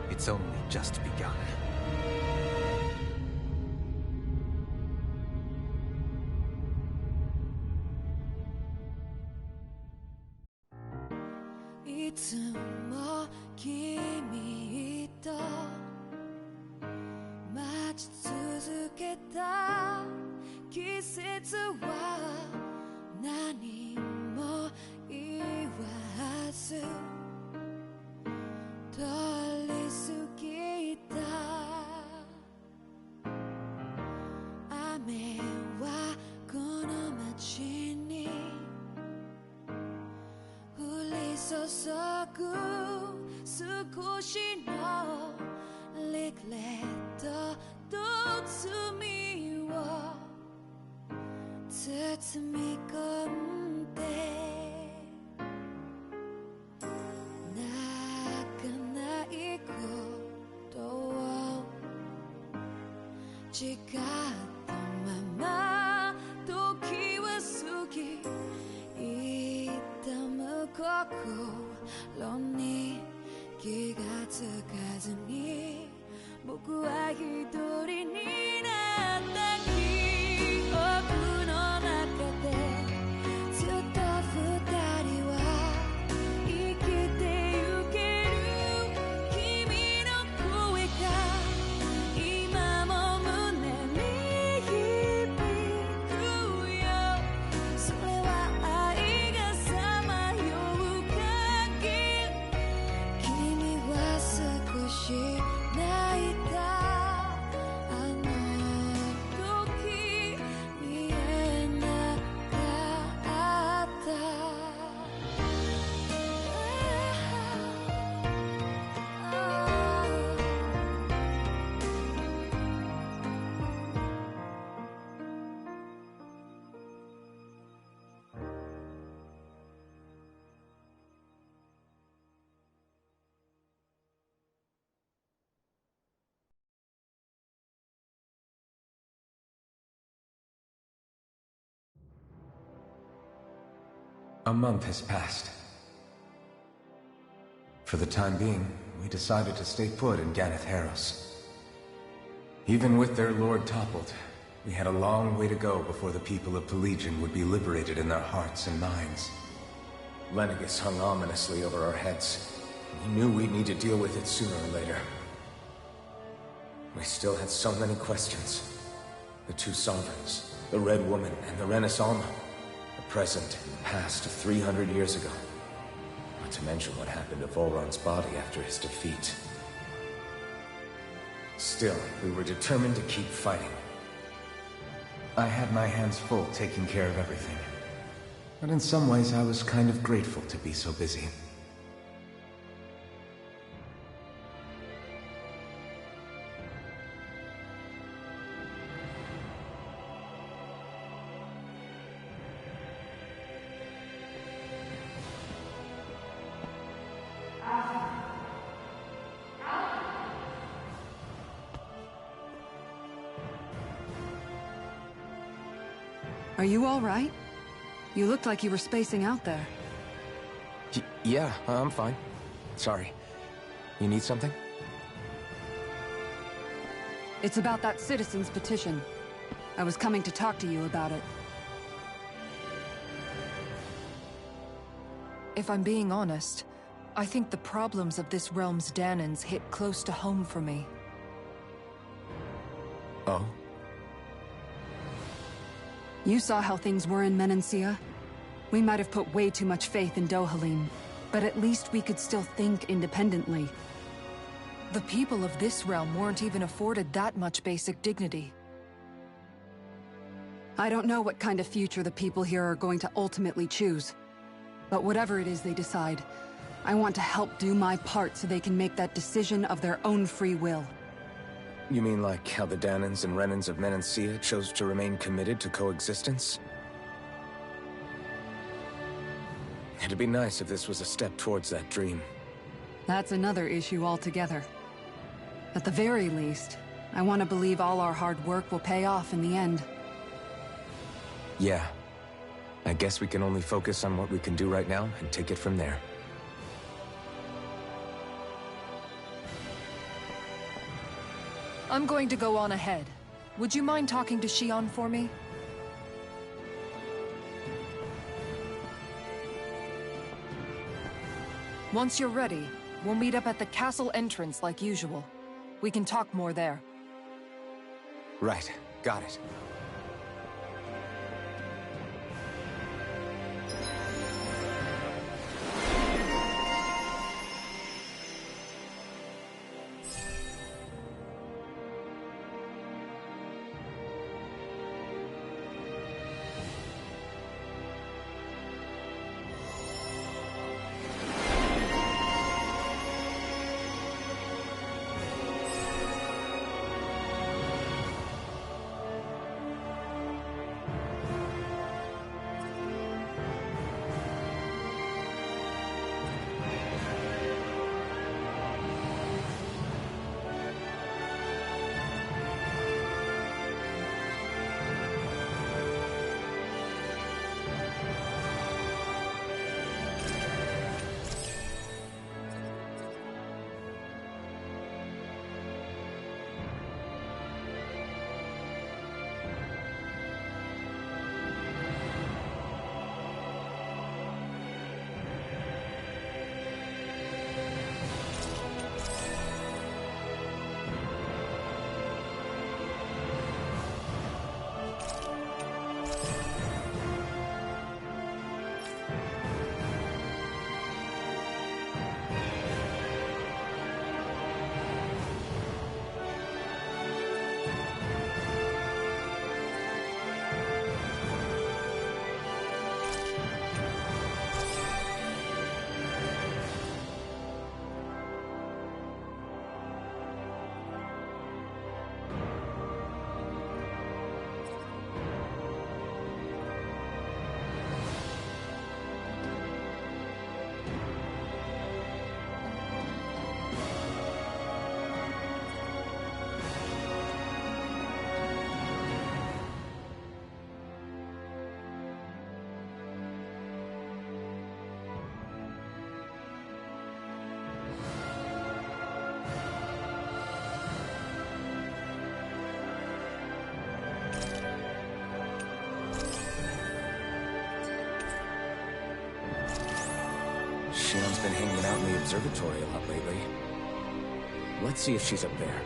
It's only just begun. A month has passed. For the time being, we decided to stay put in Ganeth Haros. Even with their lord toppled, we had a long way to go before the people of Pelegion would be liberated in their hearts and minds. Lenegis hung ominously over our heads. We knew we'd need to deal with it sooner or later. We still had so many questions. The two sovereigns, the Red Woman and the Renis Alma. The present and past of 300 years ago. Not to mention what happened to Volron's body after his defeat. Still, we were determined to keep fighting. I had my hands full taking care of everything. But in some ways I was kind of grateful to be so busy. Are you all right? You looked like you were spacing out there. Yeah, I'm fine. Sorry. You need something? It's about that citizen's petition. I was coming to talk to you about it. If I'm being honest, I think the problems of this realm's Danans hit close to home for me. Oh? You saw how things were in Menancia. We might have put way too much faith in Dohalim, but at least we could still think independently. The people of this realm weren't even afforded that much basic dignity. I don't know what kind of future the people here are going to ultimately choose. But whatever it is they decide, I want to help do my part so they can make that decision of their own free will. You mean like how the Danans and Renans of Menancia chose to remain committed to coexistence? It'd be nice if this was a step towards that dream. That's another issue altogether. At the very least, I want to believe all our hard work will pay off in the end. Yeah. I guess we can only focus on what we can do right now and take it from there. I'm going to go on ahead. Would you mind talking to Shion for me? Once you're ready, we'll meet up at the castle entrance like usual. We can talk more there. Right. Got it. Shion's been hanging out in the observatory a lot lately. Let's see if she's up there.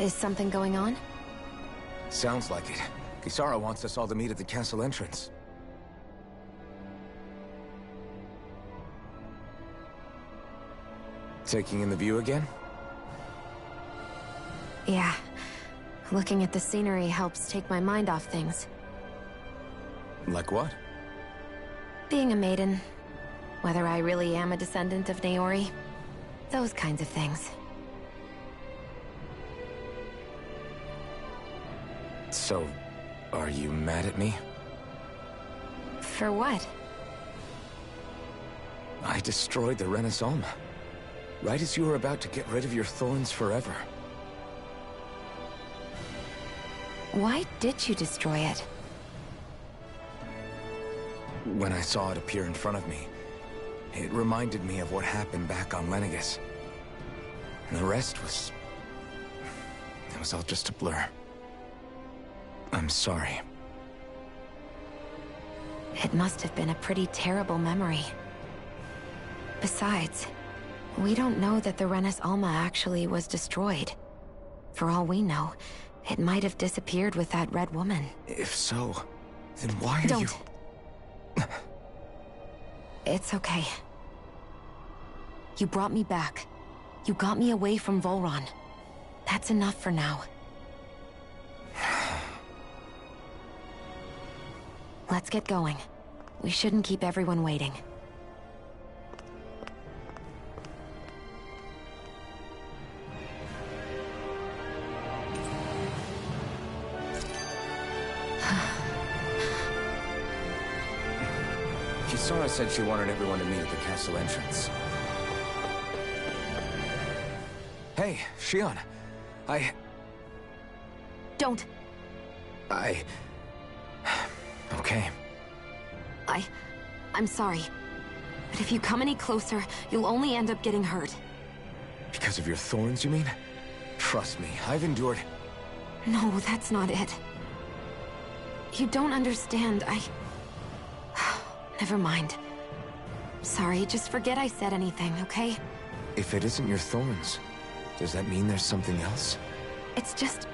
Is something going on? Sounds like it. Kisara wants us all to meet at the castle entrance. Taking in the view again? Yeah. Looking at the scenery helps take my mind off things. Like what? Being a maiden. Whether I really am a descendant of Naori. Those kinds of things. So, are you mad at me? For what? I destroyed the Renaissance, right as you were about to get rid of your thorns forever. Why did you destroy it? When I saw it appear in front of me, it reminded me of what happened back on Lenegis. And the rest was... it was all just a blur. I'm sorry. It must have been a pretty terrible memory. Besides, we don't know that the Renis Alma actually was destroyed. For all we know, it might have disappeared with that red woman. If so, then why are Don't. It's okay. You brought me back. You got me away from Volron. That's enough for now. Let's get going. We shouldn't keep everyone waiting. Kisara said she wanted everyone to meet at the castle entrance. Hey, Shion. Don't. Okay. I'm sorry. But if you come any closer, you'll only end up getting hurt. Because of your thorns, you mean? Trust me, I've endured... No, that's not it. You don't understand, Never mind. Sorry, just forget I said anything, okay? If it isn't your thorns, does that mean there's something else? It's just...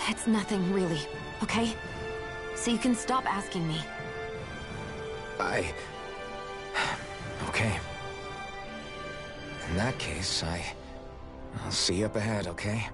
It's nothing, really, okay? So you can stop asking me. Okay. In that case, I'll see you up ahead, okay?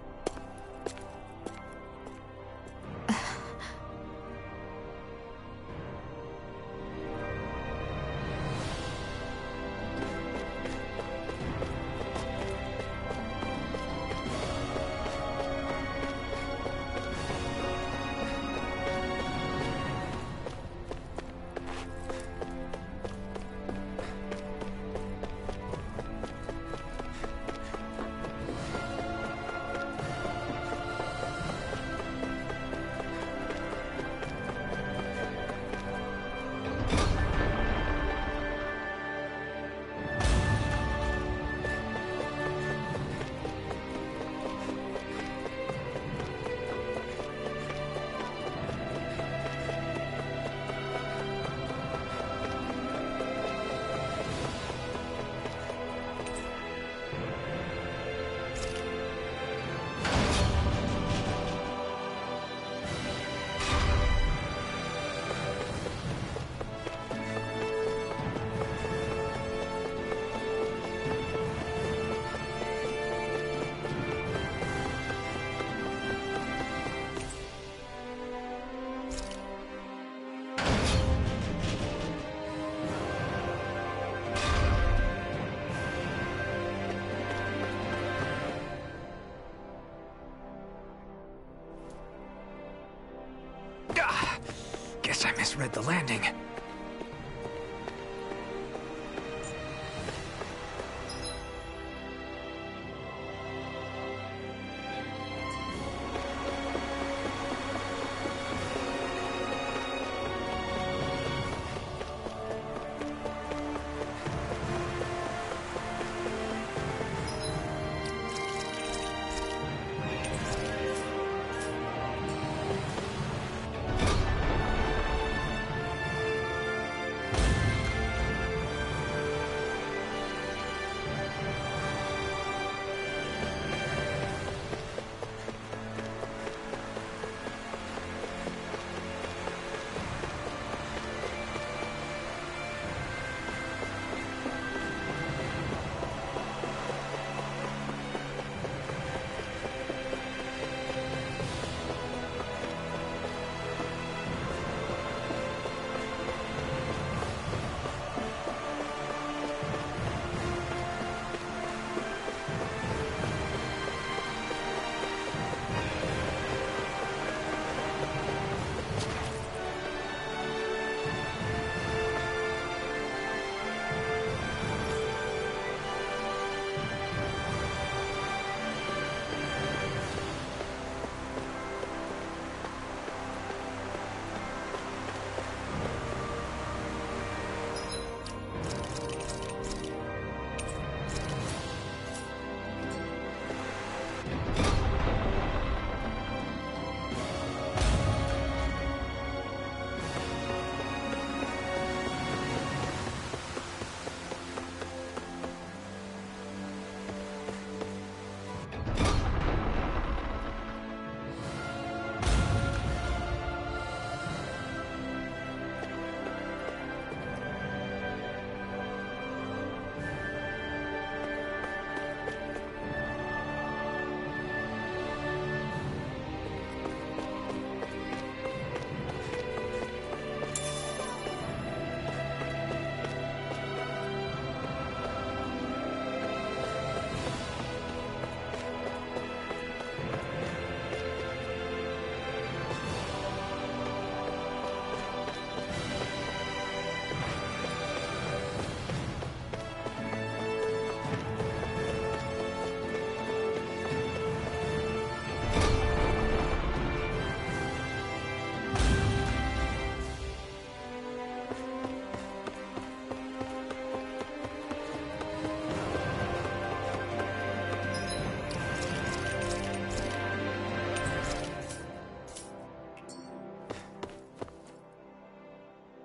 Guess I misread the landing.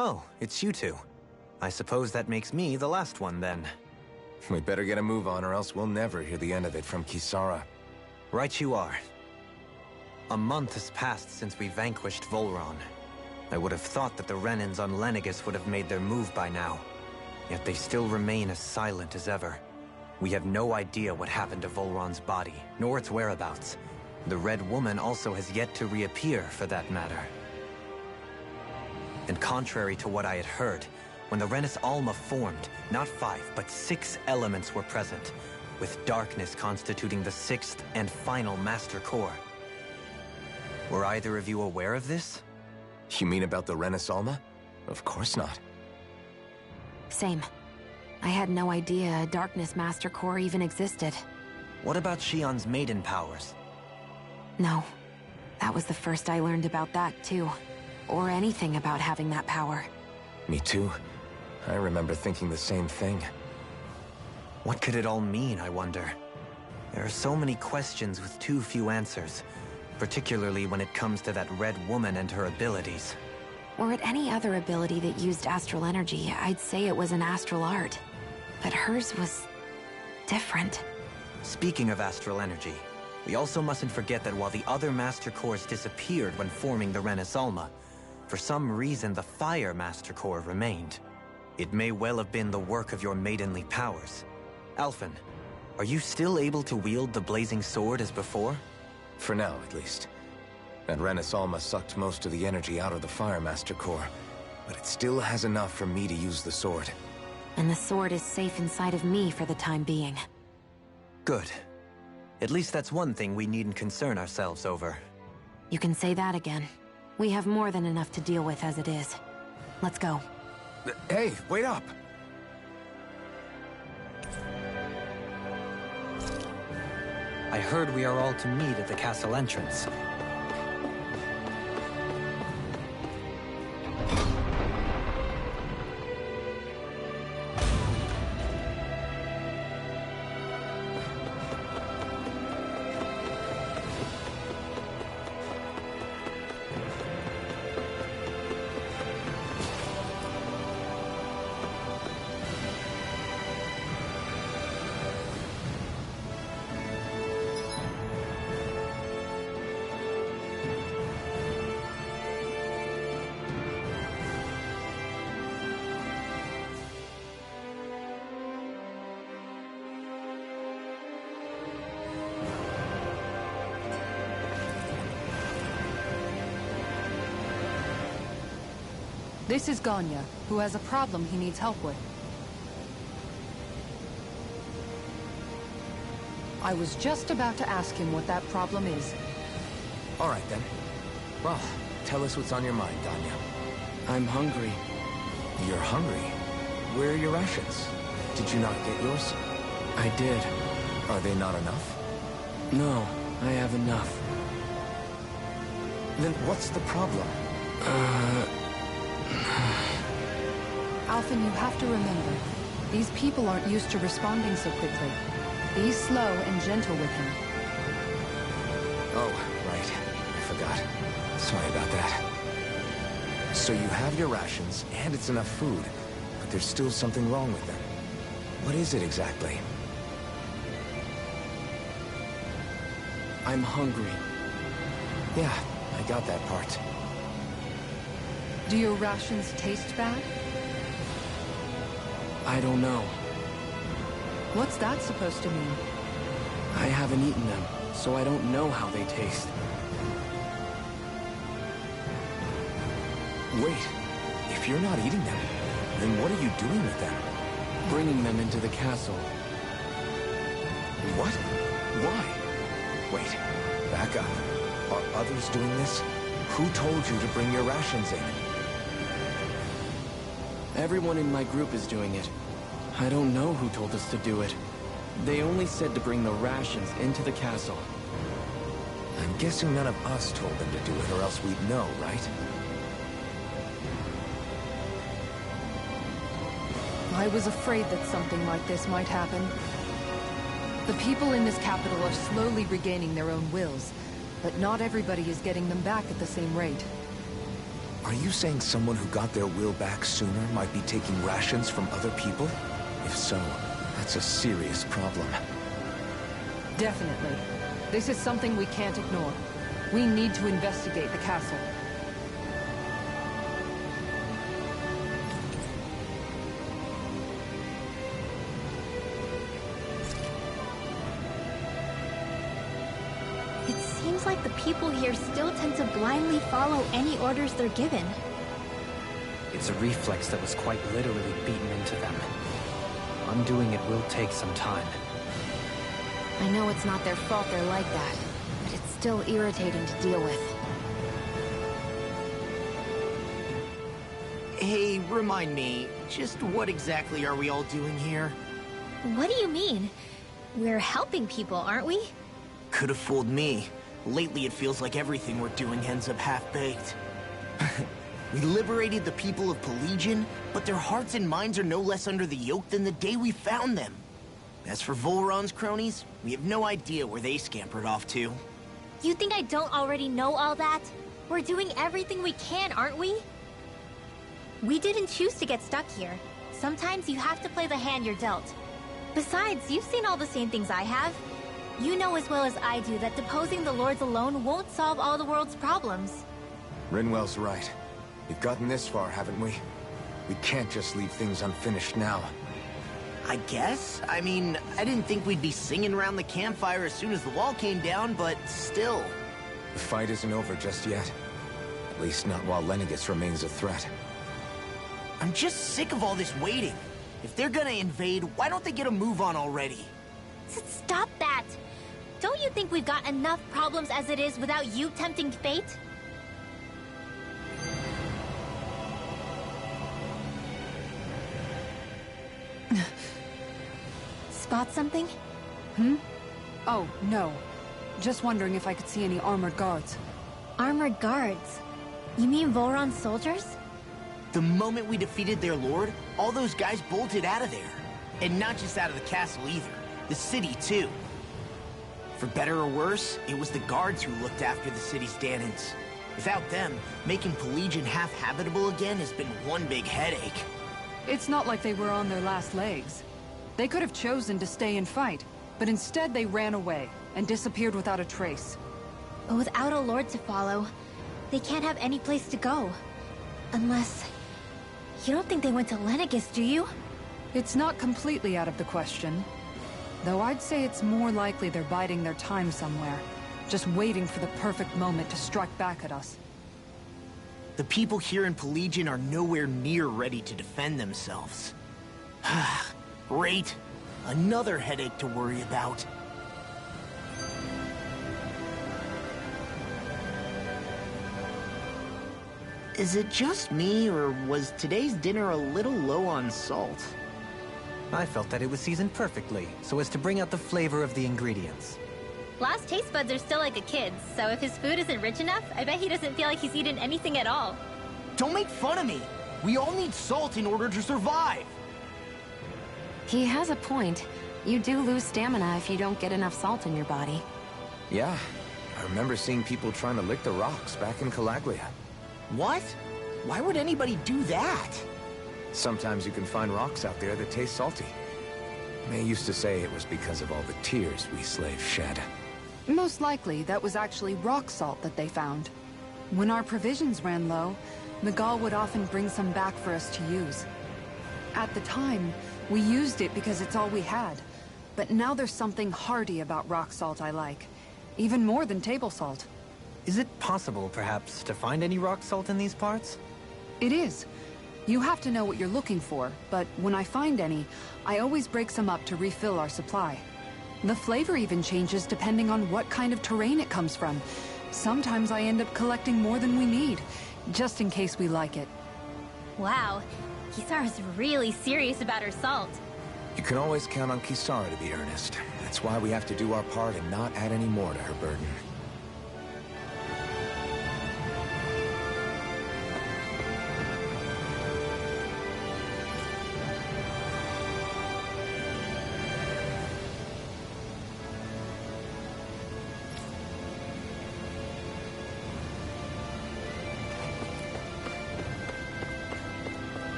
Oh, it's you two. I suppose that makes me the last one, then. We better get a move on, or else we'll never hear the end of it from Kisara. Right you are. A month has passed since we vanquished Volron. I would have thought that the Renans on Lenegis would have made their move by now. Yet they still remain as silent as ever. We have no idea what happened to Volron's body, nor its whereabouts. The Red Woman also has yet to reappear, for that matter. And contrary to what I had heard, when the Renis Alma formed, not 5, but 6 elements were present, with darkness constituting the 6th and final Master Core. Were either of you aware of this? You mean about the Renis Alma? Of course not. Same. I had no idea a Darkness Master Core even existed. What about Shion's maiden powers? No. That was the first I learned about that, too. Or anything about having that power. Me too. I remember thinking the same thing. What could it all mean, I wonder? There are so many questions with too few answers, particularly when it comes to that Red Woman and her abilities. Were it any other ability that used astral energy, I'd say it was an astral art. But hers was different. Speaking of astral energy, we also mustn't forget that while the other Master Cores disappeared when forming the Renis Alma, for some reason the Fire Master Core remained. It may well have been the work of your maidenly powers. Alphen, are you still able to wield the blazing sword as before? For now, at least. That Renis Alma sucked most of the energy out of the Fire Master Core, but it still has enough for me to use the sword. And the sword is safe inside of me for the time being. Good. At least that's one thing we needn't concern ourselves over. You can say that again. We have more than enough to deal with as it is. Let's go. Hey, wait up! I heard we are all to meet at the castle entrance. This is Ganya, who has a problem he needs help with. I was just about to ask him what that problem is. All right, then. Well, tell us what's on your mind, Ganya. I'm hungry. You're hungry? Where are your rations? Did you not get yours? I did. Are they not enough? No, I have enough. Then what's the problem? Alphen, you have to remember, these people aren't used to responding so quickly. Be slow and gentle with him. Oh, right. I forgot. Sorry about that. So you have your rations, and it's enough food, but there's still something wrong with them. What is it exactly? I'm hungry. Yeah, I got that part. Do your rations taste bad? I don't know. What's that supposed to mean? I haven't eaten them, so I don't know how they taste. Wait, if you're not eating them, then what are you doing with them? Bringing them into the castle. What? Why? Wait, back up. Are others doing this? Who told you to bring your rations in? Everyone in my group is doing it. I don't know who told us to do it. They only said to bring the rations into the castle. I'm guessing none of us told them to do it, or else we'd know, right? I was afraid that something like this might happen. The people in this capital are slowly regaining their own wills, but not everybody is getting them back at the same rate. Are you saying someone who got their will back sooner might be taking rations from other people? If so, that's a serious problem. Definitely. This is something we can't ignore. We need to investigate the castle. It seems like the people here still tend to blindly follow any orders they're given. It's a reflex that was quite literally beaten into them. Undoing it will take some time. I know it's not their fault they're like that, but it's still irritating to deal with. Hey, remind me, just what exactly are we all doing here? What do you mean? We're helping people, aren't we? Could have fooled me. Lately it feels like everything we're doing ends up half-baked. We liberated the people of Pelegion, but their hearts and minds are no less under the yoke than the day we found them. As for Volron's cronies, we have no idea where they scampered off to. You think I don't already know all that? We're doing everything we can, aren't we? We didn't choose to get stuck here. Sometimes you have to play the hand you're dealt. Besides, you've seen all the same things I have. You know as well as I do that deposing the lords alone won't solve all the world's problems. Rinwell's right. We've gotten this far, haven't we? We can't just leave things unfinished now. I guess? I mean, I didn't think we'd be singing around the campfire as soon as the wall came down, but still. The fight isn't over just yet. At least not while Lenegis remains a threat. I'm just sick of all this waiting. If they're gonna invade, why don't they get a move on already? Stop that! Don't you think we've got enough problems as it is without you tempting fate? Spot something? Oh, no. Just wondering if I could see any armored guards. Armored guards? You mean Volron's soldiers? The moment we defeated their lord, all those guys bolted out of there. And not just out of the castle either. The city, too. For better or worse, it was the guards who looked after the city's Dahnans. Without them, making Pelegion half-habitable again has been one big headache. It's not like they were on their last legs. They could have chosen to stay and fight, but instead they ran away and disappeared without a trace. But without a lord to follow, they can't have any place to go. Unless... You don't think they went to Lenegis, do you? It's not completely out of the question. Though I'd say it's more likely they're biding their time somewhere, just waiting for the perfect moment to strike back at us. The people here in Pelegion are nowhere near ready to defend themselves. Great. Another headache to worry about. Is it just me, or was today's dinner a little low on salt? I felt that it was seasoned perfectly, so as to bring out the flavor of the ingredients. Last taste buds are still like a kid's, so if his food isn't rich enough, I bet he doesn't feel like he's eaten anything at all. Don't make fun of me! We all need salt in order to survive! He has a point. You do lose stamina if you don't get enough salt in your body. Yeah, I remember seeing people trying to lick the rocks back in Calaglia. What? Why would anybody do that? Sometimes you can find rocks out there that taste salty. They used to say it was because of all the tears we slaves shed. Most likely, that was actually rock salt that they found. When our provisions ran low, Miguel would often bring some back for us to use. At the time, we used it because it's all we had. But now there's something hearty about rock salt I like. Even more than table salt. Is it possible, perhaps, to find any rock salt in these parts? It is. You have to know what you're looking for, but when I find any, I always break some up to refill our supply. The flavor even changes depending on what kind of terrain it comes from. Sometimes I end up collecting more than we need, just in case we like it. Wow, Kisara's really serious about her salt. You can always count on Kisara to be earnest. That's why we have to do our part and not add any more to her burden.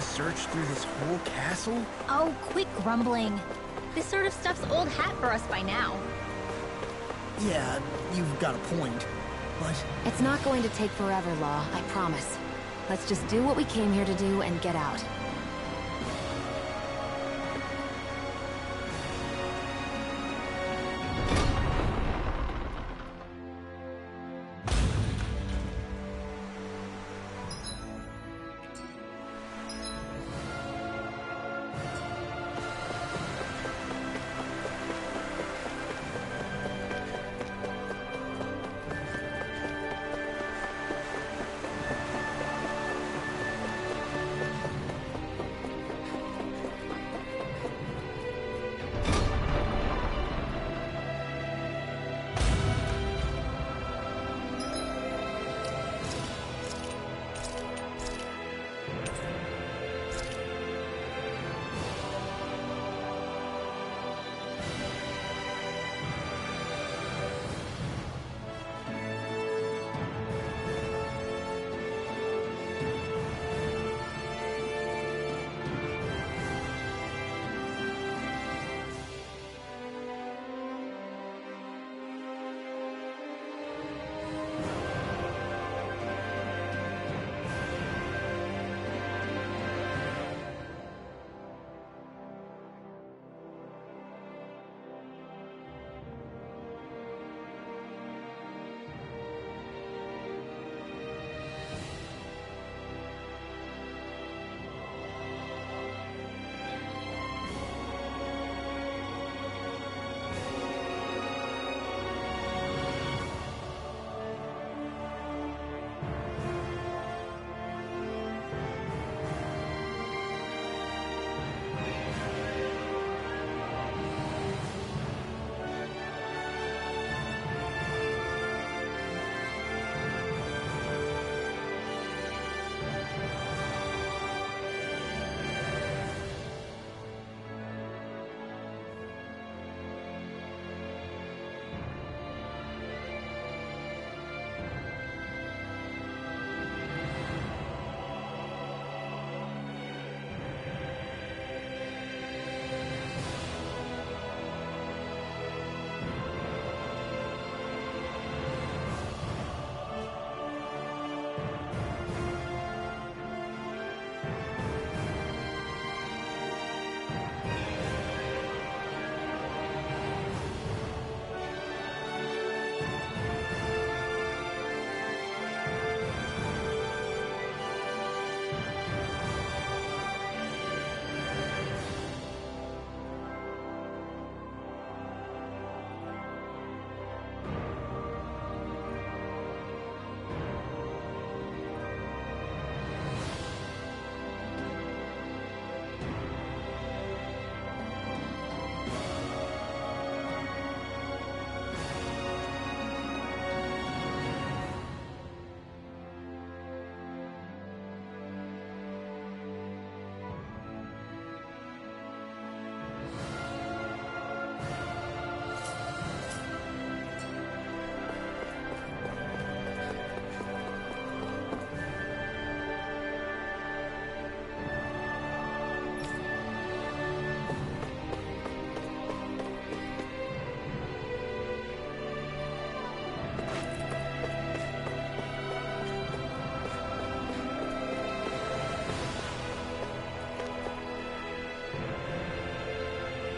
search through this whole castle? Oh, quit grumbling. This sort of stuff's old hat for us by now. Yeah, you've got a point. But It's not going to take forever, Law, I promise. Let's just do what we came here to do and get out.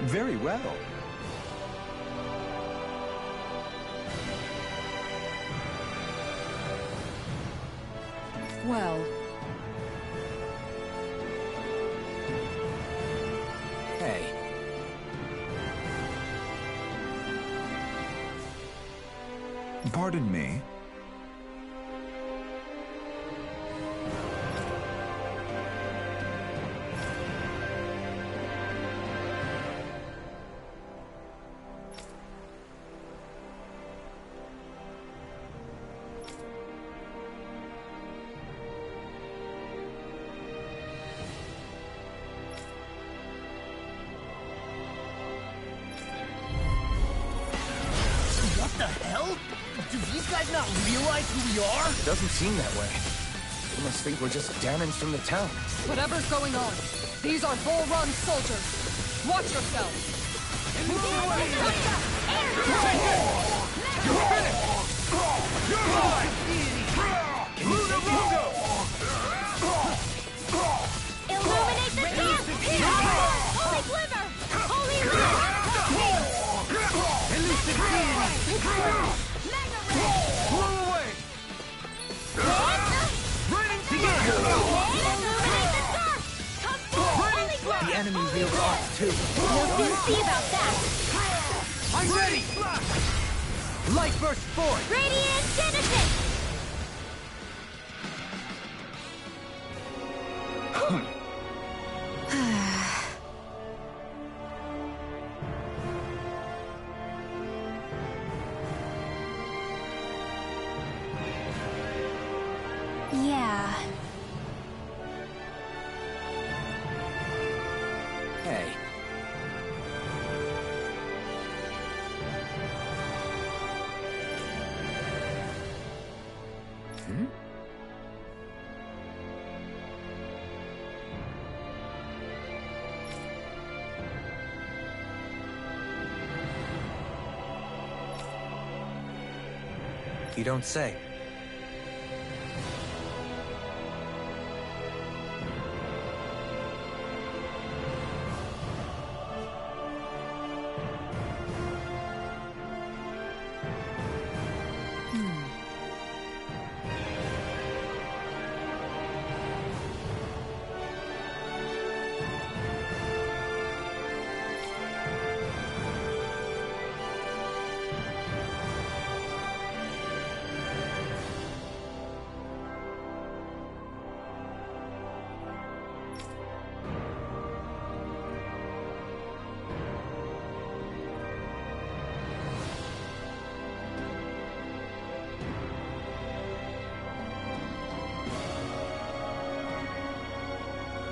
Very well. Well... Hey. Pardon me. What the hell? Do these guys not realize who we are? Doesn't seem that way. must think we're just damaged from the town. Whatever's going on, these are Bull Run soldiers. Watch yourselves. You're mine! Illuminate the camp! Holy glimmer! Holy Elusive deity! Mega ray! Blow away! Raining Illuminate the dark! Come forth! Holy glimmer! The enemy wields off too. We'll soon see about that! I'm ready! Light burst forth! Radiant Genesis! Yeah. Hey. Hmm? You don't say.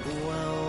Well...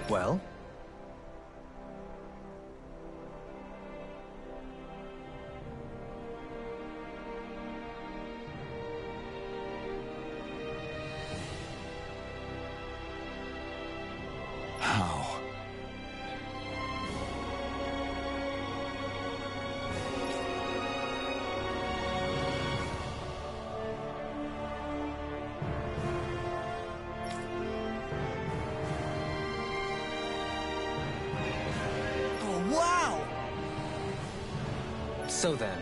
Well? How? Wow! So then.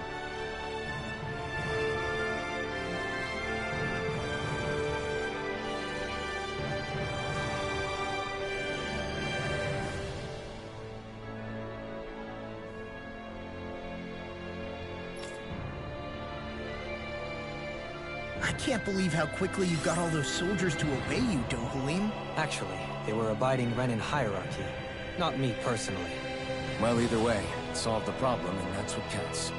I can't believe how quickly you got all those soldiers to obey you, Dohalim. Actually, they were abiding Renan hierarchy. Not me personally. Well, either way, it solved the problem, and that's what counts.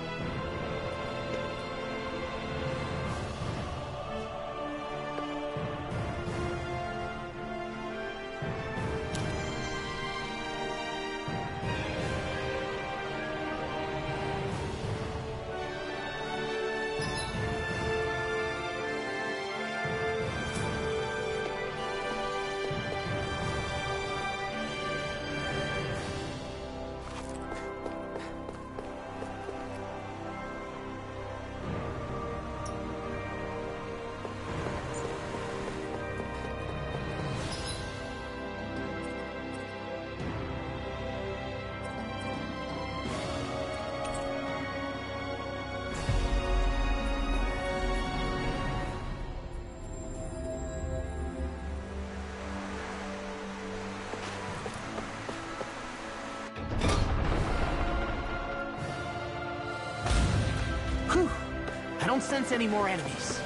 I don't sense any more enemies.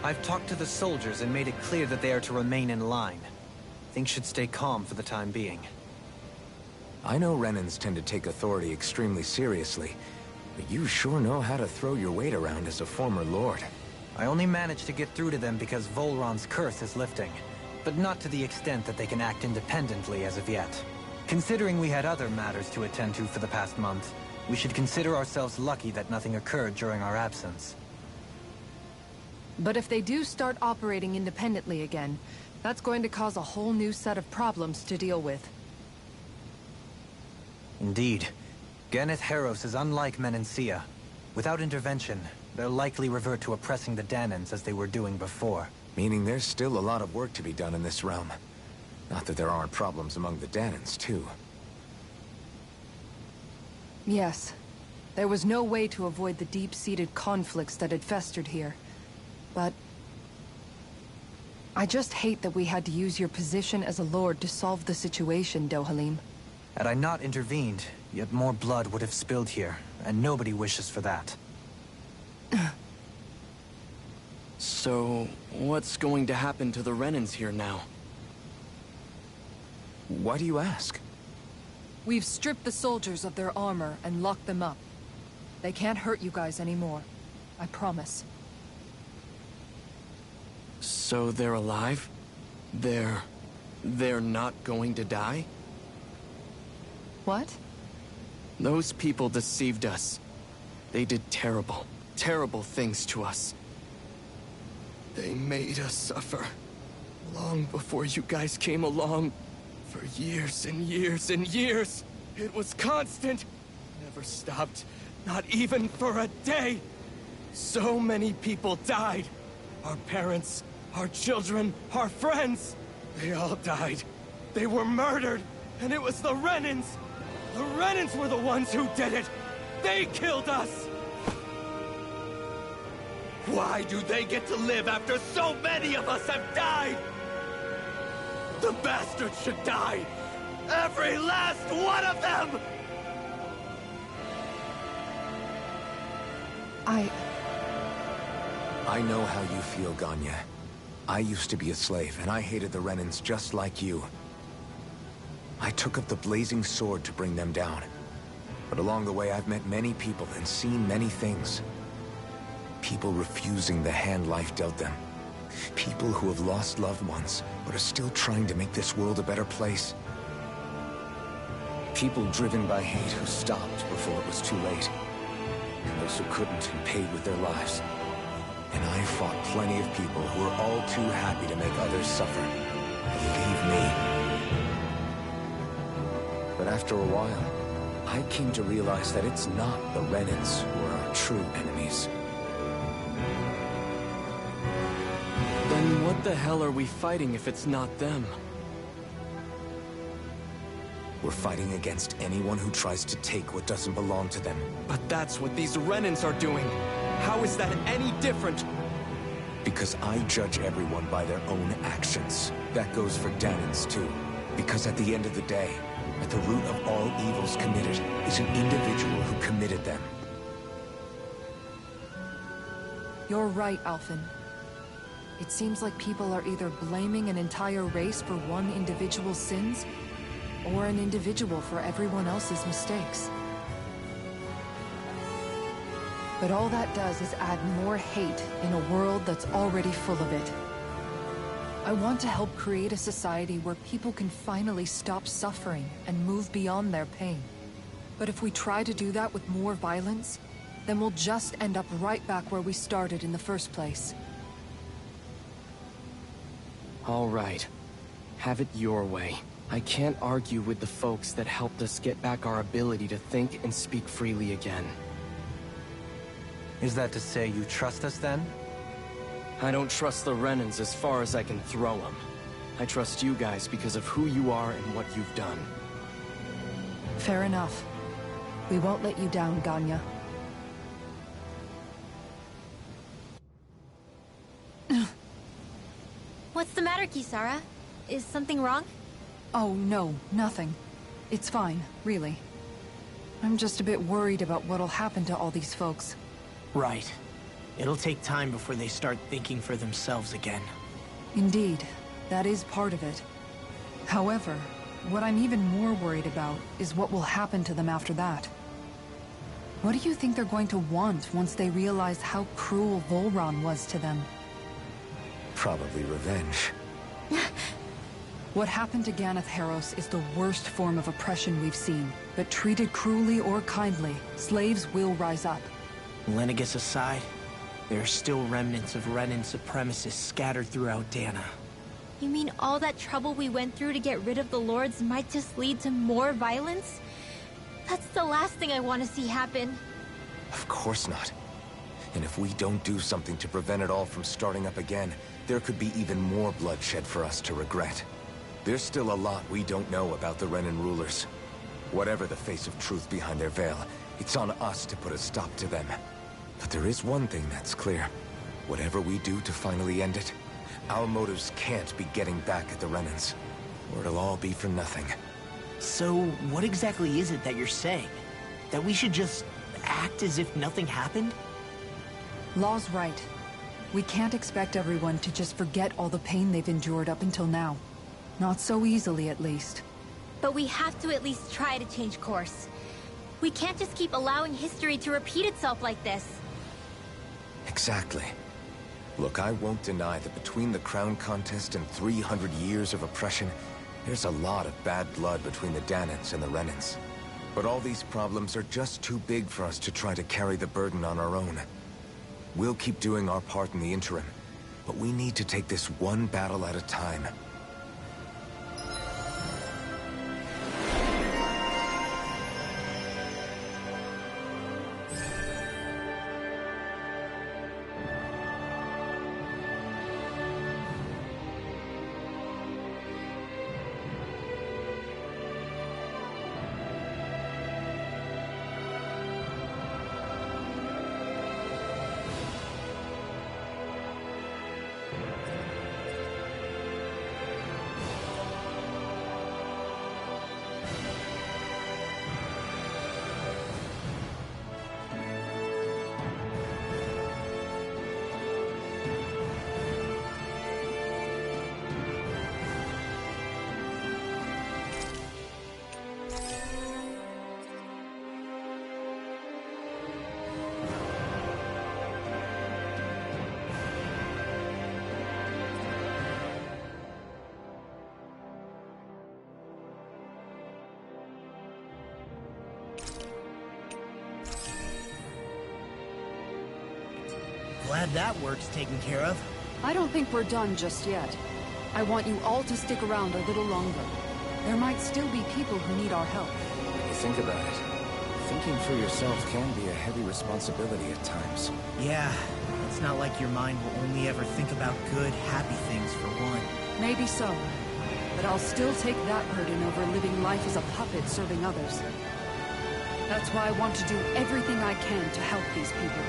I've talked to the soldiers and made it clear that they are to remain in line. Things should stay calm for the time being. I know Renans tend to take authority extremely seriously, but you sure know how to throw your weight around as a former lord. I only managed to get through to them because Volron's curse is lifting, but not to the extent that they can act independently as of yet. Considering we had other matters to attend to for the past month, we should consider ourselves lucky that nothing occurred during our absence. But if they do start operating independently again, that's going to cause a whole new set of problems to deal with. Indeed. Ganeth Heros is unlike Menancia. Without intervention, they'll likely revert to oppressing the Danans as they were doing before. Meaning there's still a lot of work to be done in this realm. Not that there aren't problems among the Danans, too. Yes. There was no way to avoid the deep-seated conflicts that had festered here. But I just hate that we had to use your position as a lord to solve the situation, Dohalim. Had I not intervened, yet more blood would have spilled here, and nobody wishes for that. So, what's going to happen to the Renans here now? Why do you ask? We've stripped the soldiers of their armor and locked them up. They can't hurt you guys anymore. I promise. So they're alive? They're not going to die? What? Those people deceived us. They did terrible, terrible things to us. They made us suffer. Long before you guys came along. For years and years and years. It was constant. Never stopped. Not even for a day. So many people died. Our parents, our children, our friends. They all died. They were murdered. And it was the Renans. The Renans were the ones who did it. They killed us. Why do they get to live after so many of us have died? The bastards should die! Every last one of them! I know how you feel, Ganya. I used to be a slave, and I hated the Renans just like you. I took up the blazing sword to bring them down. But along the way, I've met many people and seen many things. People refusing the hand life dealt them. People who have lost loved ones, but are still trying to make this world a better place. People driven by hate who stopped before it was too late. And those who couldn't and paid with their lives. And I fought plenty of people who were all too happy to make others suffer. Believe me. But after a while, I came to realize that it's not the Renans who are our true enemies. Then what the hell are we fighting if it's not them? We're fighting against anyone who tries to take what doesn't belong to them. But that's what these Renans are doing. How is that any different? Because I judge everyone by their own actions. That goes for Danans too. Because at the end of the day, at the root of all evils committed is an individual who committed them. You're right, Alphen. It seems like people are either blaming an entire race for one individual's sins, or an individual for everyone else's mistakes. But all that does is add more hate in a world that's already full of it. I want to help create a society where people can finally stop suffering and move beyond their pain. But if we try to do that with more violence, then we'll just end up right back where we started in the first place. All right. Have it your way. I can't argue with the folks that helped us get back our ability to think and speak freely again. Is that to say you trust us then? I don't trust the Renans as far as I can throw them. I trust you guys because of who you are and what you've done. Fair enough. We won't let you down, Ganya. What's the matter, Kisara? Is something wrong? Oh, no, nothing. It's fine, really. I'm just a bit worried about what'll happen to all these folks. Right. It'll take time before they start thinking for themselves again. Indeed, that is part of it. However, what I'm even more worried about is what will happen to them after that. What do you think they're going to want once they realize how cruel Volron was to them? Probably revenge. What happened to Ganath Haros is the worst form of oppression we've seen. But treated cruelly or kindly, slaves will rise up. Lenegis aside, there are still remnants of Renan supremacists scattered throughout Dana. You mean all that trouble we went through to get rid of the Lords might just lead to more violence? That's the last thing I want to see happen. Of course not. And if we don't do something to prevent it all from starting up again, there could be even more bloodshed for us to regret. There's still a lot we don't know about the Renan rulers. Whatever the face of truth behind their veil, it's on us to put a stop to them. But there is one thing that's clear. Whatever we do to finally end it, our motives can't be getting back at the Renans, or it'll all be for nothing. So, what exactly is it that you're saying? That we should just act as if nothing happened? Law's right. We can't expect everyone to just forget all the pain they've endured up until now. Not so easily, at least. But we have to at least try to change course. We can't just keep allowing history to repeat itself like this. Exactly. Look, I won't deny that between the crown contest and 300 years of oppression, there's a lot of bad blood between the Danans and the Renans. But all these problems are just too big for us to try to carry the burden on our own. We'll keep doing our part in the interim, but we need to take this one battle at a time. Glad that work's taken care of. I don't think we're done just yet. I want you all to stick around a little longer. There might still be people who need our help. When you think about it, thinking for yourself can be a heavy responsibility at times. Yeah, it's not like your mind will only ever think about good, happy things for one. Maybe so. But I'll still take that burden over living life as a puppet serving others. That's why I want to do everything I can to help these people.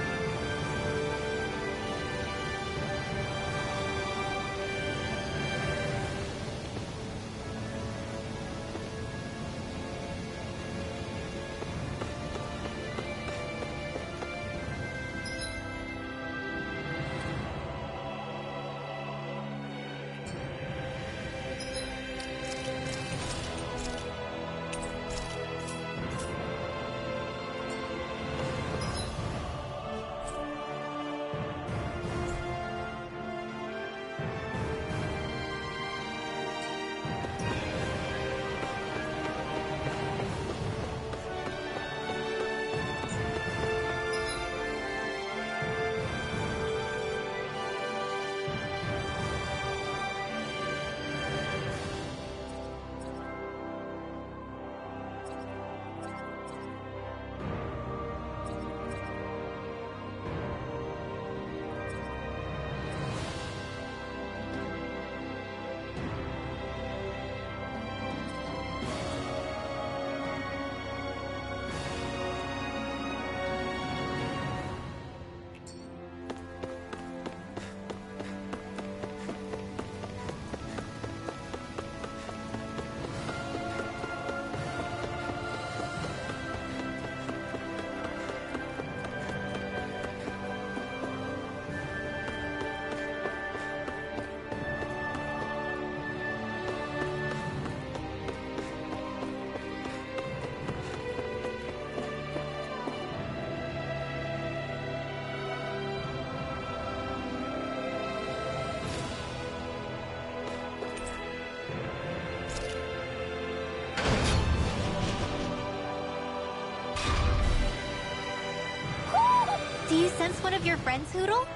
Do you sense one of your friends, Hoodle?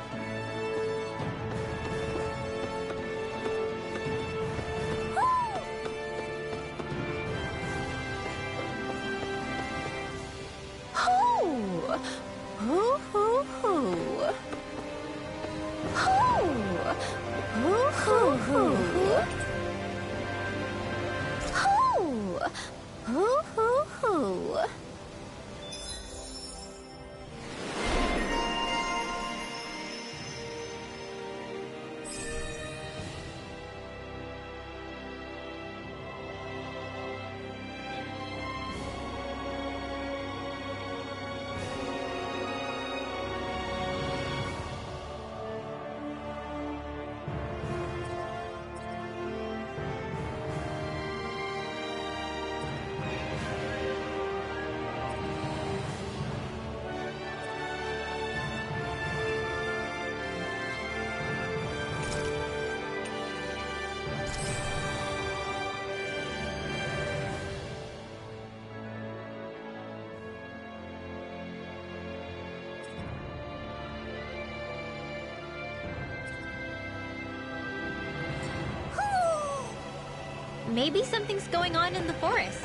Maybe something's going on in the forest.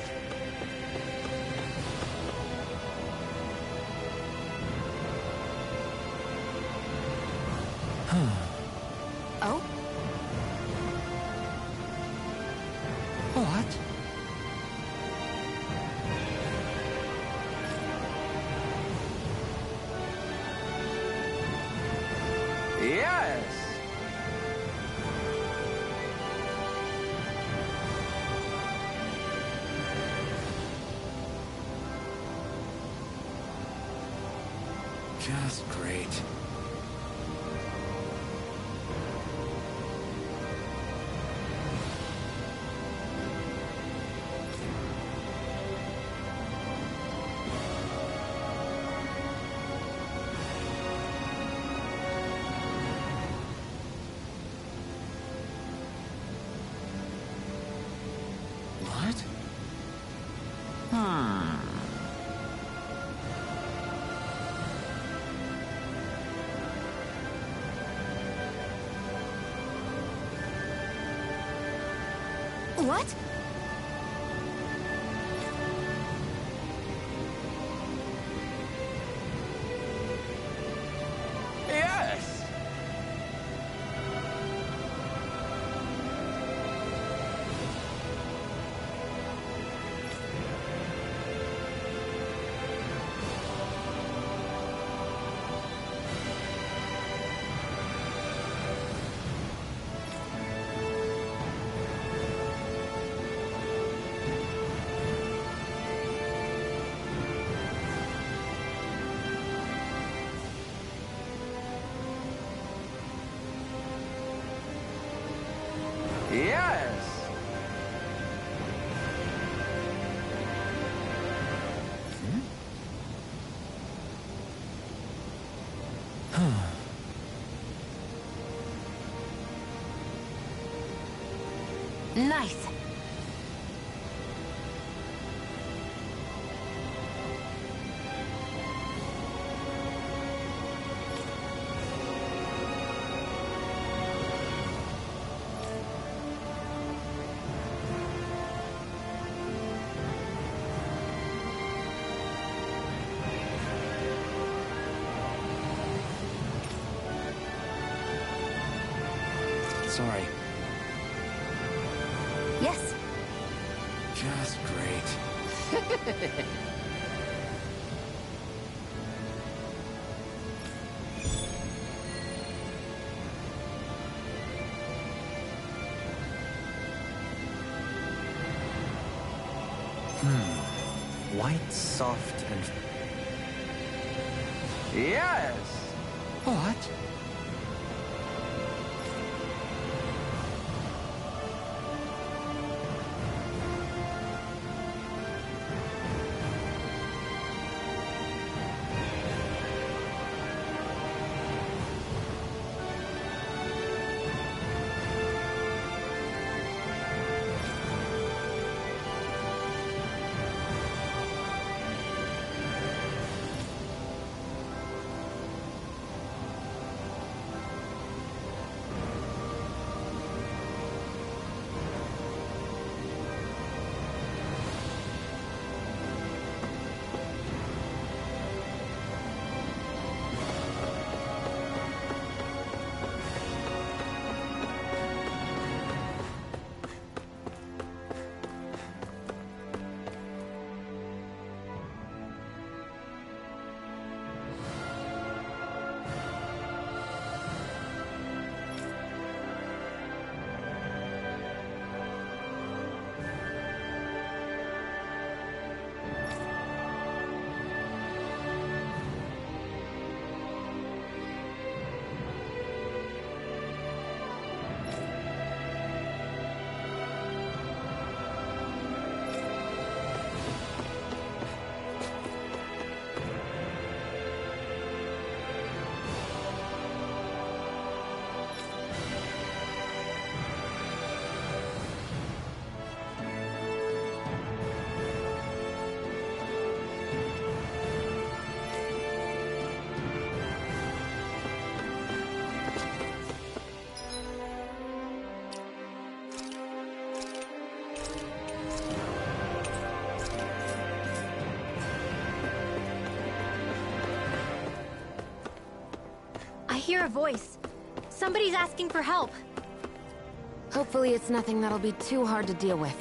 Oh? What? Yes! Just great. What? What? Yes! Yes! Nice. Sorry. Yes. Just great. White, soft, and... Yes! What? hear a voice. Somebody's asking for help. Hopefully it's nothing that'll be too hard to deal with.